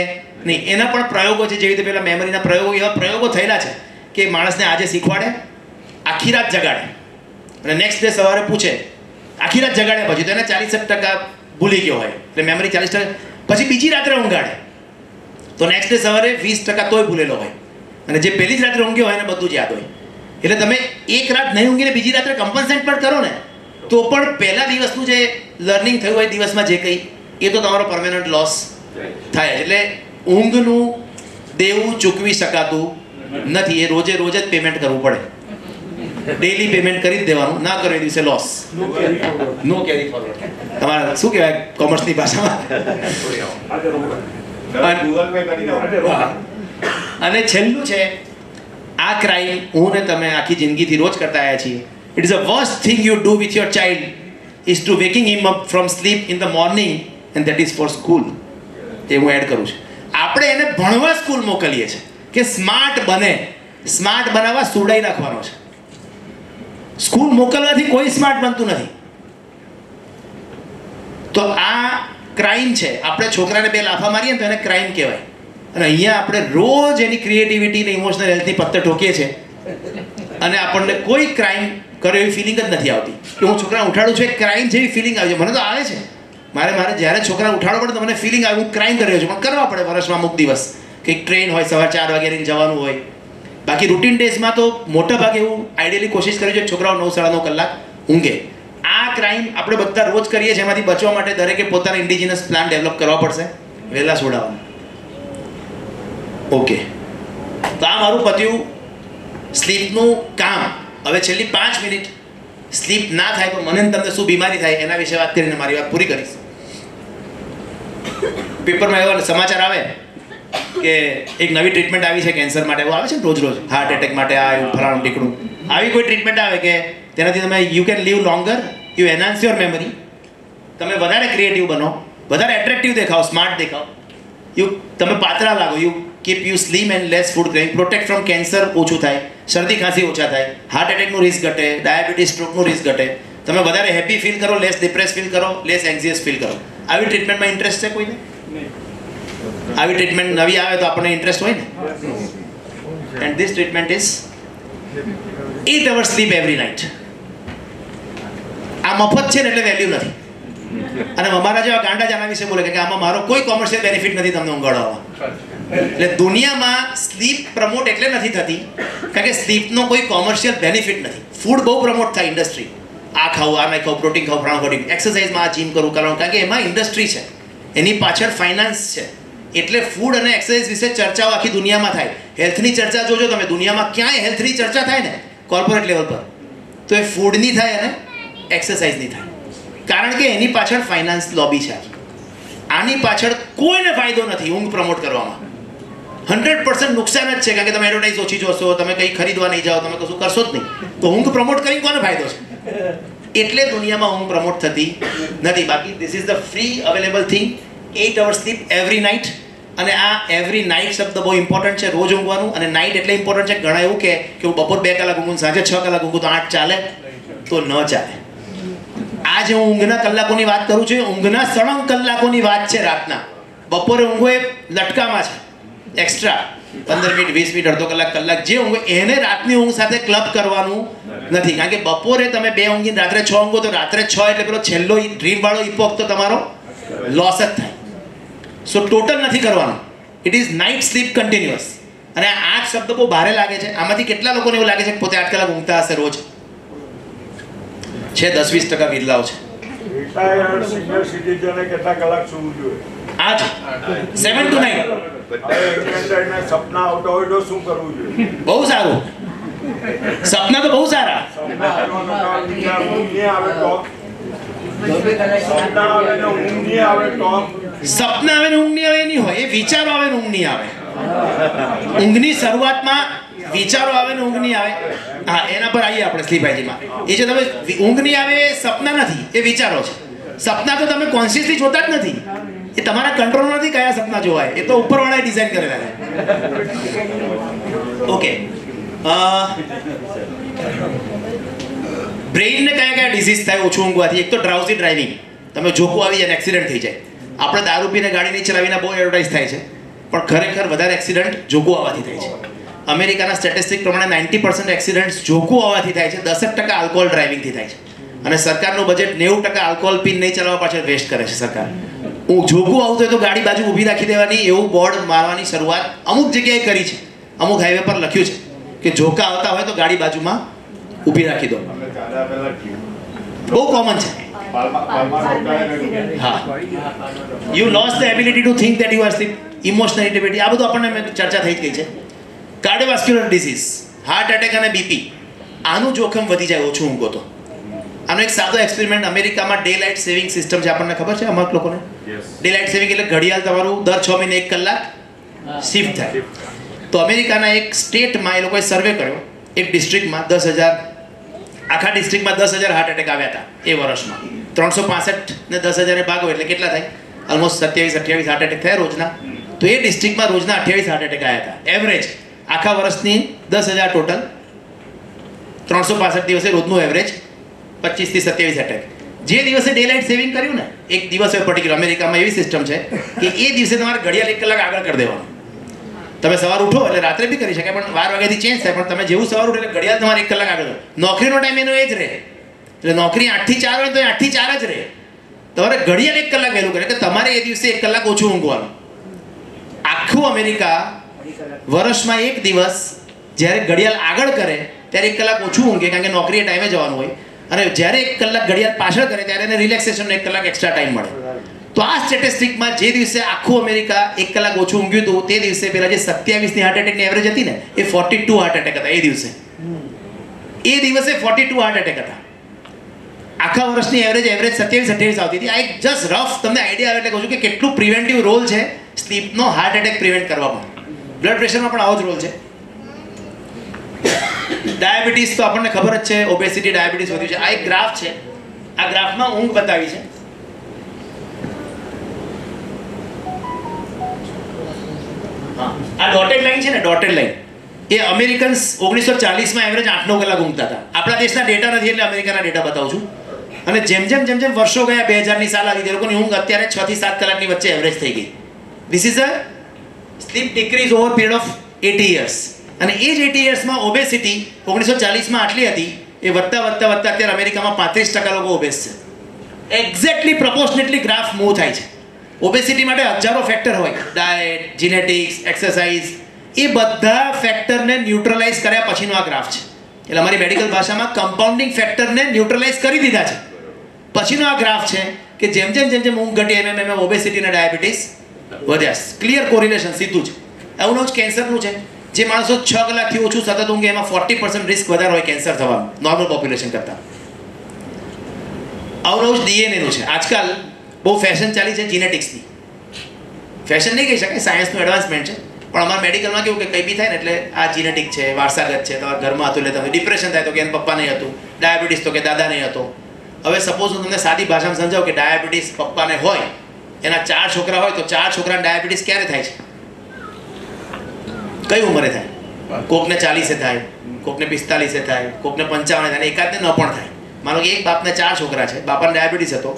નહીં. એના પણ પ્રયોગો છે. જેવી રીતે પેલા મેમરીના પ્રયોગો, એવા પ્રયોગો થયેલા છે કે માણસને આજે શીખવાડે, આખી રાત જગાડે અને નેક્સ્ટ ડે સવારે પૂછે, આખી રાત જગાડે પછી તો એને 40% ભૂલી ગયો હોય, એટલે મેમરી 40%, પછી બીજી રાત્રે ઊંઘાડે તો નેક્સ્ટ ડે સવારે 20% તોય ભૂલેલો હોય, અને જે પહેલી જ રાત્રે ઊંઘ્યો હોય એને બધું જ યાદ હોય. એટલે તમે એક રાત નહીં ઊંઘીને બીજી રાત્રે કમ્પન્સેટ પણ કરો ને તો પણ પહેલા દિવસનું જે લર્નિંગ થયું હોય દિવસમાં જે કંઈ, એ તો તમારો પરમેનન્ટ લોસ થાય. એટલે ઊંઘનું દેવું ચૂકવી શકાતું નથી. એ રોજે રોજ જ પેમેન્ટ કરવું પડે. ડેઈલી પેમેન્ટ કરી જ દેવાનું, ના કરો એ દિવસે લોસ. નો કેરી ફોરવર્ડ. તમારે શું કહેવાય કોમર્સની ભાષામાં? અને છેલ્લું છે આ ક્રાઇમ હું ને તમે આખી જિંદગીથી રોજ કરતા આવ્યા છીએ. It is a worst thing you do with your child is to waking him up from sleep in the morning and that is for school. એ હું એડ કરું છું. આપણે એને ભણવા સ્કૂલ મોકલીએ છીએ કે સ્માર્ટ બને. સ્માર્ટ બનાવવા સુડાઈ નાખવાનો છે. સ્કૂલ મોકલવાથી કોઈ સ્માર્ટ બનતું નથી. તો આ ક્રાઇમ છે. આપણે છોકરાને 2 લાફા મારીએ ને તો એને ક્રાઇમ કહેવાય. અને અહીંયા આપણે રોજ એની ક્રિએટિવિટી ને ઇમોશનલ હેલ્થની પત્તર ઠોકીએ છીએ અને આપણને કોઈ ક્રાઇમ કર્યો એવી ફિલિંગ જ નથી આવતી. કે હું છોકરા ઉઠાડું છું, એક ક્રાઇમ જેવી ફિલિંગ આવી છે. મને તો આવે છે, મારે જ્યારે છોકરા ઉઠાડવો પડે તો મને ફિલિંગ આવે હું ક્રાઇમ કર્યો છું. પણ કરવા પડે વર્ષમાં અમુક દિવસ, કંઈક ટ્રેન હોય, સવાર 4 વાગ્યાની જવાનું હોય. બાકી રૂટીન ડેઝમાં તો મોટા ભાગે એવું આઈડિયલી કોશિશ કરી છે છોકરાઓ 9-9.5 કલાક ઊંઘે. આ ક્રાઇમ આપણે બધા રોજ કરીએ છીએ. એમાંથી બચવા માટે દરેકે પોતાના ઇન્ડિજિનસ પ્લાન ડેવલપ કરવા પડશે. વહેલા છોડાવવાનું. ઓકે, તો આ મારું પત્યું સ્લીપનું કામ. હવે છેલ્લી 5 મિનિટ સ્લીપ ના થાય તો મને તમને શું બીમારી થાય એના વિશે વાત કરીને મારી વાત પૂરી કરીશ. પેપરમાં એવા સમાચાર આવે કે એક નવી ટ્રીટમેન્ટ આવી છે કેન્સર માટે. એવું આવે છે ને રોજ રોજ, હાર્ટ એટેક માટે આ ફલાણું ટીકડું. આવી કોઈ ટ્રીટમેન્ટ આવે કે તેનાથી તમે you can live longer, you enhance your memory, તમે વધારે ક્રિએટિવ બનો, વધારે એટ્રેક્ટિવ દેખાઓ, સ્માર્ટ દેખાઓ, તમે પાતળા લાગો, you keep you slim and less food craving, protect from cancer ઓછું થાય, શરદી ખાંસી ઓછા થાય, હાર્ટ એટેકનું રિસ્ક ઘટે, ડાયાબિટીસ સ્ટ્રોકનું રિસ્ક ઘટે, તમે વધારે હેપી ફીલ કરો, લેસ ડિપ્રેસ ફીલ કરો, લેસ એન્ઝિયસ ફીલ કરો. આવી ટ્રીટમેન્ટમાં ઇન્ટરેસ્ટ છે કોઈને? આવી ટ્રીટમેન્ટ નવી આવે તો આપણને ઇન્ટરેસ્ટ હોય ને. And this treatment is 8 hours sleep every night. આ મફત છે ને એટલે વેલ્યુ નથી. અને અમારા જેવા ગાંડા જ આના વિશે બોલે કે આમાં મારો કોઈ કોમર્શિયલ બેનિફિટ નથી તમને ઊંઘાડવામાં. એટલે દુનિયામાં સ્લીપ પ્રમોટ એટલે નથી થતી કારણ કે સ્લીપનો કોઈ કોમર્શિયલ બેનિફિટ નથી. ફૂડ બહુ પ્રમોટ થાય ઇન્ડસ્ટ્રી, આ ખાવું, આ નહીં ખાવું, પ્રોટીન ખાવું, ફ્રાણ ખાવું, એક્સરસાઇઝમાં આ જીમ કરવું કારણ કે એમાં ઇન્ડસ્ટ્રી છે, એની પાછળ ફાઇનાન્સ છે. એટલે ફૂડ અને એક્સરસાઇઝ વિશે ચર્ચાઓ આખી દુનિયામાં થાય. હેલ્થની ચર્ચા જોજો તમે, દુનિયામાં ક્યાંય હેલ્થની ચર્ચા થાય ને કોર્પોરેટ લેવલ પર તો એ ફૂડની થાય અને એક્સરસાઇઝની થાય, કારણ કે એની પાછળ ફાઇનાન્સ લોબી છે. આની પાછળ કોઈને ફાયદો નથી ઊંઘ પ્રમોટ કરવામાં. 100% નુકસાન જ છે, કારણ કે તમે એડવર્ટાઇઝ ઓછી જોશો, તમે કંઈ ખરીદવા નહીં જાઓ, તમે કશું કરશો જ નહીં, તો ઊંઘ પ્રમોટ કરીને કોને ફાયદો છે? એટલે દુનિયામાં ઊંઘ પ્રમોટ થતી નથી. બાકી this is the free available thing, 8 hours sleep every night. અને આ એવરી નાઇટ શબ્દ બહુ ઇમ્પોર્ટન્ટ છે, રોજ ઊંઘવાનું. અને નાઇટ એટલે ઇમ્પોર્ટન્ટ છે, ઘણા એવું કે હું બપોર 2 કલાક ઊંઘું, સાંજે 6 કલાક ઊંઘું તો 8 ચાલે? તો ન ચાલે. આ જે હું ઊંઘના કલાકોની વાત કરું છું, ઊંઘના સળંગ કલાકોની વાત છે રાતના. બપોરે ઊંઘો એ લટકામાં છે, એક્સ્ટ્રા 15 મિનિટ, 20 મિનિટ, અડધો કલાક, કલાક જે ઊંઘો એને રાતની ઊંઘ સાથે ક્લબ કરવાનું નથી. કારણ કે બપોરે તમે 2 ઊંઘીને રાત્રે 6 ઊંઘો તો રાત્રે 6 એટલે પેલો છેલ્લો ડ્રીમ વાળો ઇપોક તો તમારો લોસ જ થાય. સો ટોટલ નથી કરવાનું. It is night sleep continuous. અને આ 8 શબ્દ બહુ ભારે લાગે છે. આમાંથી કેટલા લોકોને એવું લાગે છે કે પોતે 8 કલાક ઊંઘતા હશે રોજ? છે 10-20% વિરલાઓ છે. રિટાયર્ડ સિનિયર સિટીઝને કેટલા કલાક સૂવું જોઈએ? આ જ 7 to 9. સપના આવતા હોય તો શું કરવું જોઈએ? બહુ સારું. સપના તો બહુ સારા. સપના ઊંઘ નહીં આવે તો સપના આવે ને ઊંઘ નહીં આવે તો સપના આવે ને ઊંઘ નહીં આવે એ નહીં હોય, એ વિચારો આવે ને ઊંઘ નહીં આવે. ઊંઘની શરૂઆતમાં વિચારો આવે ને ઊંઘ નહીં આવે. હા, એના પર આવીએ આપણે સ્લીપાઈજીમાં. એ જે તમે ઊંઘ નહીં આવે એ સપના નથી, એ વિચારો છે. સપના તો તમે કોન્શિયસલી જોતા જ નથી, એ તમારા કંટ્રોલ નથી કયા સપના જોવાય, એ તો ઉપરવાળાએ ડિઝાઇન કરેલા છે. ઓકે, બ્રેઇનને કયા કયા ડિઝીઝ થાય ઓછું ઊંઘવાથી? એક તો ડ્રાઉઝી ડ્રાઇવિંગ, તમે જોખું આવી જાય એક્સિડન્ટ થઈ જાય. આપણે દારૂ પીને ગાડી નહીં ચલાવીને બહુ એડવર્ટાઇઝ થાય છે, પણ ખરેખર વધારે એક્સિડન્ટ જોખું આવવાથી થાય છે. અમેરિકાના સ્ટેટિસ્ટિક પ્રમાણે 90% એક્સિડન્ટ્સ જોખું આવવાથી થાય છે, 10% આલ્કોહોલ ડ્રાઇવિંગથી થાય છે. અને સરકારનું બજેટ 90% આલ્કોહોલ પીને નહીં ચલાવવા પાછળ વેસ્ટ કરે છે સરકાર. હું જોખું આવતું હોય તો ગાડી બાજુ ઊભી રાખી દેવાની, એવું બોર્ડ મારવાની શરૂઆત અમુક જગ્યાએ કરી છે. અમુક હાઈવે પર લખ્યું છે કે જોકા આવતા હોય તો ગાડી બાજુમાં ઊભી રાખી દો. બહુ કોમન છે. હા, you lose the ability to think that you are sleep, emotional irritability, આ બધું આપણને ચર્ચા થઈ જ ગઈ છે. કાર્ડિયોવાસ્ક્યુલર ડિસીઝ, હાર્ટ એટેક અને બીપી, આનું જોખમ વધી જાય ઓછું ઊંઘો તો. આનો એક સાદો એક્સપેરિમેન્ટ અમેરિકામાં ડે લાઇટ સેવિંગ સિસ્ટમ છે, આપણને ખબર છે અમુક લોકોને? ડે લાઇટ સેવિંગ એટલે ઘડિયાળ તમારું દર 6 મહિને 1 કલાક શિફ્ટ થાય. તો અમેરિકાના એક સ્ટેટમાં એ લોકોએ સર્વે કર્યો, એક ડિસ્ટ્રિક્ટમાં 10,000, આખા ડિસ્ટ્રિક્ટમાં 10,000 હાર્ટ એટેક આવ્યા હતા એ વર્ષમાં. 365 ને 10,000 ભાગો એટલે કેટલા થાય? ઓલમોસ્ટ 27-28 હાર્ટ એટેક થયા રોજના. તો એ ડિસ્ટ્રિક્ટમાં રોજના 28 હાર્ટ એટેક આવ્યા હતા. એવરેજ આખા વર્ષની 10,000 ટોટલ, 365 દિવસે રોજનું એવરેજ 25 થી 27 એટેક. જે દિવસે ડે લાઇટ સેવિંગ કર્યું ને, એક દિવસ હોય પર્ટિક્યુલર, અમેરિકામાં એવી સિસ્ટમ છે કે એ દિવસે તમારે ઘડિયાળ 1 કલાક આગળ કરી દેવાનું. તમે સવાર ઉઠો એટલે રાત્રે બી કરી શકાય, પણ 12 વાગ્યાથી ચેન્જ થાય, પણ તમે જેવું સવાર ઉઠો એટલે ઘડિયાળ તમારે 1 કલાક આગળ. નોકરીનો ટાઈમ એનો એ જ રહે, એટલે નોકરી 8 થી 4 હોય તો 8 થી 4 જ રહે. તમારે ઘડિયાળ 1 કલાક વહેલું કરે, એટલે તમારે એ દિવસે 1 કલાક ઓછું ઊંઘવાનું. આખું અમેરિકા વર્ષમાં એક દિવસ જ્યારે ઘડિયાળ આગળ કરે ત્યારે 1 કલાક ઓછું ઊંઘે, કારણ કે નોકરીએ ટાઈમે જવાનું હોય. અને જ્યારે 1 કલાક ઘડિયાળ પાછળ કરે ત્યારે એને રિલેક્સેશનનો 1 કલાક એક્સ્ટ્રા ટાઈમ મળે. તો આ સ્ટેટિસ્ટિકમાં જે દિવસે આખું અમેરિકા 1 કલાક ઓછું ઊંઘ્યું હતું, તે દિવસે પેલા જે 27ની હાર્ટ એટેકની એવરેજ હતી ને, એ 42 હાર્ટ એટેક હતા એ દિવસે. એ દિવસે 42 હાર્ટ એટેક હતા. આખા વર્ષની એવરેજ 27-28 આવતી હતી. આ એક જસ્ટ રફ તમને આઈડિયા આવે એટલે કહું છું કે કેટલું પ્રિવેન્ટિવ રોલ છે સ્લીપનો હાર્ટ એટેક પ્રિવેન્ટ કરવામાં. બ્લડ પ્રેશરમાં પણ આવો જ રોલ છે. ડાયાબિટીસ તો આપણને ખબર જ છે, ઓબેસિટી, ડાયાબિટીસ વધ્યું છે. આ એક ગ્રાફ છે, આ ગ્રાફમાં ઊંઘ બતાવી છે. આ ડોટેડ લાઈન છે ને, ડોટેડ લાઈન, એ અમેરિકન્સ 1940માં એવરેજ 8-9 કલાક ઊંઘતા હતા. આપણા દેશના ડેટા નથી એટલે અમેરિકાના ડેટા બતાવું છું. અને જેમ જેમ વર્ષો ગયા, 2000ની સાલ આવી, તે લોકોની ઊંઘ અત્યારે 6 થી 7 કલાકની વચ્ચે એવરેજ થઈ ગઈ. This is a sleep decrease over period of 80 years. અને એ જ 80 yearsમાં ઓબેસિટી 1940માં આટલી હતી, એ વધતા અત્યારે અમેરિકામાં 35% લોકો ઓબેસ છે. એક્ઝેક્ટલી પ્રપોર્શનેટલી ગ્રાફ મૂવ થાય છે. ઓબેસિટી માટે હજારો ફેક્ટર હોય, ડાયટ, જીનેટિક્સ, એક્સરસાઇઝ, એ બધા ફેક્ટરને ન્યુટ્રલાઇઝ કર્યા પછીનો આ ગ્રાફ છે. એટલે અમારી મેડિકલ ભાષામાં કમ્પાઉન્ડિંગ ફેક્ટરને ન્યુટ્રલાઇઝ કરી દીધા છે પછીનો આ ગ્રાફ છે કે જેમ જેમ ઊંઘ ઘટી એમ ઓબેસિટી અને ડાયાબિટીસ વધ્યા. ક્લિયર કોરિલેશન, સીધું છે. એવું જ કેન્સરનું છે. જે માણસો 6 કલાકથી ઓછું સતત ઊંઘે એમાં 40% રિસ્ક વધારે હોય કેન્સર થવાનું નોર્મલ પોપ્યુલેશન કરતાં. આવું જ ડીએનએનું છે. આજકાલ બહુ ફેશન ચાલી છે જીનેટિક્સની. ફેશન નહીં કહી શકાય, સાયન્સનું એડવાન્સમેન્ટ છે. પણ અમારા મેડિકલમાં કેવું કે કંઈ બી થાય ને એટલે આ જીનેટિક છે, વારસાગત છે, તમારા ઘરમાં હતું એટલે તમે ડિપ્રેશન થાય તો કે એના પપ્પા નહીં હતું, ડાયાબિટીસ તો કે દાદા નહીં હતો. હવે સપોઝ હું તમને સાદી ભાષામાં સમજાવું કે ડાયાબિટીસ પપ્પાને હોય, એના 4 છોકરા હોય, તો 4 છોકરાને ડાયાબિટીસ ક્યારે થાય છે? કઈ ઉંમરે થાય? કોકને 40 થાય, કોકને 45 થાય, કોકને 55 થાય, એકાદને ન પણ થાય. માનો કે એક બાપને 4 છોકરા છે, બાપાને ડાયાબિટીસ હતો,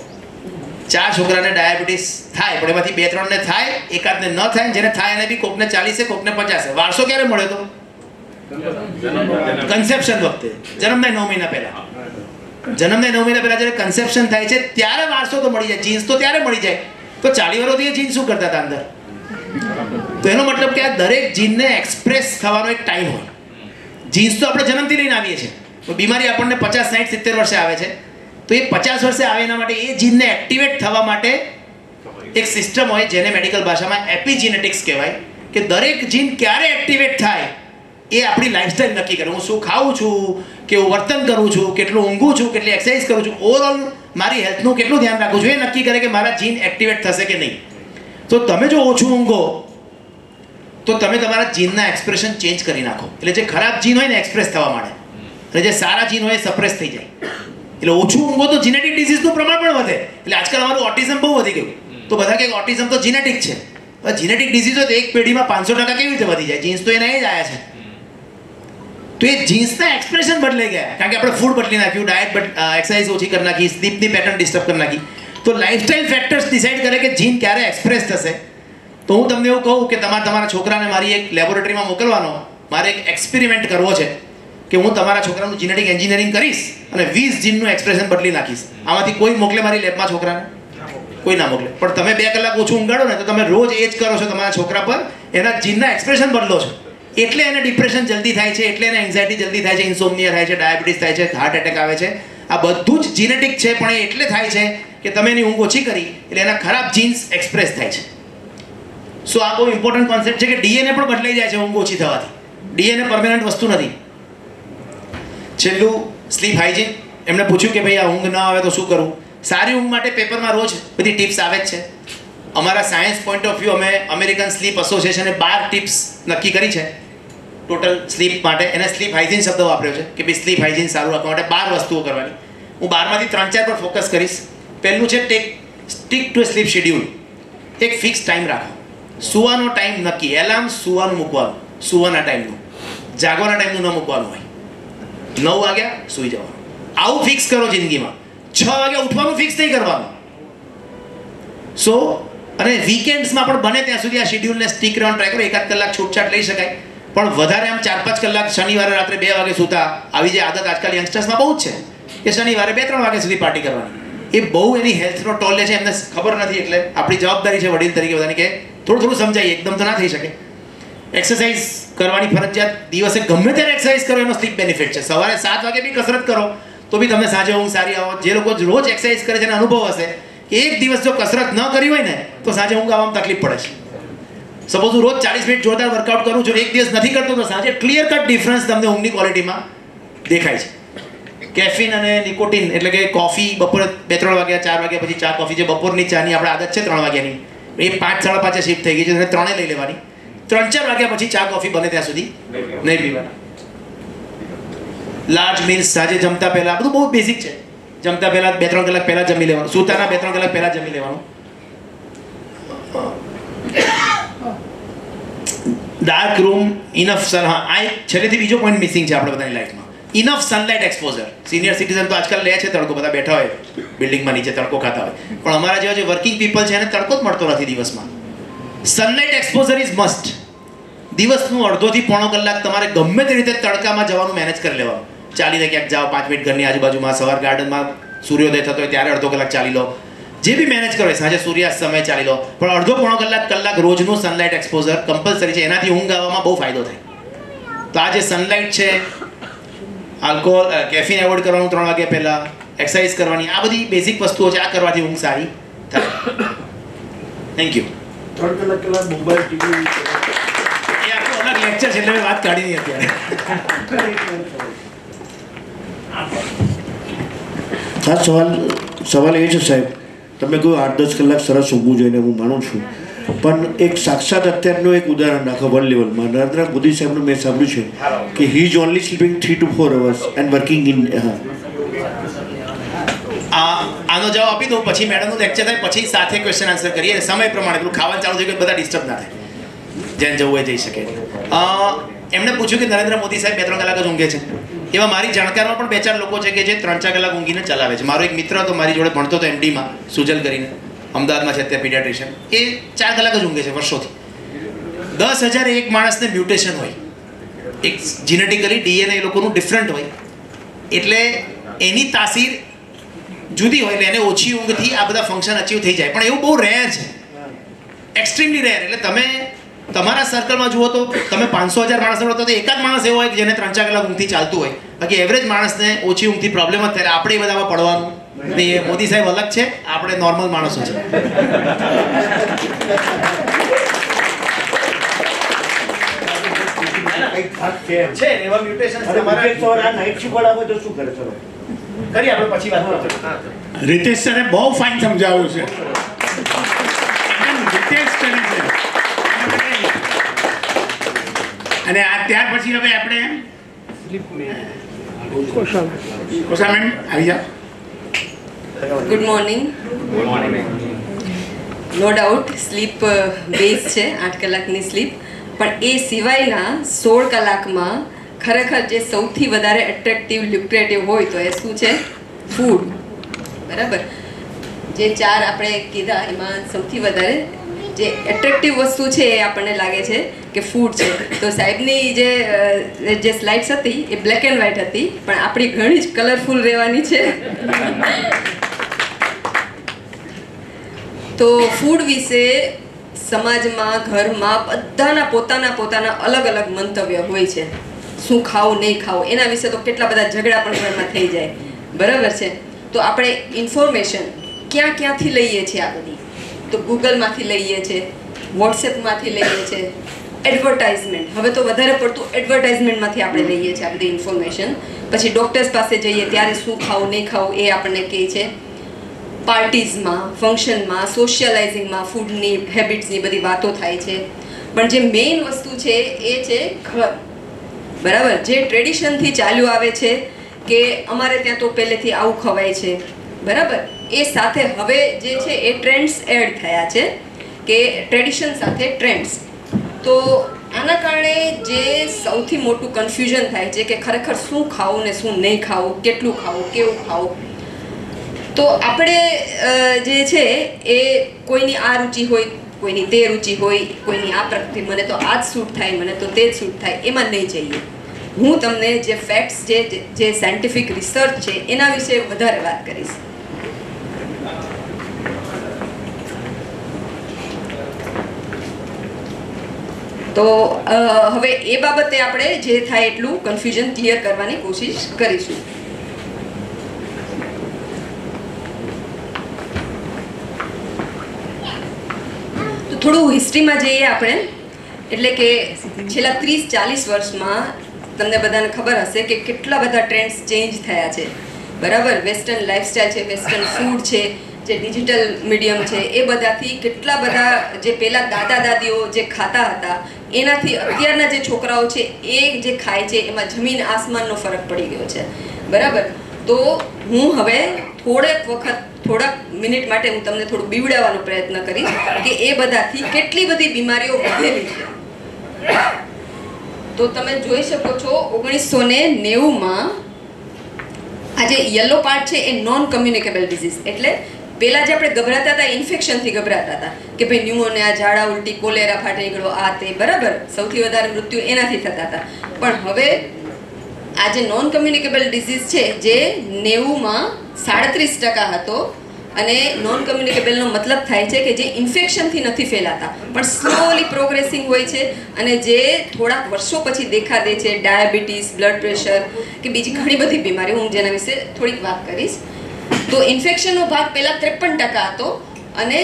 4 છોકરાને ડાયાબિટીસ થાય, પણ એમાંથી 2-3ને થાય, એકાદને ન થાય. જેને થાય એને બી કોકને 40, કોકને 50. વારસો ક્યારે મળ્યો તો? કન્સેપ્શન વખતે, જન્મના 9 મહિના પહેલા. જન્મના 9 મહિના પહેલા જ્યારે કન્સેપ્શન થાય છે ત્યારે વારસો તો મળી જાય, જીન્સ તો ત્યારે મળી જાય. તો 40 વર્ષથી એ જીન્સ શું કરતા હતા અંદર? તો એનો મતલબ કે આ દરેક જીનને એક્સપ્રેસ થવાનો એક ટાઈમ હોય. જીન્સ તો આપણે જન્મથી લઈને આવીએ છીએ, તો બીમારી આપણને 50, 60, 70 વર્ષે આવે છે. તો એ 50 વર્ષે આવે એના માટે એ જીનને એક્ટિવેટ થવા માટે એક સિસ્ટમ હોય જેને મેડિકલ ભાષામાં એપિજીનેટિક્સ કહેવાય. કે દરેક જીન ક્યારે એક્ટિવેટ થાય એ આપણી લાઈફસ્ટાઈલ નક્કી કરે. હું શું ખાઉં છું, કેવું વર્તન કરું છું, કેટલું ઊંઘું છું, કેટલી એક્સરસાઇઝ કરું છું, ઓવરઓલ મારી હેલ્થનું કેટલું ધ્યાન રાખું છું, એ નક્કી કરે કે મારા જીન એક્ટિવેટ થશે કે નહીં. તો તમે જો ઓછું ઊંઘો તો તમે તમારા જીનના એક્સપ્રેશન ચેન્જ કરી નાખો. એટલે જે ખરાબ જીન હોય ને એક્સપ્રેસ થવા માંડે અને જે સારા જીન હોય એ સપ્રેસ થઈ જાય. એટલે ઓછું ઊંઘો તો જીનેટિક ડિઝીઝનું પ્રમાણ પણ વધે. એટલે આજકાલ અમારું ઓટિઝમ બહુ વધી ગયું. તો બધા કે ઓટિઝમ તો જીનેટિક છે. જીનેટિક ડિઝીઝ હોય તો એક પેઢીમાં 500% કેવી રીતે વધી જાય? જીન્સ તો એના એ જ આવ્યા છે. તો એ જીન્સના એક્સપ્રેશન બદલાઈ ગયા કારણ કે આપણે ફૂડ બદલી નાખ્યું, ડાયટ એક્સરસાઇઝ ઓછી કરી નાખી, સ્લીપની પેટર્ન ડિસ્ટર્બ કરી નાખી. તો લાઇફસ્ટાઇલ ફેક્ટર્સ ડિસાઇડ કરે કે જીન ક્યારે એક્સપ્રેસ થશે. તો હું તમને એવું કહું કે તમારા છોકરાને મારી એક લેબોરેટરીમાં મોકલવાનો, મારે એક એક્સપેરિમેન્ટ કરવો છે કે હું તમારા છોકરાનું જીનેટિક એન્જિનિયરિંગ કરીશ અને 20 જીનનું એક્સપ્રેશન બદલી નાખીશ. આમાંથી કોઈ મોકલે મારી લેબમાં છોકરાને? કોઈ ના મોકલે. પણ તમે 2 કલાક ઓછું ઊંઘાડો ને તો તમે રોજ એ જ કરો છો તમારા છોકરા પર, એના જીનના એક્સપ્રેશન બદલો છો. એટલે એને ડિપ્રેશન જલ્દી થાય છે, એટલે એને એન્ઝાયટી જલ્દી થાય છે, ઇન્સોમનિયા થાય છે, ડાયાબિટીસ થાય છે, હાર્ટ એટેક આવે છે. આ બધું જ જીનેટિક છે, પણ એ એટલે થાય છે કે તમે એની ઊંઘ ઓછી કરી એટલે એના ખરાબ જીન્સ એક્સપ્રેસ થાય છે. સો આ બહુ ઇમ્પોર્ટન્ટ કોન્સેપ્ટ છે કે ડીએનએ પણ બદલાઈ જાય છે ઊંઘ ઓછી થવાથી. ડીએનએ પરમેનન્ટ વસ્તુ નથી. છેલ્લું સ્લીપ હાઇજીન. એમણે પૂછ્યું કે ભાઈ આ ઊંઘ ન આવે તો શું કરવું? સારી ઊંઘ માટે પેપરમાં રોજ બધી ટિપ્સ આવે જ છે. અમારા સાયન્સ પોઈન્ટ ઓફ વ્યૂ અમે અમેરિકન સ્લીપ એસોસિએશને 12 ટિપ્સ નક્કી કરી છે ટોટલ સ્લીપ માટે. એને સ્લીપ હાઇજીન શબ્દ વાપર્યો છે કે ભાઈ સ્લીપ હાઇજીન સારું રાખવા માટે 12 વસ્તુઓ કરવાની. હું 12માંથી 3-4 પર ફોકસ કરીશ. પહેલું છે સ્ટીક ટુ સ્લીપ શેડ્યુલ. એક ફિક્સ ટાઈમ રાખો. સુવાનો ટાઈમ નક્કી. એલાર્મ સુવાનું મૂકવાનું, સુવાના ટાઈમનું. જાગવાના ટાઈમનું ન મૂકવાનું હોય. 9 વાગ્યા સૂઈ જવાનું. આવું ફિક્સ કરો જિંદગીમાં. 6 વાગ્યા ઉઠવાનું ફિક્સ નહીં કરવાનું. સો અને વીકેન્ડ્સમાં પણ બને ત્યાં સુધી આ શેડ્યુલને સ્ટીક રહેવાનું ટ્રાય કરો. 1-8 કલાક છૂટછાટ લઈ શકાય, પણ વધારે આમ 4-5 કલાક શનિવારે રાત્રે 2 વાગે સૂતા, આવી જે આદત આજકાલ યંગસ્ટર્સમાં બહુ જ છે કે શનિવારે 2-3 વાગ્યા સુધી પાર્ટી કરવાની. એ બહુ એની હેલ્થનો ટોલ લે છે. એમને ખબર નથી. એટલે આપણી જવાબદારી છે વડીલ તરીકે બધાની કે થોડું સમજાય. એકદમ તો ના થઈ શકે. એક્સરસાઇઝ કરવાની ફરજિયાત. દિવસે ગમે ત્યારે એક્સરસાઇઝ કરો એનો સ્લીપ બેનિફિટ છે. સવારે 7 વાગે બી કસરત કરો તો બી તમને સાંજે ઊંઘ સારી આવો. જે લોકો રોજ એક્સરસાઇઝ કરે છે એને અનુભવ હશે કે એક દિવસ જો કસરત ન કરી હોય ને તો સાંજે ઊંઘ આવવામાં તકલીફ પડે છે. સપોઝ હું રોજ 40 મિનિટ જોરદાર વર્કઆઉટ કરું છું, એક દિવસ નથી કરતો તો સાંજે ક્લિયર કટ ડિફરન્સ તમને ઊંઘની ક્વોલિટીમાં દેખાય છે. કેફીન અને નિકોટિન એટલે કે કોફી બપોરે 2-3 વાગ્યા 4 વાગ્યા પછી ચા કોફી, જે બપોરની ચાની આપણે આદત છે 3 વાગ્યાની, એ 5-5:30 શિફ્ટ થઈ ગઈ છે. 3 લઈ લેવાની. 3-4 વાગ્યા પછી ચા કોફી બને ત્યાં સુધી નહીં પીવાના. લાર્જ મીલ્સ સાંજે જમતા પહેલા, બધું બહુ બેઝિક છે. જમતા પહેલા 2-3 કલાક પહેલા જમી લેવાનું. સૂતાના 2-3 કલાક પહેલા જમી લેવાનું. ડાર્ક રૂમ, ઇનફ સન. હા, આ એક છેલ્લેથી બીજો પોઈન્ટ મિસિંગ છે આપણે બધાની લાઈફમાં. Enough sunlight exposure. Senior citizen તો આજકાલ લે છે તડકો, બધા બેઠા હોય બિલ્ડિંગમાં નીચે તડકો ખાતા હોય, પણ અમારા જેવા જે વર્કિંગ પીપલ છે એને તડકો જ મળતો નથી દિવસમાં. Sunlight exposure is must. દિવસનું 1.5 થી 1.5 કલાક તમારે ગમે તે રીતે તડકામાં જવાનું મેનેજ કરી લેવાનું. ચાલીને ક્યાંક જાઓ 5 મિનિટ ઘરની આજુબાજુમાં, સવાર ગાર્ડનમાં સૂર્યોદય થતો હોય ત્યારે 1/2 કલાક ચાલી લો. જે બી મેનેજ કરો, સાંજે સૂર્યાસ્ત સમય ચાલી લો, પણ 1.5-1.5 કલાક રોજનું સનલાઇટ એક્સપોઝર કમ્પલસરી છે. એનાથી ઊંઘ આવવામાં બહુ ફાયદો થાય. તો આ જે સનલાઇટ છે, આલ્કોહોલ, કેફીન એવોઇડ કરવાનું 3 વાગ્યા પહેલાં, એક્સરસાઇઝ કરવાની, આ બધી બેઝિક વસ્તુઓ છે. આ કરવાથી ઊંઘ સારી થાય. Thank you. 3 કલાક મોબાઈલ ટીવી એ આખો અલગ લેક્ચર છે એટલે મેં વાત કાઢી નહીં અત્યારે. ખાસ સવાલ એ છે સાહેબ, તમે કહ્યું 8-10 કલાક સરસ ઊંઘવું જોઈએ, હું માનું છું, પણ એક સાક્ષાત અત્યારનું એક ઉદાહરણ રાખો વર્લ્ડ લેવલમાં. નરેન્દ્ર મોદી સાહેબનું મેં સાંભળ્યું છે કે he is only sleeping 3 to 4 hours and working in. આનો જવાબ આપી દઉં, પછી મેડમનું લેક્ચર થાય, પછી સાથે ક્વેશ્ચન આન્સર કરીએ. સમય પ્રમાણે પેલું ખાવાનું ચાલુ થઈ ગયું, બધા ડિસ્ટર્બ ના થાય, જેને જવું એ જઈ શકે. એમણે પૂછ્યું કે નરેન્દ્ર મોદી સાહેબ 2-3 કલાક જ ઊંઘે છે. એવા મારી જાણકારમાં પણ 2-4 લોકો છે કે જે 3-4 કલાક ઊંઘીને ચલાવે છે. મારો એક મિત્ર હતો, મારી જોડે ભણતો હતો MD-માં, સુજલ કરીને, અમદાવાદમાં છે અત્યારે પીડિયાટ્રિશિયન. એ 4 કલાક જ ઊંઘે છે વર્ષોથી. 10,001 માણસને મ્યુટેશન હોય, એક જીનેટિકલી DNA એ લોકોનું ડિફરન્ટ હોય, એટલે એની તાસીર જુદી હોય, એટલે એને ઓછી ઊંઘથી આ બધા ફંક્શન અચીવ થઈ જાય. પણ એવું બહુ રેર છે, એક્સ્ટ્રીમલી રેર. એટલે તમે તમારા સર્કલમાં જુઓ તો તમે 500,000 માણસને મળતો તો એકાદ માણસ એવો હોય કે જેને 3-4 કલાક ઊંઘથી ચાલતું હોય. બાકી એવરેજ માણસને ઓછી ઊંઘથી પ્રોબ્લેમ જ થાય. આપણે એ બધામાં પડવાનું નહીં. મોદી સાહેબ અલગ છે, આપણે નોર્મલ માણસો છે. છે એવા મ્યુટેશન્સ અને તમારા વિકેટ સવારે આ નાઇટ શિફ્ટ વાળા હોય તો શું કરે ચલો કરી આપણે પછી વાત કરીશું. રીતેશ સરે બહુ ફાઇન સમજાવ્યું છે, એકદમ ડિટેલ્સ કરી છે. અને આ ત્યાર પછી હવે આપણે કોસામેન આવી જાઓ. Good morning. No doubt sleep base છે, 8 કલાકની સ્લીપ, પણ એ સિવાયના 16 કલાકમાં ખરેખર જે સૌથી વધારે એટ્રેક્ટિવ લ્યુક્રેટિવ હોય તો એ શું છે? ફૂડ. બરાબર. જે 4 આપણે કીધા એમાં સૌથી વધારે જે એટ્રેક્ટિવ વસ્તુ છે એ આપણને લાગે છે કે ફૂડ છે. તો સાહેબની જે સ્લાઇડ્સ હતી એ બ્લેક એન્ડ વ્હાઇટ હતી, પણ આપણી ઘણી જ કલરફુલ રહેવાની છે. તો ફૂડ વિશે સમાજમાં, ઘરમાં બધાના પોતાના અલગ અલગ મંતવ્ય હોય છે. શું ખાવું નહીં ખાવું એના વિશે તો કેટલા બધા ઝઘડા પણ ઘરમાં થઈ જાય. બરાબર છે. તો આપણે ઇન્ફોર્મેશન ક્યાંથી લઈએ છીએ? આ બધી તો ગૂગલમાંથી લઈએ છીએ, વોટ્સએપમાંથી લઈએ છીએ, એડવર્ટાઇઝમેન્ટ, હવે તો વધારે પડતું એડવર્ટાઇઝમેન્ટમાંથી આપણે લઈએ છીએ આ બધી ઇન્ફોર્મેશન. પછી ડૉક્ટર્સ પાસે જઈએ ત્યારે શું ખાવું નહીં ખાવું એ આપણને કહે છે. પાર્ટીઝમાં, ફંક્શનમાં, સોશિયલાઇઝિંગમાં ફૂડની હેબિટ્સની બધી વાતો થાય છે. પણ જે મેઇન વસ્તુ છે એ છે ઘર. બરાબર. જે ટ્રેડિશનથી ચાલ્યું આવે છે કે અમારે ત્યાં તો પહેલેથી આવું ખવાય છે. બરાબર. એ સાથે હવે જે છે એ ટ્રેન્ડ્સ એડ થયા છે કે ટ્રેડિશન સાથે ટ્રેન્ડ્સ. તો આના કારણે જે સૌથી મોટું કન્ફ્યુઝન થાય છે કે ખરેખર શું ખાવું ને શું નહીં ખાવું, કેટલું ખાવું, કેવું ખાવું. તો આપણે જે છે એ કોઈની આ રુચિ હોય, કોઈની તે રુચિ હોય, કોઈની આ પ્રકૃતિ, મને તો આ જ સૂટ થાય, મને તો તે જ સૂટ થાય, એમાં નહીં જઈએ. હું તમને જે ફેક્ટ્સ જે સાયન્ટિફિક રિસર્ચ છે એના વિશે વધારે વાત કરીશ. તો હવે એ બાબતે આપણે જે થાય એટલું કન્ફ્યુઝન ક્લિયર કરવાની કોશિશ કરીશું. તો થોડું હિસ્ટ્રીમાં જઈએ આપણે. એટલે કે છેલ્લા 30-40 વર્ષમાં તમને બધાને ખબર હશે કે કેટલા બધા ટ્રેન્ડ્સ ચેન્જ થયા છે. બરાબર. વેસ્ટર્ન લાઇફસ્ટાઇલ છે, વેસ્ટર્ન ફૂડ છે, જે ડિજિટલ મીડિયમ છે, એ બધાથી કેટલા બધા જે પહેલાં દાદા દાદીઓ જે ખાતા હતા એનાથી અત્યારના જે છોકરાઓ છે એ જે ખાય છે એમાં જમીન આસમાનનો ફરક પડી ગયો છે. બરાબર. તો હું હવે થોડાક મિનિટ માટે હું તમને થોડું બીવડાવવાનો પ્રયત્ન કરીશ કે એ બધાથી કેટલી બધી બીમારીઓ વધેલી છે. તો તમે જોઈ શકો છો 1990માં આ જે યલો પાર્ટ છે એ નોન કમ્યુનિકેબલ ડિઝીઝ, એટલે પહેલાં જે આપણે ગભરાતા હતા ઇન્ફેક્શનથી ગભરાતા હતા કે ભાઈ ન્યુમોનિયા, ઝાડા ઉલટી, કોલેરા ફાટી નીકળો, આ તે. બરાબર. સૌથી વધારે મૃત્યુ એનાથી થતા હતા. પણ હવે આ જે નોન કમ્યુનિકેબલ ડિઝીઝ છે જે 90માં 37% હતો, અને નોન કમ્યુનિકેબલનો મતલબ થાય છે કે જે ઇન્ફેક્શનથી નથી ફેલાતા પણ સ્લોલી પ્રોગ્રેસિંગ હોય છે અને જે થોડાક વર્ષો પછી દેખા દે છે. ડાયાબિટીસ, બ્લડ પ્રેશર કે બીજી ઘણી બધી બીમારીઓ, હું જેના વિશે થોડીક વાત કરીશ. તો ઇન્ફેક્શનનો ભાગ પહેલાં 53% હતો અને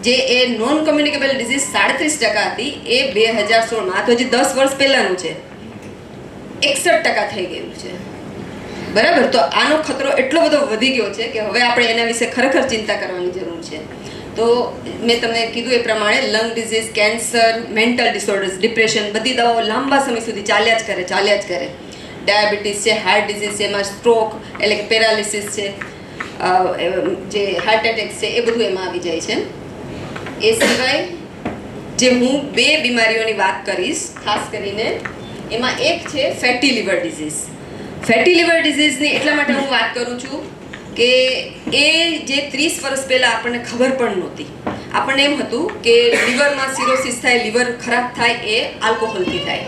જે એ નોન કમ્યુનિકેબલ ડિઝીઝ 37% હતી એ 2016માં, તો હજી 10 વર્ષ પહેલાંનું છે, 61% થઈ ગયું છે. બરાબર. તો આનો ખતરો એટલો બધો વધી ગયો છે કે હવે આપણે એના વિશે ખરેખર ચિંતા કરવાની જરૂર છે. તો મેં તમને કીધું એ પ્રમાણે lung disease, cancer, mental disorders, depression, બધી દવાઓ લાંબા સમય સુધી ચાલ્યા જ કરે. ડાયાબિટીસ છે, હાર્ટ ડિઝીઝ છે, એમાં સ્ટ્રોક એટલે કે પેરાલિસિસ છે, જે હાર્ટ એટેક છે, એ બધું એમાં આવી જાય છે. એ સિવાય જે હું 2 બીમારીઓની વાત કરીશ ખાસ કરીને, એમાં એક છે fatty liver disease. Fatty liver ડિઝીઝની એટલા માટે હું વાત કરું છું કે એ જે 30 વર્ષ પહેલાં આપણને ખબર પણ નહોતી. આપણને એમ હતું કે લિવરમાં સિરોસિસ થાય, લિવર ખરાબ થાય એ આલ્કોહોલથી થાય.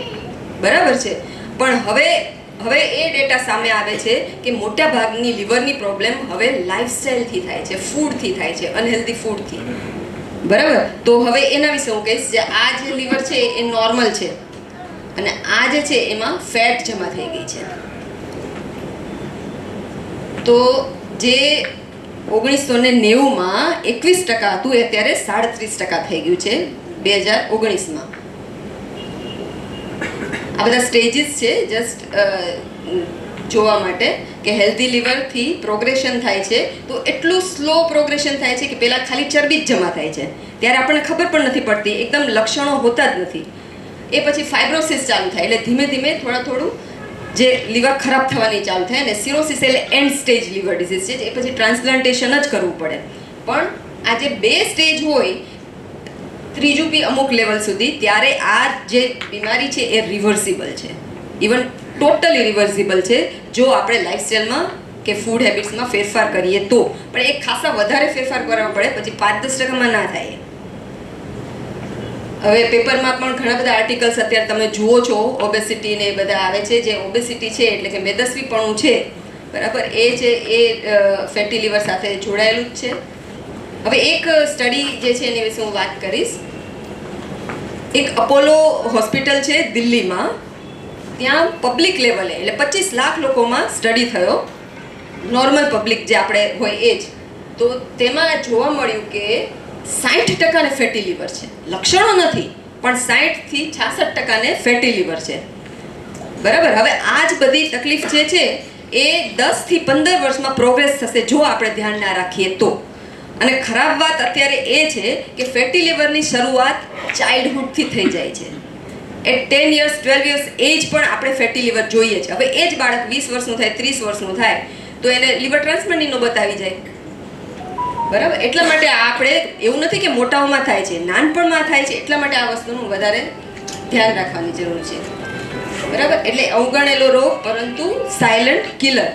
બરાબર છે. પણ હવે એ ડેટા સામે આવે છે કે મોટા ભાગની લિવરની પ્રોબ્લેમ હવે લાઇફસ્ટાઇલથી થાય છે, ફૂડથી થાય છે, અનહેલ્ધી ફૂડથી. બરાબર. તો હવે એના વિશે હું કહીશ. જે આ જે લિવર છે એ નોર્મલ છે અને આ જે છે એમાં ફેટ જમા થઈ ગઈ છે. તો જે 1990માં 21% હતું એ અત્યારે 37% થઈ ગયું છે 2019માં. આ બધા સ્ટેજીસ છે જસ્ટ જોવા માટે કે હેલ્ધી લીવરથી પ્રોગ્રેશન થાય છે તો એટલું સ્લો પ્રોગ્રેશન થાય છે કે પહેલાં ખાલી ચરબી જ જમા થાય છે ત્યારે આપણને ખબર પણ નથી પડતી, એકદમ લક્ષણો હોતા જ નથી. એ પછી ફાઇબ્રોસિસ ચાલુ થાય એટલે ધીમે ધીમે થોડું જે લીવર ખરાબ થવાની ચાલુ થાય અને સિરોસિસ એટલે એન્ડ સ્ટેજ લીવર ડિઝીઝ છે, એ પછી ટ્રાન્સપ્લાન્ટેશન જ કરવું પડે. પણ આ જે 2 સ્ટેજ હોય, ત્રીજું બી અમુક લેવલ સુધી, ત્યારે આ જે બીમારી છે એ રિવર્સિબલ છે, ઇવન ટોટલી રિવર્સિબલ છે જો આપણે લાઇફસ્ટાઈલમાં કે ફૂડ હેબિટ્સમાં ફેરફાર કરીએ તો. પણ એક ખાસા વધારે ફેરફાર કરવા પડે, પછી 5-10% ના થાય. હવે પેપરમાં પણ ઘણા બધા આર્ટિકલ્સ અત્યારે તમે જુઓ છો, ઓબેસિટી ને એ બધા આવે છે. જે ઓબેસિટી છે એટલે કે મેદસ્વીપણું છે, બરાબર, એ છે એ ફેટી લીવર સાથે જોડાયેલું જ છે. હવે એક સ્ટડી જે છે એની વિશે હું વાત કરીશ. એક અપોલો હોસ્પિટલ છે દિલ્હીમાં, ત્યાં પબ્લિક લેવલે એટલે 25 લાખ લોકોમાં સ્ટડી થયો, નોર્મલ પબ્લિક જે આપણે હોય એ જ. તો તેમાં જોવા મળ્યું કે 60% ને ફેટી લીવર છે. લક્ષણો નથી, પણ 60 થી 66% ફેટી લીવર છે, બરાબર. હવે આ જ બધી તકલીફ જે છે એ 10 થી 15 વર્ષમાં પ્રોગ્રેસ થશે જો આપણે ધ્યાન ના રાખીએ તો. અને ખરાબ વાત અત્યારે એ છે કે ફેટી લીવરની શરૂઆત ચાઇલ્ડહુડથી થઈ જાય છે. એટ 10 years 12 years એજ પણ આપણે ફેટી લીવર જોઈએ છે. હવે એ જ બાળક 20 વર્ષનું થાય, 30 વર્ષનું થાય તો એને લીવર ટ્રાન્સપ્લાન્ટની નોબત આવી જાય, બરાબર. એટલા માટે આપણે એવું નથી કે મોટાઓમાં થાય છે, નાનપણમાં થાય છે. એટલા માટે આ વસ્તુનું વધારે ધ્યાન રાખવાની જરૂર છે, બરાબર. એટલે અવગણેલો રોગ પરંતુ સાયલન્ટ કિલર.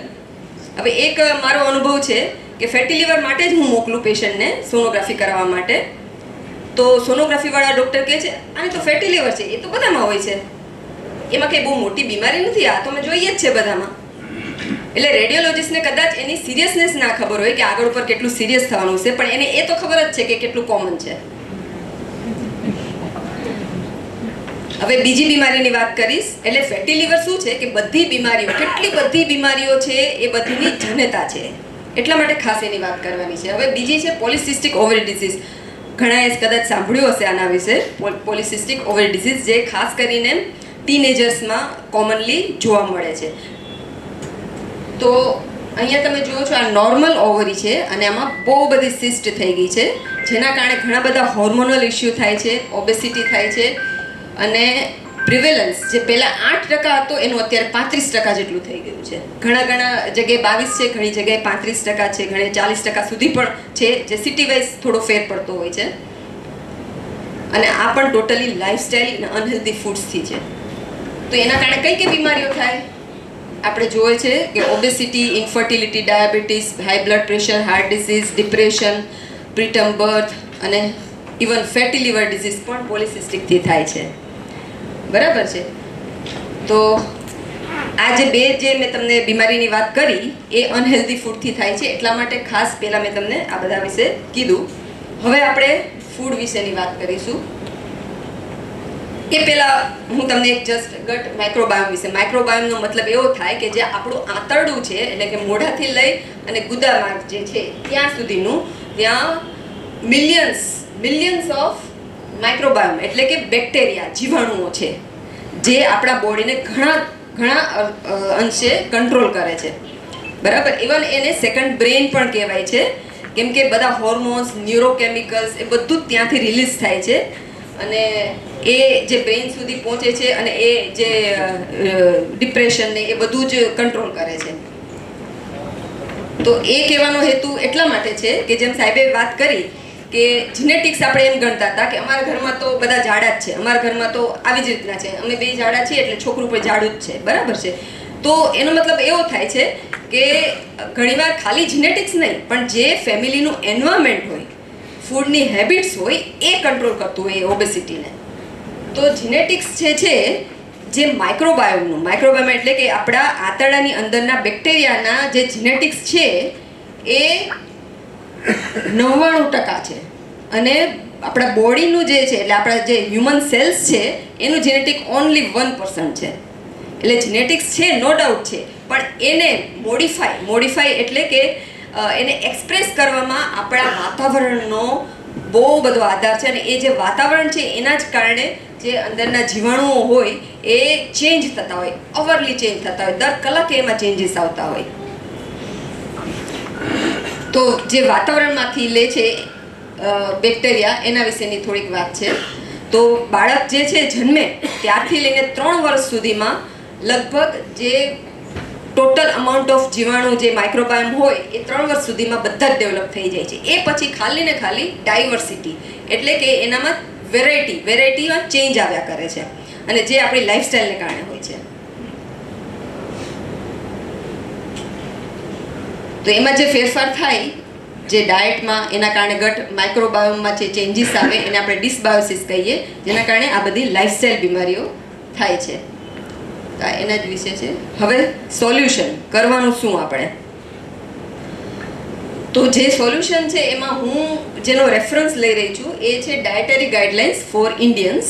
હવે એક મારો અનુભવ છે કે ફેટી લીવર માટે જ હું મોકલું પેશન્ટને સોનોગ્રાફી કરાવવા માટે. તો સોનોગ્રાફીવાળા ડૉક્ટર કહે છે આને તો ફેટી લીવર છે, એ તો બધામાં હોય છે, એમાં કંઈ બહુ મોટી બીમારી નથી, આ તો અમે જોઈએ જ છે બધામાં. એટલે રેડિયોલોજિસ્ટને કદાચ એની સિરિયસનેસ ના ખબર હોય કે આગળ ઉપર કેટલું સિરિયસ થવાનું છે, પણ એને એ તો ખબર જ છે કે કેટલું કોમન છે. હવે બીજી બીમારીની વાત કરીશ. એટલે ફેટી લીવર શું છે કે બધી બીમારીઓ, કેટલી બધી બીમારીઓ છે એ બધીની જનતા છે, એટલા માટે ખાસ એની વાત કરવાની છે. હવે બીજી છે પોલિસિસ્ટિક ઓવરી ડિસીઝ. ઘણાએ કદાચ સાંભળ્યું હશે આના વિશે, પોલિસિસ્ટિક ઓવરી ડિસીઝ, જે ખાસ કરીને ટીનેજર્સમાં કોમનલી જોવા મળે છે. તો અહીંયા તમે જુઓ છો આ નોર્મલ ઓવરી છે અને આમાં બહુ બધી સિસ્ટ થઈ ગઈ છે, જેના કારણે ઘણા બધા હોર્મોનલ ઇસ્યુ થાય છે, ઓબેસિટી થાય છે અને પ્રિવેલન્સ જે પહેલાં 8% હતો એનું અત્યારે 35% જેટલું થઈ ગયું છે. ઘણા જગ્યાએ 22 છે, ઘણી જગ્યાએ 35% છે, ઘણી 40% સુધી પણ છે, જે સિટી વાઇઝ થોડો ફેર પડતો હોય છે. અને આ પણ ટોટલી લાઇફસ્ટાઈલ અને અનહેલ્ધી ફૂડ્સથી છે. તો એના કારણે કઈ કઈ બીમારીઓ થાય આપણે જોઈએ છે કે obesity, infertility, diabetes, high blood pressure, heart disease, depression, preterm birth અને ઇવન ફેટી લીવર ડિસીઝ પણ પોલિસિસ્ટિકથી થાય છે, બરાબર છે. તો આ જે બે જે મેં તમને બીમારીની વાત કરી એ અનહેલ્ધી ફૂડથી થાય છે, એટલા માટે ખાસ પહેલાં મેં તમને આ બધા વિશે કીધું. હવે આપણે ફૂડ વિશેની વાત કરીશું. એ પહેલાં હું તમને એક જસ્ટ ગટ માઇક્રોબાયોમ વિશે. માઇક્રોબાયોમનો મતલબ એવો થાય કે જે આપણું આંતરડું છે, એટલે કે મોઢાથી લઈ અને ગુદામાર્ગ જે છે ત્યાં સુધીનું, ત્યાં મિલિયન્સ ઓફ માઇક્રોબાયોમ એટલે કે બેક્ટેરિયા, જીવાણુઓ છે, જે આપણા બોડીને ઘણા અંશે કંટ્રોલ કરે છે, બરાબર. ઇવન એને સેકન્ડ બ્રેઇન પણ કહેવાય છે, કેમ કે બધા હોર્મોન્સ, ન્યુરોકેમિકલ્સ એ બધું જ ત્યાંથી રિલીઝ થાય છે અને એ જે બ્રેઇન સુધી પહોંચે છે અને એ જે ડિપ્રેશનને એ બધું જ કંટ્રોલ કરે છે. તો એ કહેવાનો હેતુ એટલા માટે છે કે જેમ સાહેબે વાત કરી કે જીનેટિક્સ આપણે એમ ગણતા હતા કે અમારા ઘરમાં તો બધા જાડા જ છે, અમારા ઘરમાં તો આવી જ રીતના છે, અમે 2 જાડા છીએ એટલે છોકરું પણ જાડું જ છે, બરાબર છે. તો એનો મતલબ એવો થાય છે કે ઘણીવાર ખાલી જીનેટિક્સ નહીં, પણ જે ફેમિલીનું એન્વાયરમેન્ટ હોય, ફૂડની હેબિટ્સ હોય, એ કંટ્રોલ કરતું હોય એ ઓબેસિટીને. તો જીનેટિક્સ છે જે માઇક્રોબાયોમ એટલે કે આપણા આંતરડાની અંદરના બેક્ટેરિયાના જે જીનેટિક્સ છે એ 99% છે અને આપણા બોડીનું જે છે એટલે આપણા જે હ્યુમન સેલ્સ છે એનું જેનેટિક ઓનલી 1% છે. એટલે જીનેટિક્સ છે, નો ડાઉટ છે, પણ એને મોડિફાઈ એટલે કે એને એક્સપ્રેસ કરવામાં આપણા વાતાવરણનો બહુ બધો આધાર છે અને એ જે વાતાવરણ છે એના જ કારણે જે અંદરના જીવાણુઓ હોય એ ચેન્જ થતા હોય, ઓવરલી ચેન્જ થતા હોય, દર કલાકે એમાં ચેન્જીસ આવતા હોય. તો જે વાતાવરણમાંથી લે છે બેક્ટેરિયા, એના વિશેની થોડીક વાત છે. તો બાળક જે છે જન્મે ત્યારથી લઈને 3 વર્ષ સુધીમાં લગભગ જે ટોટલ અમાઉન્ટ ઓફ જીવાણુ જે માઇક્રોબાયોમ હોય એ 3 વર્ષ સુધીમાં બધા જ ડેવલપ થઈ જાય છે. એ પછી ખાલી ને ખાલી ડાયવર્સિટી એટલે કે એનામાં વેરાયટીમાં ચેન્જ આવ્યા કરે છે, અને જે આપણી લાઈફસ્ટાઈલને કારણે હોય છે. તો એમાં જે ફેરફાર થાય જે ડાયટમાં, એના કારણે ગટ માઇક્રોબાયોમમાં જે ચેન્જીસ આવે એને આપણે ડિસબાયોસિસ કહીએ, જેના કારણે આ બધી લાઈફસ્ટાઈલ બીમારીઓ થાય છે. એના જ વિશે છે. હવે સોલ્યુશન કરવાનું શું આપણે? તો જે સોલ્યુશન છે એમાં હું જેનો રેફરન્સ લઈ રહી છું એ છે ડાયટરી ગાઈડલાઇન્સ ફોર ઇન્ડિયન્સ.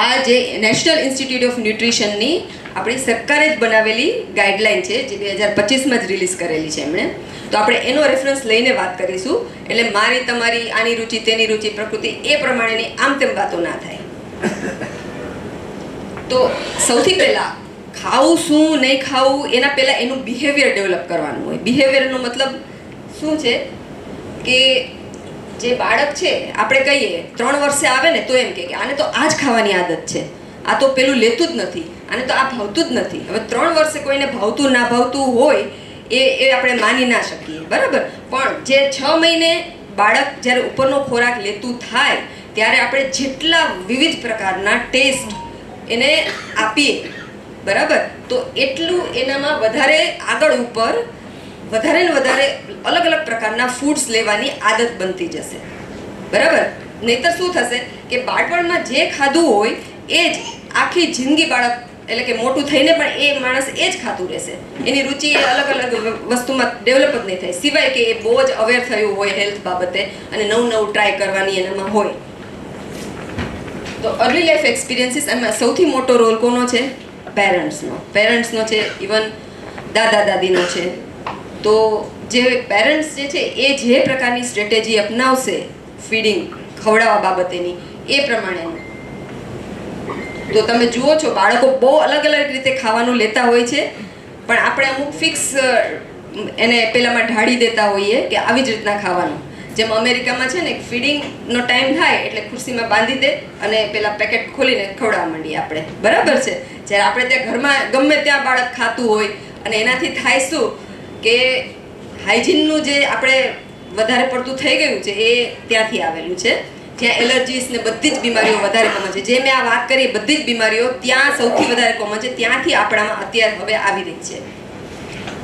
આ જે નેશનલ ઇન્સ્ટિટ્યૂટ ઓફ ન્યુટ્રિશનની આપણી સરકારે જ બનાવેલી ગાઈડલાઇન છે, જે 2025માં જ રિલીઝ કરેલી છે એમણે. તો આપણે એનો રેફરન્સ લઈને વાત કરીશું, એટલે મારી તમારી આની રુચિ તેની રુચિ પ્રકૃતિ એ પ્રમાણેની આમ તેમ વાતો ના થાય. તો સૌથી પહેલાં ખાવું શું નહીં ખાવું એના પહેલાં એનું બિહેવિયર ડેવલપ કરવાનું હોય. બિહેવિયરનો મતલબ શું છે કે જે બાળક છે આપણે કહીએ 3 વર્ષે આવે ને તો એમ કે આને તો આ જ ખાવાની આદત છે, આ તો પેલું લેતું જ નથી, આને તો આ ભાવતું જ નથી. હવે 3 વર્ષે કોઈને ભાવતું ના ભાવતું હોય એ આપણે માની ના શકીએ, બરાબર. પણ જે 6 મહિને બાળક જ્યારે ઉપરનો ખોરાક લેતું થાય ત્યારે આપણે જેટલા વિવિધ પ્રકારના ટેસ્ટ એને આપીએ, બરાબર, તો એટલું એનામાં વધારે આગળ ઉપર વધારે ને વધારે અલગ અલગ પ્રકારના ફૂડ્સ લેવાની આદત બનતી જશે, બરાબર. નહીતર શું થશે કે બાળપણમાં જે ખાધું હોય એ જ આખી જિંદગી બાળક એટલે કે મોટું થઈને પણ એ માણસ એ જ ખાતું રહેશે. એની રુચિ અલગ અલગ વસ્તુમાં ડેવલપ જ નહીં થાય, સિવાય કે એ બહુ જ અવેર થયું હોય હેલ્થ બાબતે અને નવું ટ્રાય કરવાની એનામાં હોય. તો અર્લી લાઈફ એક્સપિરિયન્સીસ એમાં સૌથી મોટો રોલ કોનો છે? પેરેન્ટ્સનો છે, ઇવન દાદા દાદીનો છે. તો જે પેરેન્ટ્સ જે છે એ જે પ્રકારની સ્ટ્રેટેજી અપનાવશે ફીડિંગ ખવડાવવા બાબતેની એ પ્રમાણેનું. તો તમે જુઓ છો બાળકો બહુ અલગ અલગ રીતે ખાવાનું લેતા હોય છે, પણ આપણે અમુક ફિક્સ એને પેલામાં ઢાળી દેતા હોઈએ કે આવી જ રીતના ખાવાનું. જેમ અમેરિકામાં છે ને ફીડિંગનો ટાઈમ થાય એટલે ખુરશીમાં બાંધી દે અને પેલા પેકેટ ખોલીને ખવડાવવા માંડીએ આપણે, બરાબર છે. જ્યારે આપણે ત્યાં ઘરમાં ગમે ત્યાં બાળક ખાતું હોય અને એનાથી થાય શું કે હાઇજીનનું જે આપણે વધારે પડતું થઈ ગયું છે એ ત્યાંથી આવેલું છે, જ્યાં એલર્જીસ ને બધી જ બીમારીઓ વધારે કોમન છે. જે મેં આ વાત કરી બધી જ બીમારીઓ ત્યાં સૌથી વધારે કોમન છે, ત્યાંથી આપણામાં અત્યારે હવે આવી રહી છે,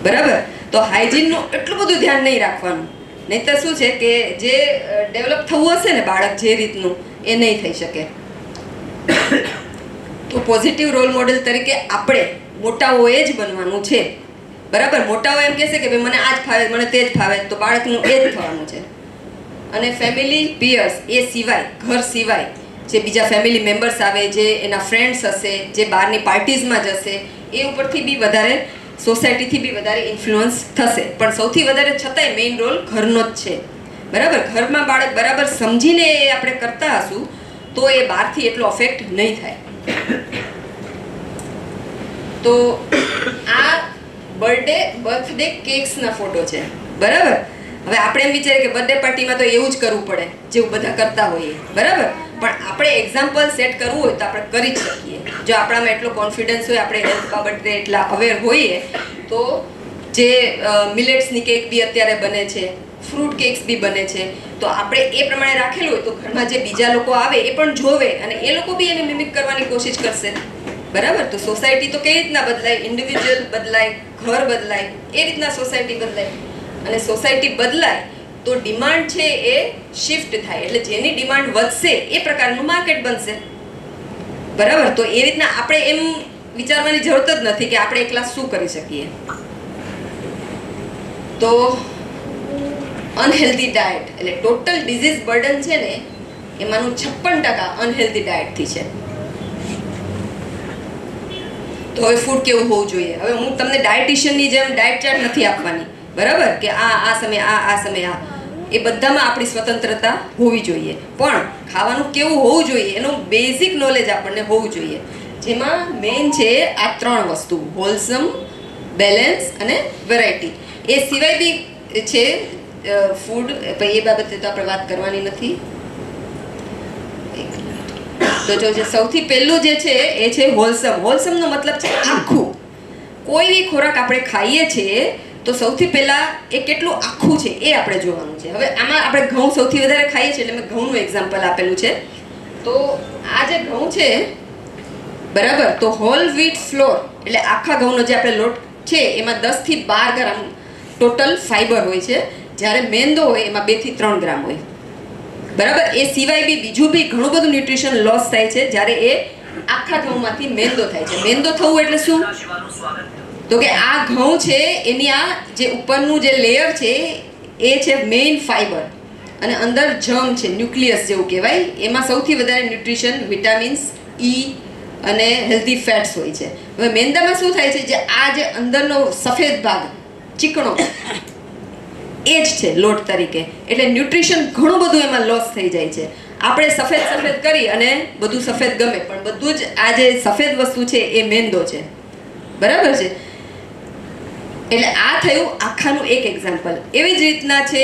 બરાબર. તો હાઇજીનનું એટલું બધું ધ્યાન નહીં રાખવાનું, નહીંતર શું છે કે જે ડેવલપ થવું હશે ને બાળક જે રીતનું એ નહીં થઈ શકે. તો પોઝિટિવ રોલ મોડેલ તરીકે આપણે મોટાઓએ જ બનવાનું છે, બરાબર. મોટાઓ એમ કહેશે કે ભાઈ મને આ જ ફાવે, મને તે જ ફાવે, તો બાળકનું એ જ થવાનું છે. અને ફેમિલી પિયર્સ એ સિવાય, ઘર સિવાય જે બીજા ફેમિલી મેમ્બર્સ આવે, જે એના ફ્રેન્ડ્સ હશે, જે બહારની પાર્ટીઝમાં જશે, એ ઉપરથી બી વધારે સોસાયટીથી બી વધારે ઇન્ફ્લુઅન્સ થશે. પણ સૌથી વધારે છતાંય મેઇન રોલ ઘરનો જ છે, બરાબર. ઘરમાં બાળક બરાબર સમજીને એ આપણે કરતા હશું તો એ બહારથી એટલો અફેક્ટ નહીં થાય. તો આ બર્થડે કેક્સના ફોટો છે, બરાબર. હવે આપણે એમ વિચારીએ કે બર્થડે પાર્ટીમાં તો એવું જ કરવું પડે જેવું બધા કરતા હોઈએ, બરાબર. પણ આપણે એક્ઝામ્પલ સેટ કરવું હોય તો આપણે કરી જ શકીએ. જો આપણામાં એટલો કોન્ફિડન્સ હોય, આપણે હેલ્થ બાબતે એટલા અવેર હોઈએ તો જે મિલેટ્સની કેક બી અત્યારે બને છે, ફ્રૂટ કેક્સ બી બને છે, તો આપણે એ પ્રમાણે રાખેલું હોય તો ઘરમાં જે બીજા લોકો આવે એ પણ જોવે અને એ લોકો બી એને મિમિક કરવાની કોશિશ કરશે, બરાબર. તો સોસાયટી તો કઈ રીતના બદલાય? ઇન્ડિવિજ્યુઅલ બદલાય, ઘર બદલાય, એ રીતના સોસાયટી બદલાય. અને સોસાયટી બદલાય તો ડિમાન્ડ છે એ શિફ્ટ થાય, એટલે જેની ડિમાન્ડ વધશે એ પ્રકારનું માર્કેટ બનશે, બરાબર. તો એ રીતના આપણે એમ વિચારવાની જરૂરત જ નથી કે આપણે એકલા શું કરી શકીએ. તો અનહેલ્ધી ડાયટ એટલે ટોટલ ડિઝીઝ બર્ડન છે ને એમાંનું 56% અનહેલ્ધી ડાયટથી છે. તો હવે ફૂડ કેવું હોવું જોઈએ? હવે હું તમને ડાયટિશિયનની જેમ ડાયટ ચાર્ટ નથી આપવાની, બરાબર, કે આ સમય આ સમય આ. એ બધામાં આપણી સ્વતંત્રતા હોવી જોઈએ, પણ ખાવાનું કેવું હોવું જોઈએ એનું બેઝિક નોલેજ આપણને હોવું જોઈએ, જેમાં મેઇન છે આ 3 વસ્તુ: હોલસમ, બેલેન્સ અને વેરાયટી. એ સિવાય બી છે ફૂડ, એ બાબતે તો આપણે વાત કરવાની નથી. તો જો જે સૌથી પહેલું જે છે એ છે હોલસમ. હોલસમનો મતલબ છે આખું. કોઈ બી ખોરાક આપણે ખાઈએ છીએ તો સૌથી પહેલાં એ કેટલું આખું છે એ આપણે જોવાનું છે. હવે આમાં આપણે ઘઉં સૌથી વધારે ખાઈએ છીએ એટલે મેં ઘઉંનું એક્ઝામ્પલ આપેલું છે. તો આ જે ઘઉં છે, બરાબર, તો હોલ વ્હીટ ફ્લોર એટલે આખા ઘઉંનો જે આપણે લોટ છે એમાં 10 થી 12 ગ્રામ ટોટલ ફાઈબર હોય છે, જ્યારે મેંદો હોય એમાં 2 થી 3 ગ્રામ હોય. બરાબર. એ સિવાય બી બીજું બી ઘણું બધું ન્યુટ્રિશન લોસ થાય છે જ્યારે એ આખા ઘઉંમાંથી મેંદો થાય છે. મેંદો થવું એટલે શું? તો કે આ ઘઉં છે એની આ જે ઉપરનું જે લેયર છે એ છે મેઇન ફાઈબર, અને અંદર જર્મ છે, ન્યુક્લિયસ જેવું કહેવાય. એમાં સૌથી વધારે ન્યુટ્રિશન, વિટામિન્સ, ઈ અને હેલ્ધી ફેટ્સ હોય છે. હવે મેંદામાં શું થાય છે, જે આ જે અંદરનો સફેદ ભાગ ચીકણો એ જ છે લોટ તરીકે, એટલે ન્યુટ્રિશન ઘણું બધું એમાં લોસ થઈ જાય છે. આપણે સફેદ કરી અને બધું સફેદ ગમે, પણ બધું જ આ જે સફેદ વસ્તુ છે એ મેંદો છે. બરાબર છે. એટલે આ થયું આખાનું એક એક્ઝામ્પલ. એવી જ રીતના છે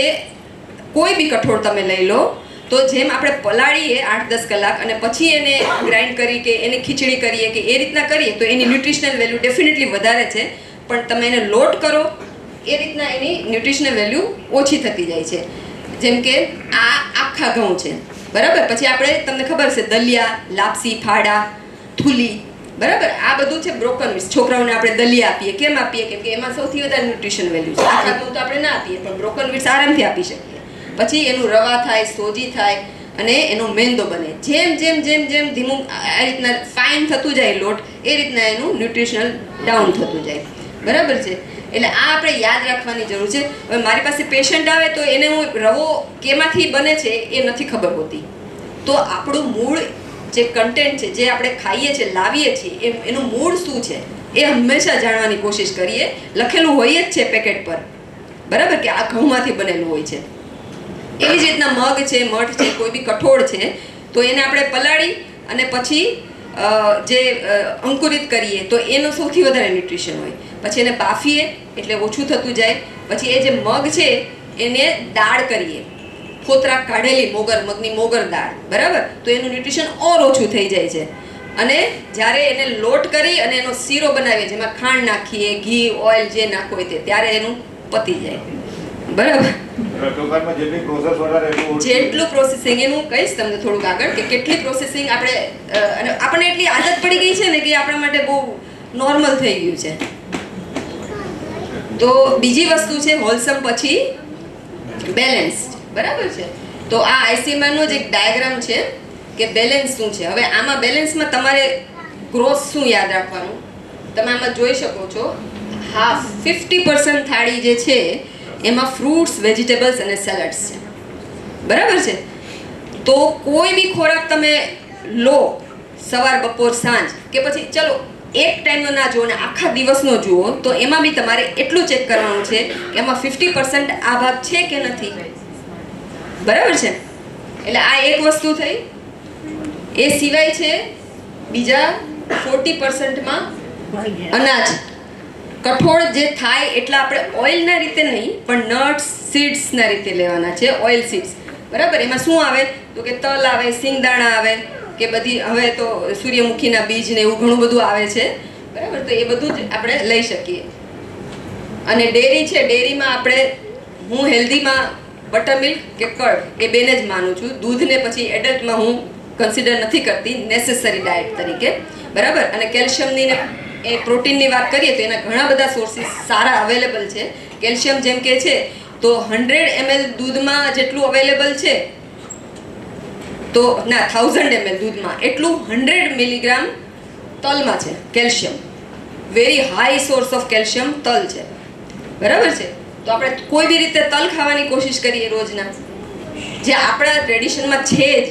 કોઈ બી કઠોળ તમે લઈ લો, તો જેમ આપણે પલાળીએ 8-10 કલાક અને પછી એને ગ્રાઇન્ડ કરી કે એની ખીચડી કરીએ કે એ રીતના કરીએ તો એની ન્યુટ્રિશનલ વેલ્યુ ડેફિનેટલી વધારે છે, પણ તમે એને લોટ કરો એ રીતના એની ન્યુટ્રિશનલ વેલ્યુ ઓછી થતી જાય છે. જેમ કે આ આખા ઘઉં છે, બરાબર. પછી આપણે, તમને ખબર છે, દલિયા, લાપસી, ફાડા, થૂલી, બરાબર, આ બધું છે બ્રોકન વીટ્સ. છોકરાઓને આપણે દલિયા આપીએ. કેમ આપીએ? કેમ કે એમાં સૌથી વધારે ન્યુટ્રિશન વેલ્યુ છે. આખા ઘઉં તો આપણે ના આપીએ, પણ બ્રોકન વીટ્સ આરામથી આપી શકીએ. પછી એનું રવા થાય, સોજી થાય અને એનો મેંદો બને. જેમ જેમ જેમ જેમ ધીમું આ રીતના ફાઇન થતું જાય લોટ, એ રીતના એનું ન્યુટ્રિશનલ ડાઉન થતું જાય. બરાબર છે. એટલે આ આપણે યાદ રાખવાની જરૂર છે. હવે મારી પાસે પેશન્ટ આવે તો એને હું રવો કેમાંથી બને છે એ નથી ખબર હોતી, તો આપણું મૂળ જે કન્ટેન્ટ છે, જે આપણે ખાઈએ છીએ, લાવીએ છીએ, એનું મૂળ શું છે એ હંમેશા જાણવાની કોશિશ કરીએ. લખેલું હોય જ છે પેકેટ પર, બરાબર, કે આ ઘઉંમાંથી બનેલું હોય છે. એવી જ રીતના મગ છે, મઠ છે, કોઈ બી કઠોળ છે, તો એને આપણે પલાળી અને પછી જે અંકુરિત કરીએ તો એનું સૌથી વધારે ન્યુટ્રિશન હોય. પછી એને બાફીએ એટલે ઓછું થતું જાય. પછી એ જે મગ છે એને દાળ કરીએ, ફોતરા કાઢેલી મગની મોગર દાળ, બરાબર, તો એનું ન્યુટ્રિશન ઓર ઓછું થઈ જાય છે. અને જ્યારે એને લોટ કરી અને એનો શીરો બનાવીએ, જેમાં ખાંડ નાખીએ, ઘી, ઓઇલ જે નાખવું હોય તે, ત્યારે એનું પતી જાય. બરાબર. જેટલું પ્રોસેસિંગ એનું કહીશ તમને થોડુંક આગળ કે કેટલી પ્રોસેસિંગ આપણે, અને આપણને એટલી આદત પડી ગઈ છે ને કે આપણા માટે બહુ નોર્મલ થઈ ગયું છે. તો બીજી વસ્તુ છે હોલસમ, પછી બેલેન્સ. બરાબર છે. તો આ ICMR નો જ એક ડાયાગ્રામ છે કે બેલેન્સ શું છે. હવે આમાં બેલેન્સમાં તમારે ગ્રોસ શું યાદ રાખવાનું, તમે આમાં જોઈ શકો છો. 50% થાળી જે છે એમાં ફ્રૂટ્સ, વેજીટેબલ્સ અને સેલડ્સ છે. બરાબર છે. તો કોઈ બી ખોરાક તમે લો, સવાર, બપોર, સાંજ, કે પછી ચલો એક ટાઈમનો ના જુઓ ને આખા દિવસનો જુઓ, તો એમાં બી તમારે એટલું ચેક કરવાનું છે કે એમાં 50% આ ભાગ છે કે નથી. બરાબર છે. એટલે આ એક વસ્તુ થઈ. એ સિવાય છે બીજા 40%માં અનાજ. કઠોળ જે થાય એટલા આપણે ઓઇલના રીતે નહીં, પણ નટ્સ, સીડ્સના રીતે લેવાના છે. ઓઇલ સીડ્સ, બરાબર. એમાં શું આવે તો કે તલ આવે, સિંગદાણા આવે, કે બધી હવે તો સૂર્યમુખીના બીજ ને એવું ઘણું બધું આવે છે. બરાબર. તો એ બધું જ આપણે લઈ શકીએ. અને ડેરી છે, ડેરીમાં આપણે, હું હેલ્ધીમાં બટરમિલ્ક કે કર્ડ એ બેને જ માનું છું. દૂધને પછી એડલ્ટમાં હું કન્સિડર નથી કરતી નેસેસરી ડાયટ તરીકે. બરાબર. અને કેલ્શિયમની ને એ પ્રોટીનની વાત કરીએ તો એના ઘણા બધા સોર્સિસ સારા અવેલેબલ છે. કેલ્શિયમ જેમ કે છે તો 100 ml દૂધમાં જેટલું અવેલેબલ છે, તો ના 1000 ml દૂધમાં એટલું 100 મિલીગ્રામ તલમાં છે calcium. Very high source of calcium તલ છે. બરાબર છે. તો આપણે કોઈ બી રીતે તલ ખાવાની કોશિશ કરીએ રોજના, જે આપણા ટ્રેડિશનમાં છે જ,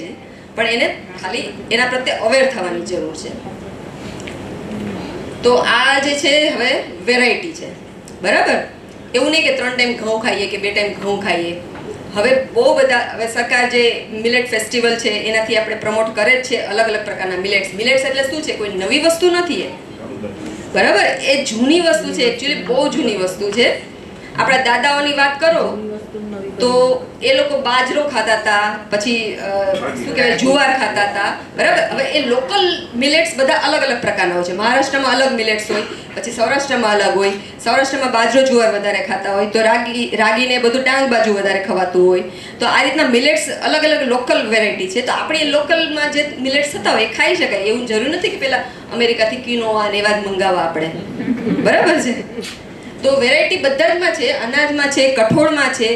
પણ એને ખાલી એના પ્રત્યે અવેર થવાની જરૂર છે. તો આ જે છે હવે વેરાયટી છે. બરાબર. એવું નહીં કે 3 ટાઈમ ઘઉં ખાઈએ કે 2 ટાઈમ ઘઉં ખાઈએ. હવે બહુ બધા હવે સરકાર જે મિલેટ ફેસ્ટિવલ છે એનાથી આપણે પ્રમોટ કરે જ છે અલગ અલગ પ્રકારના મિલેટ્સ એટલે શું છે, કોઈ નવી વસ્તુ નથી એ, બરાબર, એ જૂની વસ્તુ છે, એકચ્યુઅલી બહુ જૂની વસ્તુ છે. આપણા દાદાઓની વાત કરો તો એ લોકો બાજરો ખાતા હતા, પછી શું કહેવાય જુવાર ખાતા હતા, બરાબર. હવે એ લોકલ મિલેટ્સ બધા અલગ અલગ પ્રકારના હોય છે. મહારાષ્ટ્રમાં અલગ મિલેટ્સ હોય, પછી સૌરાષ્ટ્રમાં અલગ હોય. સૌરાષ્ટ્રમાં બાજરો જુવાર વધારે ખાતા હોય, તો રાગીને બધું ડાંગ બાજુ વધારે ખવાતું હોય. તો આ રીતના મિલેટ્સ અલગ અલગ લોકલ વેરાયટી છે. તો આપણે લોકલમાં જે મિલેટ્સ થતા હોય એ ખાઈ શકાય, એવું જરૂર નથી કે પેલા અમેરિકાથી કિનોઆ ને એવા જ મંગાવવા આપણે, બરાબર છે. તો વેરાયટી બધા જમાં છે, અનાજમાં છે, કઠોળમાં છે,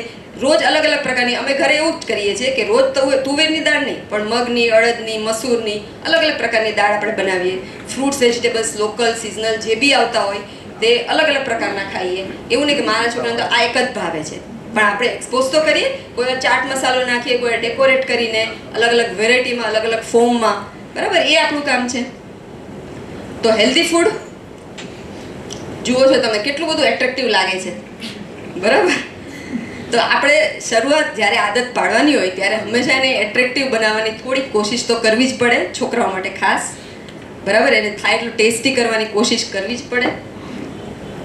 રોજ અલગ અલગ પ્રકારની. અમે ઘરે એવું જ કરીએ છીએ કે રોજ તુવેરની દાળ નહીં, પણ મગની, અડદની, મસૂરની અલગ અલગ પ્રકારની દાળ આપણે બનાવીએ. ફ્રૂટ્સ, વેજીટેબલ્સ લોકલ સિઝનલ જે બી આવતા હોય તે અલગ અલગ પ્રકારના ખાઈએ. એવું નહીં કે મારા છોકરાને તો આ એક જ ભાવે છે, પણ આપણે એક્સપોઝ તો કરીએ. કોઈ ચાટ મસાલો નાખીએ, કોઈ ડેકોરેટ કરીને અલગ અલગ વેરાયટીમાં, અલગ અલગ ફોર્મમાં, બરાબર, એ આપણું કામ છે. તો હેલ્ધી ફૂડ જુઓ છો તમે કેટલું બધું એટ્રેક્ટિવ લાગે છે, બરાબર. તો આપણે શરૂઆત જ્યારે આદત પાડવાની હોય ત્યારે હંમેશા એને એટ્રેક્ટિવ બનાવવાની થોડીક કોશિશ તો કરવી જ પડે, છોકરાઓ માટે ખાસ, બરાબર. એને થાય એટલું ટેસ્ટી કરવાની કોશિશ કરવી જ પડે.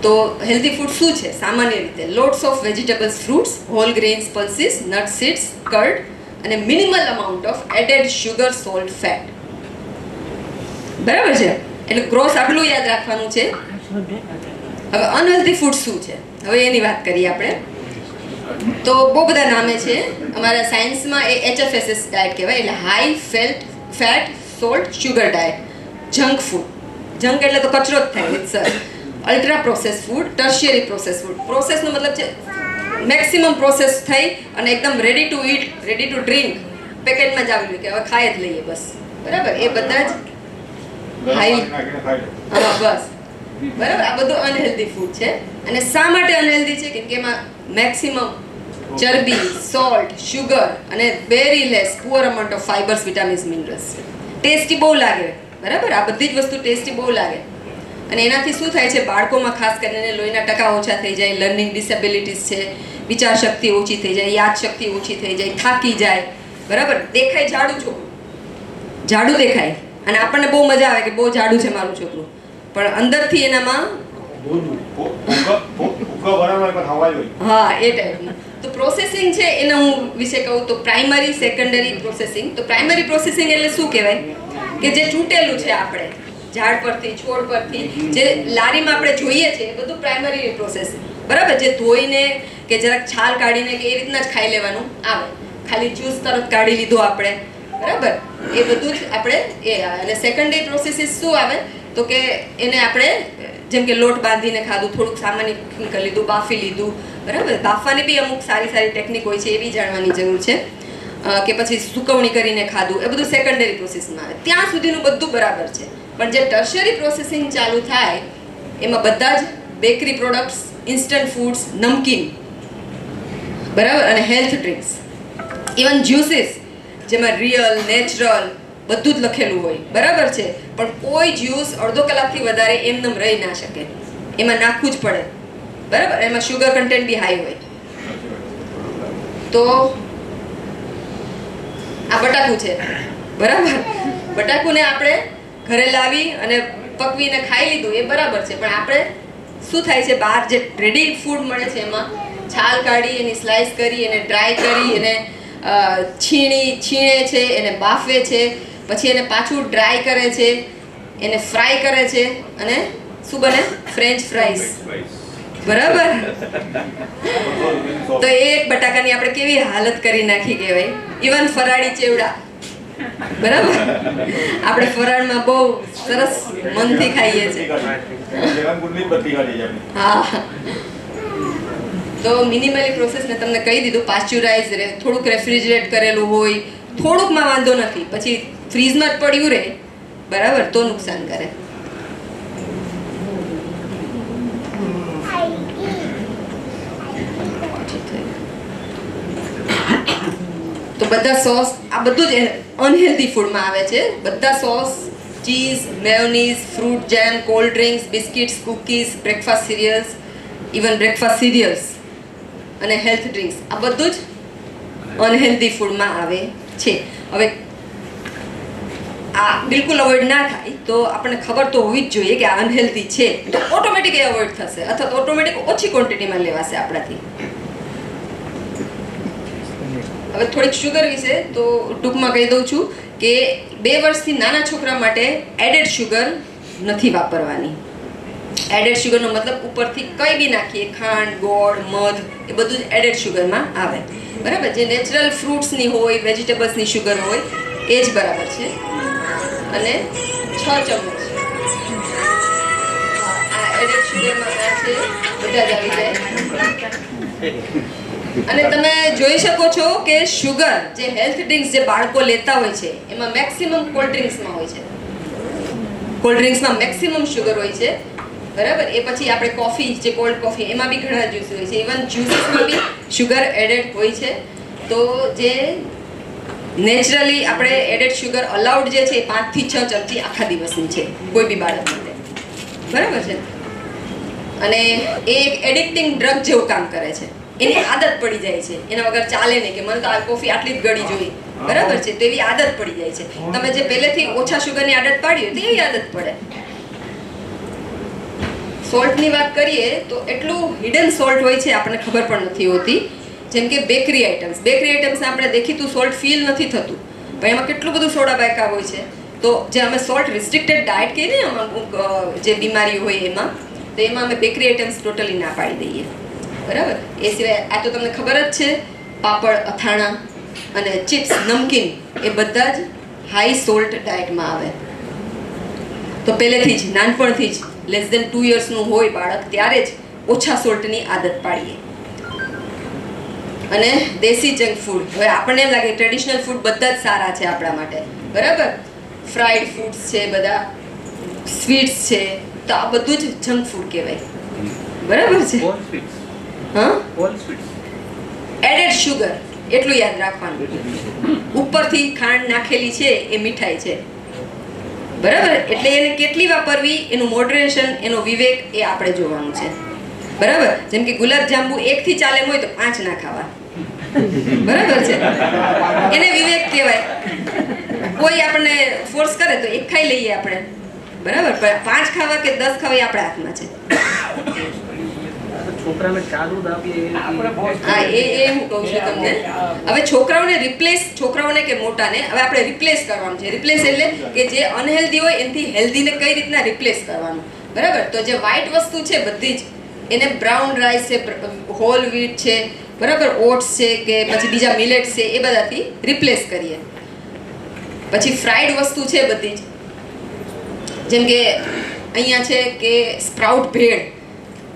તો હેલ્ધી ફૂડ શું છે સામાન્ય રીતે? Lots of vegetables, fruits, whole grains, pulses, nut seeds, curd અને minimal amount of added sugar, salt, fat, બરાબર છે. એટલે ક્રોસ આટલું યાદ રાખવાનું છે. હવે અનહેલ્ધી ફૂડ શું છે, હવે એની વાત કરીએ આપણે. તો બહુ બધા નામે છે. અમારા સાયન્સમાં એ HFSS ડાયટ કહેવાય, એટલે high fat salt sugar diet. Junk food, junk એટલે તો કચરો જ થાય with sir. Ultra process food, tertiary process food. પ્રોસેસનો મતલબ છે મેક્સિમમ પ્રોસેસ થઈ અને એકદમ ready to eat, ready to drink, પેકેટમાં જ આવેલું કે હવે ખાઈ જ લઈએ બસ, બરાબર. એ બધા જ હાઈ, હા બસ, બરાબર. આ બધું અનહેલ્ધી ફૂડ છે. અને શા માટે અનહેલ્ધી છે? કેમ કે એમાં મેક્સિમમ ચરબી, સોલ્ટ, શુગર અને very less poor amount of fibres, vitamins, minerals. Tasty બહુ લાગે, બરાબર. આ બધી જ વસ્તુ ટેસ્ટી બહુ લાગે. અને એનાથી શું થાય છે, બાળકોમાં ખાસ કરીને લોહીના ટકા ઓછા થઈ જાય, લર્નિંગ ડિસેબિલિટીઝ છે, વિચાર શક્તિ ઓછી થઈ જાય, યાદ શક્તિ ઓછી થઈ જાય, થાકી જાય, બરાબર. દેખાય જાડું છોકરું, જાડું દેખાય, અને આપણને બહુ મજા આવે કે બહુ જાડું છે મારું છોકરું, પણ અંદરથી એનામાં હા એ ટાઈપનું. તો પ્રોસેસિંગ છે એના હું વિશે કહું તો પ્રાઇમરી, સેકન્ડરી પ્રોસેસિંગ. તો પ્રાઇમરી પ્રોસેસિંગ એટલે શું કહેવાય કે જે ચૂંટેલું છે આપણે ઝાડ પરથી, છોડ પરથી, જે લારીમાં આપણે જોઈએ છે એ બધું પ્રાઇમરી પ્રોસેસિંગ, બરાબર. જે ધોઈને કે જરાક છાલ કાઢીને કે એ રીતના જ ખાઈ લેવાનું આવે, ખાલી જ્યુસ તરત કાઢી લીધો આપણે, બરાબર. એ બધું જ આપણે એ આવે. અને સેકન્ડરી પ્રોસેસીસ શું આવે તો કે એને આપણે જેમ કે લોટ બાંધીને ખાધું, થોડુંક સામાન્ય કરી લીધું, બાફી લીધું, બરાબર. બાફવાની બી અમુક સારી સારી ટેકનિક હોય છે, એ બી જાણવાની જરૂર છે. કે પછી સુકવણી કરીને ખાધું, એ બધું સેકન્ડરી પ્રોસેસમાં આવે. ત્યાં સુધીનું બધું બરાબર છે. પણ જે ટર્શરી પ્રોસેસિંગ ચાલુ થાય એમાં બધા જ બેકરી પ્રોડક્ટ્સ, ઇન્સ્ટન્ટ ફૂડ્સ, નમકીન, બરાબર, અને હેલ્થ ડ્રિંક્સ, ઇવન જ્યુસીસ જેમાં રિયલ, નેચરલ બધું જ લખેલું હોય, બરાબર છે. પણ કોઈ જ્યુસ અડધો કલાકથી વધારે એમનેમ રહી ના શકે, એમાં નાખવું જ પડે, બરાબર. એમાં શુગર કન્ટેન્ટ બી હાઈ હોય. તો આ બટાકું છે, બરાબર. બટાકુને આપણે ઘરે લાવી અને પકવીને ખાઈ લીધું એ બરાબર છે, પણ આપણે શું થાય છે, બહાર જે રેડી ફૂડ મળે છે એમાં છાલ કાઢી, એની સ્લાઇસ કરી, એને ડ્રાય કરી, એને છીણે છે, એને બાફે છે, પછી એને પાછું ડ્રાય કરે છે, એને ફ્રાય કરે છે, અને શું બને? ફ્રેન્ચ ફ્રાઈસ, બરાબર. તો એ એક બટાકાની આપણે કેવી હાલત કરી નાખી કહેવાય. ઇવન ફરાળી ચેવડા, બરાબર. આપણે ફરાળમાં બહુ સરસ મનથી ખાઈએ છીએ. હા. તો મિનિમલી પ્રોસેસને તમને કહી દીધું. પાસ્ચ્યુરાઇઝ રહે, થોડુંક રેફ્રિજરેટ કરેલું હોય, થોડુંકમાં વાંધો નથી, પછી ફ્રીઝમાં જ પડ્યું રહે, બરાબર, તો નુકસાન કરે. તો બધા સોસ, આ બધું જ અનહેલ્ધી ફૂડમાં આવે છે. બધા સોસ, ચીઝ, મેયોનીઝ, ફ્રૂટ જેમ, cold drinks, biscuits, cookies, breakfast serials, even breakfast serials અને હેલ્થ ડ્રિંક્સ, આ બધું જ અનહેલ્ધી ફૂડમાં આવે છે. હવે આ બિલકુલ અવોઇડ ના થાય તો આપણને ખબર તો હોવી જ જોઈએ કે આ અનહેલ્ધી છે તો ઓટોમેટિક એ અવોઇડ થશે અથવા તો ઓટોમેટિક ઓછી ક્વોન્ટિટીમાં લેવાશે આપણાથી. હવે થોડીક શુગર વિશે તો ટૂંકમાં કહી દઉં છું કે 2 વર્ષથી નાના છોકરા માટે એડેડ શુગર નથી વાપરવાની. એડેડ શુગરનો મતલબ ઉપરથી કંઈ બી નાખીએ, ખાંડ, ગોળ, મધ, એ બધું જ એડેડ શુગરમાં આવે. બરાબર? જે નેચરલ ફ્રૂટ્સની હોય, વેજીટેબલ્સની શુગર હોય એ જ બરાબર છે. અને 6 ચમચ આ એડેડ શુગરમાં આ છે, બધા જ આવી જાય. અને તમે જોઈ શકો છો કે શુગર જે હેલ્થ ડ્રિંક્સ જે બાળકો લેતા હોય છે એમાં મેક્સિમમ કોલ્ડ ડ્રિંક્સમાં હોય છે. કોલ્ડ ડ્રિંક્સમાં મેક્સિમમ શુગર હોય છે. બરાબર? એ પછી આપણે કોફી, જે કોલ્ડ કોફી, એમાં બી ઘણા જ્યુસ હોય છે. ઇવન જ્યુસીસમાં બી શુગર એડેડ હોય છે. તો જે નેચરલી આપણે એડેડ શુગર અલાઉડ જે છે એ 5 થી 6 ચમચી આખા દિવસની છે કોઈ બી બાળક માટે. બરાબર છે? અને એ એક એડિક્ટિંગ ડ્રગ જેવું કામ કરે છે. એની આદત પડી જાય છે, એના વગર ચાલે નહીં કે મને તો આ કોફી આટલી જ ગળી જોઈએ. બરાબર છે? તો એવી આદત પડી જાય છે. તમે જે પહેલેથી ઓછા શુગરની આદત પાડી હોય તો એવી આદત પડે. સોલ્ટની વાત કરીએ તો એટલું હિડન સોલ્ટ હોય છે આપણને ખબર પણ નથી હોતી. જેમ કે બેકરી આઇટમ્સ આપણે દેખીતું સોલ્ટ ફીલ નથી થતું, પણ એમાં કેટલું બધું સોડા બાયકા હોય છે. તો જે અમે સોલ્ટ રિસ્ટ્રિક્ટેડ ડાયટ કહીએ ને અમુક જે બીમારી હોય એમાં, તો એમાં અમે બેકરી આઇટમ્સ ટોટલી ના પાડી દઈએ. બરાબર? એ સિવાય આ તો તમને ખબર જ છે, પાપડ, અથાણા અને ચિપ્સ, નમકીન એ બધા જ હાઈ સોલ્ટ ડાયટમાં આવે. તો પહેલેથી જ નાનપણથી જ લેસ ધેન 2 યર્સનું હોય બાળક ત્યારે જ ઓછા સોલ્ટની આદત પાડીએ. અને દેશી જંક ફૂડ, હવે આપણને એમ લાગે ટ્રેડિશનલ ફૂડ બધા જ સારા છે આપણા માટે. બરાબર? ફ્રાઈડ ફૂડ્સ છે, બધા સ્વીટ્સ છે, તો આ બધું જ જંક ફૂડ કહેવાય. બરાબર છે? હા, એડેડ શુગર એટલું યાદ રાખવાનું. ઉપરથી ખાંડ નાખેલી છે એ મીઠાઈ છે. બરાબર? એટલે એને કેટલી વાપરવી, એનું મોડરેશન, એનો વિવેક એ આપણે જોવાનું છે. બરાબર? જેમ કે ગુલાબ જાંબુ 1 થી ચાલે હોય તો 5 ના ખાવા. બરાબર છે? એને વિવેક કહેવાય. કોઈ આપણને ફોર્સ કરે તો 1 ખાઈ લઈએ આપણે. બરાબર? પણ 5 ખાવા કે 10 ખાવા એ આપણા હાથમાં છે. હા, એ હું કહું છું તમને. હવે છોકરાઓને કે મોટાને હવે આપણે રિપ્લેસ કરવાનું છે. રિપ્લેસ એટલે કે જે અનહેલ્ધી હોય એનાથી હેલ્ધીને કઈ રીતના રિપ્લેસ કરવાનું. બરાબર? તો જે વ્હાઈટ વસ્તુ છે બધી જ, એને બ્રાઉન રાઈસ છે, હોલ વ્હીટ છે, બરાબર, ઓટ્સ છે કે પછી બીજા મિલેટ્સ છે, એ બધાથી રિપ્લેસ કરીએ. પછી ફ્રાઈડ વસ્તુ છે બધી જ, જેમ કે અહીંયા છે કે સ્પ્રાઉટ ભેળ,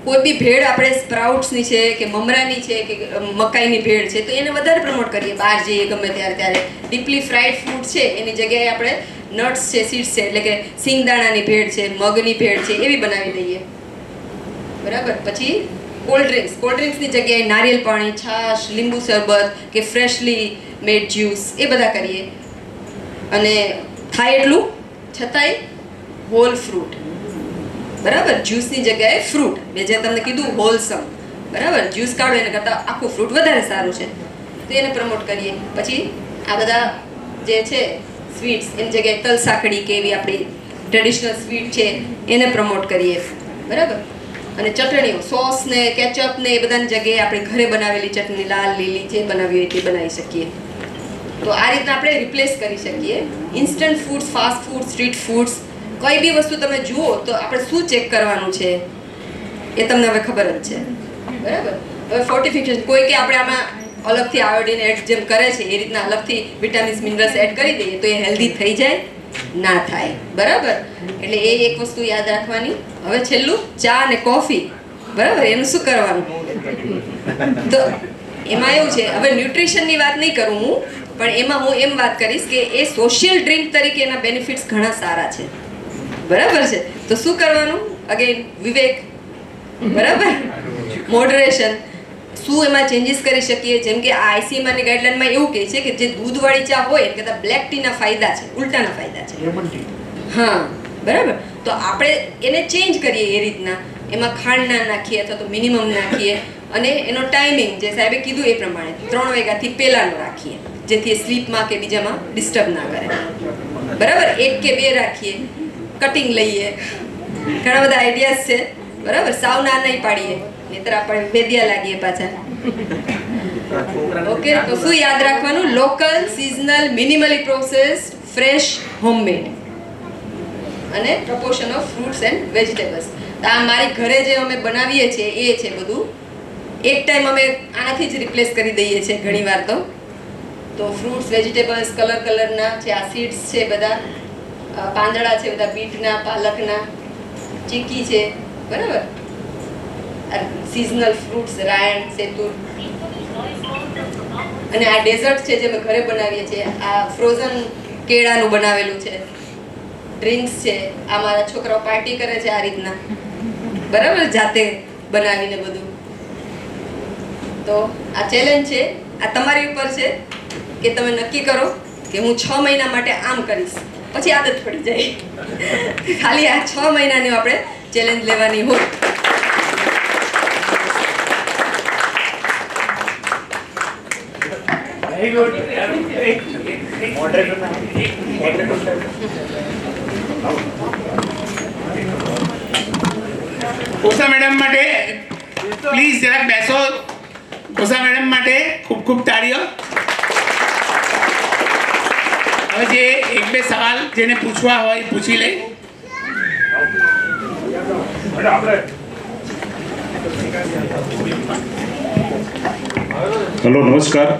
કોઈ બી ભેળ આપણે સ્પ્રાઉટ્સની છે કે મમરાની છે કે મકાઈની ભેળ છે તો એને વધારે પ્રમોટ કરીએ બહાર જઈએ ગમે ત્યારે. ડીપલી ફ્રાઈડ ફૂડ છે એની જગ્યાએ આપણે નટ્સ છે, સીડ્સ છે, એટલે કે સિંગદાણાની ભેળ છે, મગની ભેળ છે, એવી બનાવી દઈએ. બરાબર? પછી કોલ્ડ ડ્રિંક્સની જગ્યાએ નારિયેળ પાણી, છાશ, લીંબુ શરબત કે ફ્રેશલી મેડ જ્યુસ એ બધા કરીએ. અને થાય એટલું છતાંય હોલ ફ્રૂટ. બરાબર? જ્યુસની જગ્યાએ ફ્રૂટ, મેં જે તમને કીધું હોલસમ. બરાબર? જ્યુસ કાઢો એના કરતાં આખું ફ્રૂટ વધારે સારું છે, તો એને પ્રમોટ કરીએ. પછી આ બધા જે છે સ્વીટ્સ, એની જગ્યાએ તલ સાંકળી કે એવી આપણી ટ્રેડિશનલ સ્વીટ છે એને પ્રમોટ કરીએ. બરાબર? અને ચટણીઓ, સોસ ને કેચઅપ ને એ બધાની જગ્યાએ આપણે ઘરે બનાવેલી ચટણી, લાલ લીલી જે બનાવી હોય તે બનાવી શકીએ. તો આ રીતના આપણે રિપ્લેસ કરી શકીએ. Instant foods, fast food, street foods, કોઈ બી વસ્તુ તમે જુઓ તો આપણે શું ચેક કરવાનું છે એ તમને હવે ખબર જ છે. બરાબર? હવે ફોર્ટિફિકેશન, કોઈ કે આપણે આમાં અલગથી આયોડિન એડ જેમ કરે છે એ રીતના અલગથી વિટામિન્સ, મિનરલ્સ એડ કરી દઈએ તો એ હેલ્ધી થઈ જાય? ના થાય. બરાબર? એટલે એ એક વસ્તુ યાદ રાખવાની. હવે છેલ્લું ચા અને કોફી. બરાબર? એનું શું કરવાનું? તો એમાં એવું છે, હવે ન્યુટ્રિશનની વાત નહીં કરું હું, પણ એમાં હું એમ વાત કરીશ કે એ સોશિયલ ડ્રિંક તરીકે એના બેનિફિટ્સ ઘણા સારા છે. બરાબર છે? તો શું કરવાનું? અગેન વિવેક. બરાબર? મોડરેશન. શું એમાં ચેન્જીસ કરી શકીએ? જેમ કે આ આઈસીએમઆરની ગાઈડલાઈનમાં એવું કહે છે કે જે દૂધવાળી ચા હોય એ કરતાં બ્લેક ટીના ફાયદા છે, ઉલટાના ફાયદા છે. હા, બરાબર? તો આપણે એને ચેન્જ કરીએ એ રીતના. એમાં ખાંડ ના નાખીએ અથવા તો મિનિમમ નાખીએ અને એનો ટાઈમિંગ જે સાહેબે કીધું એ પ્રમાણે 3 વાગ્યાથી પહેલાંનો રાખીએ, જેથી એ સ્લીપમાં કે બીજામાં ડિસ્ટર્બ ના કરે. બરાબર, 1 કે 2 રાખીએ, કટિંગ લઈએ, ઘણા બધા આઈડિયાઝ છે. બરાબર, સાવ ના નહીં પાડીએ, નહીતર આપણે વેદ્યા લાગીએ પાછા. ઓકે, તો શું યાદ રાખવાનું? Local, seasonal, minimally processed, fresh, homemade અને proportion of fruits and vegetables. આ મારી ઘરે જે અમે બનાવીએ છીએ એ છે બધું. એક ટાઈમ અમે આનાથી જ રિપ્લેસ કરી દઈએ છીએ ઘણીવાર. તો ફ્રૂટ્સ, વેજીટેબલ્સ કલરના છે, આ સીડ્સ છે બધા, પાંદડા છે બધા બીટના, પાલકના, ચીકી છે, બરાબર, સિઝનલ ફ્રૂટ્સ, રાયણ, સેતુર, અને આ ડેઝર્ટ છે જે અમે ઘરે બનાવીએ છીએ. આ ફ્રોઝન કેળાનું બનાવેલું છે. ડ્રિંક્સ છે, આ મારા છોકરાઓ પાર્ટી કરે છે આ રીતના, બરાબર, જાતે બનાવીને બધું. તો આ ચેલેન્જ છે, આ તમારી ઉપર છે કે તમે નક્કી કરો કે હું 6 મહિના માટે આમ કરીશ, પછી આદત પડી જાય. ખાલી આ 6 મહિનાની આપણે ચેલેન્જ લેવાની હોય. ઉષા મેડમ માટે પ્લીઝ જરાક બેસો. ઉષા મેડમ માટે ખૂબ ખૂબ તાળીઓ. હવે જે 1-2 સવાલ જેને પૂછવા હોય એ પૂછી લઈ. હેલો, નમસ્કાર.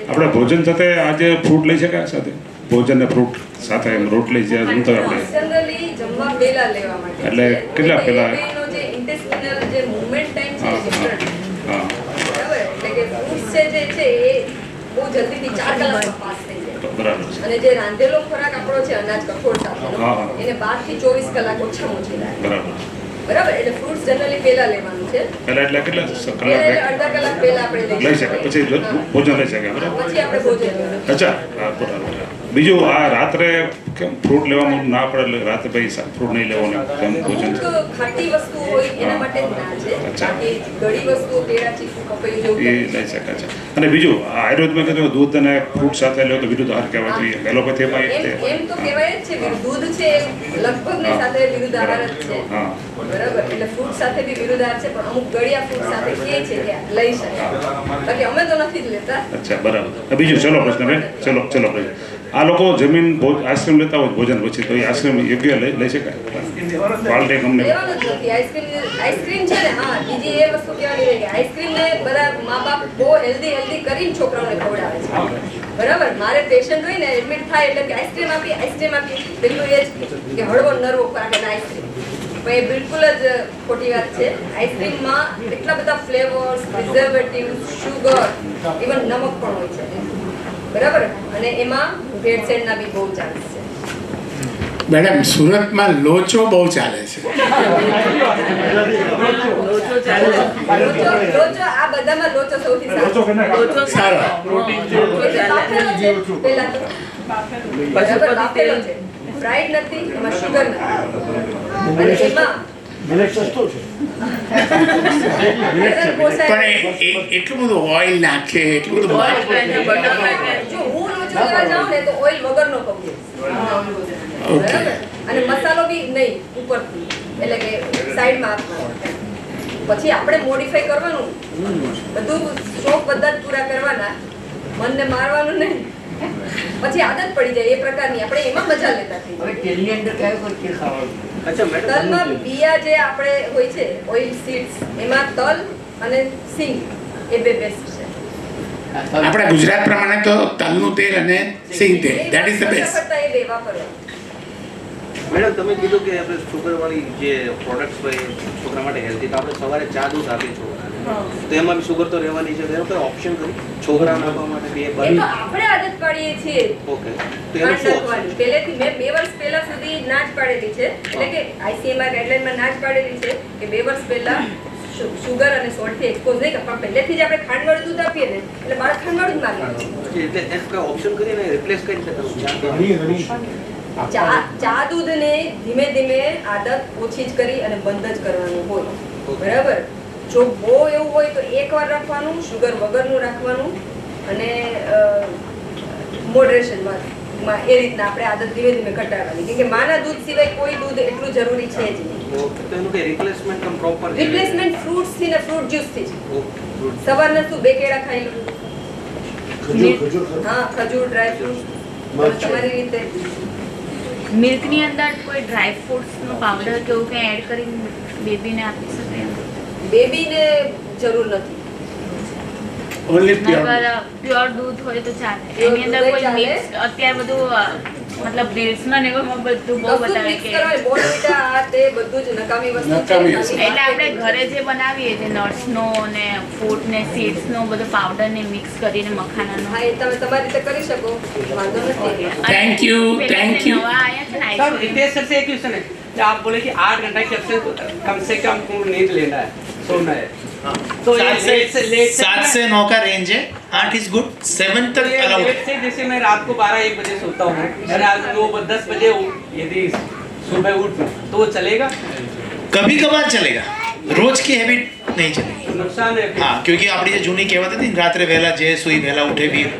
આપણે ભોજન સાથે આજે ફ્રૂટ લઈ શકાય? સાથે ભોજન ને ફ્રૂટ સાથે એમ રોટલી જે જમતા આપણે જનરલી જમવા પહેલા લેવા માટે એટલે કેટલા પહેલા? એનો જે ઇન્ટેસ્ટિનલ જે મૂવમેન્ટ ટાઈમ છે હા, ડિફરન્ટ. હા, બરાબર, એટલે કે ફ્રૂટ્સ છે જે છે એ બહુ જલ્દીથી 4 કલાકમાં પાસ થઈ જાય. બરાબર છે. અને જે રાંધેલો ખોરાક આપણો છે અનાજ કઠોળ સાથેનો, હા, હા. એને 12 થી 24 કલાક ઓછામાં ઓછી લાગે. બરાબર. બરાબર, એટલે ફ્રૂટ્સ જનરલી પહેલા લેવાનું છે. પહેલા એટલે કેટલા એટલે કલાક અડધા કલાક પહેલા આપણે લઈ શકાય? પછી ભોજન લઈ શકાય? બરાબર. પછી આપણે ભોજન લેવાનું. અચ્છા, હા, બરાબર. બીજું આ રાત્રે કેમ ફ્રૂટ લેવાનું ના પડે? એટલે રાત્રે ભાઈ ફ્રૂટ નહીં લેવાનું કેમ ભોજન? અમુક ખાટી વસ્તુ હોય એના માટે જ ના છે. અચ્છા. બાકી ગળી વસ્તુઓ, કેળા, ચીકુ, પપૈયું જેવું એ લઈ શકાય છે. અને બીજું આ આયુર્વેદમાં કીધું દૂધ અને ફ્રૂટ સાથે લો તો વિરુદ્ધ આહાર કહેવાય જોઈએ. એલોપેથીમાં એમ તો કહેવાય જ છે, દૂધ છે એ લગભગ ને સાથે વિરુદ્ધ આહાર જ છે. હા, બરાબર, એટલે ફ્રૂટ સાથે બી વિરુદ્ધ આહાર છે, પણ અમુક ગળિયા ફ્રૂટ સાથે કહે છે કે લઈ શકાય. બાકી અમે તો નથી જ લેતા. અચ્છા, બરાબર. બીજું ચલો પ્રશ્ન બેન, ચલો પ્રશ્ન. આ લોકો જમીન આઈસ્ક્રીમ લેતા હોય ભોજન પછી, તો એ આઈસ્ક્રીમ યોગ્ય લઈ શકાય? ક્વોલિટી કંપની લેવાનું જ નથી. આઈસ્ક્રીમ છે ને, હા, બીજી એ વસ્તુ કહેવાની છે કે આઈસ્ક્રીમ ને બધા મા બાપ બહુ હેલ્ધી કરીને છોકરાઓને ખવડાવે છે. બરાબર, મારે પેશન્ટ હોય ને એડમિટ થાય એટલે કે આઈસ્ક્રીમ આપી, પેલું એ જ કે હળવો નરવો ખોરાક એટલે આઈસ્ક્રીમ. પણ એ બિલકુલ જ ખોટી વાત છે. આઈસ્ક્રીમમાં એટલા બધા ફ્લેવર્સ, પ્રિઝર્વેટિવ્સ, શુગર, ઇવન નમક પણ હોય છે. બરાબર, અને એમાં ભેળસેળના બી બહુ ચાન્સ છે. મેડમ, સુરતમાં લોચો બહુ ચાલે છે. લોચો આ બધામાં લોચો સૌથી સારો. પહેલા તો બરાબર બાફેલો છે, ફ્રાઈડ નથી, એમાં શુગર નથી, અને એમાં પણ એટલું બધું ઓઇલ નાખે, એટલું બધું જો હું લોચો લેવા જાઉં ને તો ઓઇલ વગરનો કહું. બરાબર, અને મસાલો બી નહીં ઉપરથી, એટલે કે સાઈડમાં આપવાનો. પછી આપણે મોડિફાઈ કરવાનું, બધું શોખ બધા જ પૂરા કરવાના, મનને મારવાનું નહીં. પછી આદત પડી જાય એ પ્રકારની, આપણે એમાં મજા લેતા થઈ જાય. તલમાં બિયા જે આપણે હોય છે ઓઇલ સીડ્સ, એમાં તલ અને સિંગ એ બે બેસ્ટ છે. આપણા ગુજરાત પ્રમાણે તો તલનું તેલ અને સિંગ તેલ, ધેટ ઇઝ ધ બેસ્ટ. એ બે વાપરવા. મેડમ, તમે કીધું કે આપણે શુગરવાળી જે પ્રોડક્ટ્સ હોય છોકરા માટે હેલ્ધી, તો આપણે સવારે ચા દૂધ આપીએ છોકરાને, તો એમાં બી શુગર તો રહેવાની છે. એનો કોઈ ઓપ્શન કરી છોકરાને આપવા માટે બે એ તો બની? આપણે આદત પાડીએ છીએ. ઓકે, તો એનો શું option? પહેલેથી મેં 2 વર્ષ પહેલા સુધી ના જ પાડેલી છે, એટલે કે ICMR ગાઈડલાઈનમાં ના જ પાડેલી છે કે 2 વર્ષ પહેલા શુગર અને સોલ્ટ થી એક્સપોઝ નહીં કરવા. પહેલેથી જ આપણે ખાંડવાળું દૂધ આપીએ ને એટલે બાળક ખાંડવાળું જ માંગે. એટલે એને કોઈ ઓપ્શન કરીને રિપ્લેસ કરી શકે? ચા દૂધને ધીમે ધીમે આદત ઓછી જ કરી અને બંધ જ કરવાનું હોય, બરાબર? જો બહુ એવું હોય તો એકવાર રાખવાનું, શુગર વગરનું રાખવાનું અને મોડરેશનમાં એ રીતના આપણે આદત ધીમે ધીમે ઘટાડવાની, કેમ કે માના દૂધ સિવાય કોઈ દૂધ એટલું જરૂરી છે જ નહીં. તો એનું કે રિપ્લેસમેન્ટ કમ પ્રોપર રિપ્લેસમેન્ટ ફ્રૂટ્સ થી ને ફ્રૂટ જ્યુસ થી જ. સવારના શું 2 કેળા ખાઈ લો, હા, ખજૂર, ડ્રાય ફ્રૂટ તમારી રીતે. મિલ્કની અંદર કોઈ ડ્રાય ફ્રૂટ્સનો પાવડર કે એવું કંઈ એડ કરીને બેબીને આપી શકે એમ? બેબીને જરૂર નથી. ઓનલી પ્યોર પ્યોર દૂધ હોય તો ચાલે. Pure એની અંદર દૂધ કોઈ ચાલે. મિક્સ અત્યારે બધું મતલબ રીલ્સમાં ને એવામાં બધું બહુ કશું બતાવે મિક્સ કે કરવાય, બોર્નવિટા આ તે બધું જ નકામી વસ્તુ છે. નકામી વસ્તુ. એટલે આપણે ઘરે જે બનાવીએ જે નટ્સનો ને ફૂડ ને સીડ્સનો બધો પાવડર ને મિક્સ કરીને મખાનાનો. હા, એ તમે તમારી રીતે કરી શકો, વાંધો નથી. Thank you, પેલા thank જે you. નવા આયા છે ને sir ice cream. Ritesh sir से एक क्वेश्चन है कि आप बोले कि 8 घंटा की कम से कम नींद लेना है, सोना है, तो ये लेट से 7 से 9 का रेंज है, 8 इज गुड, 7 तक अलाउड लेट से जैसे मैं रात को 12-1 बजे सोता हूँ और आज 9-10 बजे यदि सुबह उठ तो वो चलेगा? कभी कभार चलेगा, रोज की हैबिट नहीं चलेगी. नुकसान है હા, क्योंकि આપણી જે જૂની કહેવત હતી ને, રાત્રે વહેલા જે સુઈ વહેલા ઉઠે વીર,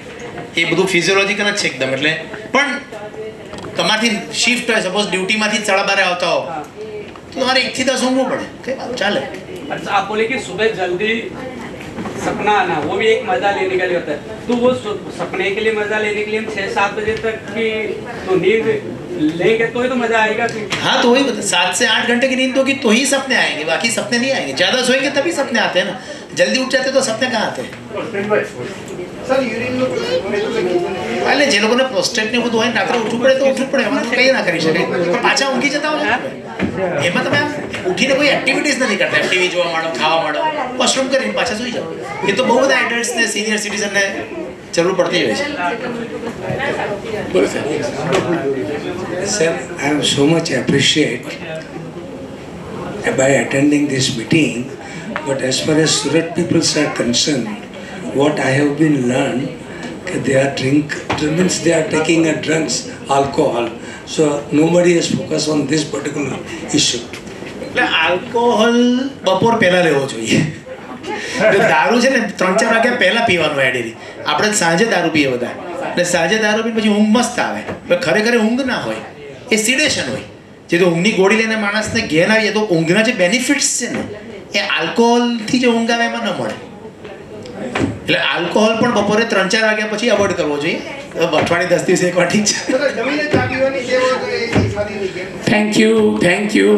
એ બધું ફિઝિયોલોજીકલ જ છે એકદમ. એટલે પણ તમારથી શિફ્ટ હોય, સપોઝ ડ્યુટીમાંથી 12:30 આવતા હો તો તમારે 1 થી 10 ઊંઘવું પડે, કઈ વાત ચાલે. अच्छा, आप बोले कि सुबह जल्दी सपना आना वो भी एक मजा लेने के लिए होता है, तो वो सपने के लिए मजा लेने के लिए हम 6-7 बजे तक की तो नींद लेंगे तो ही तो मजा आएगा कि हाँ, तो वही बता, 7 से 8 घंटे की नींद होगी तो ही सपने आएंगे, बाकी सपने नहीं आएंगे. ज़्यादा सोएंगे तभी सपने आते हैं ना, जल्दी उठ जाते तो सपने कहाँ आते हैं? એટલે જે લોકોને પ્રોસ્ટેટ ને બધું હોય ને, રાત્રે ઉઠવું પડે તો ઉઠવું પડે, એમાં કંઈ ના કરી શકે. પણ પાછા ઊંઘી જતા હોય ને, એમાં તમે આમ ઉઠીને કોઈ એક્ટિવિટીઝ નથી કરતા, ટીવી જોવા માંડો, ખાવા માંડો, વોશરૂમ કરીને પાછા સુઈ જાઓ. એ તો બહુ બધા એડલ્ટ્સ ને સિનિયર સિટીઝનને જરૂર પડતી હોય છે. Sir, I am so much appreciate by attending this meeting, but as far as Surat peoples are concerned, what I have been learned, they are means they are taking a drugs, alcohol, so nobody has focused on this particular issue. એટલે alcohol બપોર પહેલા લેવો જોઈએ. એટલે દારૂ છે ને 3-4 વાગ્યા પહેલા પીવાનું એડેલી. આપણે સાંજે દારૂ પીએ બધા, એટલે સાંજે દારૂ પીને પછી ઊંઘ મસ્ત આવે, પણ ખરેખર ઊંઘ ના હોય, એ સિડેશન હોય. જે તો ઊંઘની ગોળી લઈને માણસને ઘેર આવીએ તો ઊંઘના જે બેનિફિટ્સ છે ને, એ આલ્કોહોલથી જે ઊંઘ આવે એમાં ન મળે. એટલે આલ્કોહોલ પણ બપોરે 3-4 વાગ્યા પછી અવોઇડ કરવો જોઈએ. અઠવાડિયે 10 દિવસે એકવાર ઠીક છે. Thank you, thank you.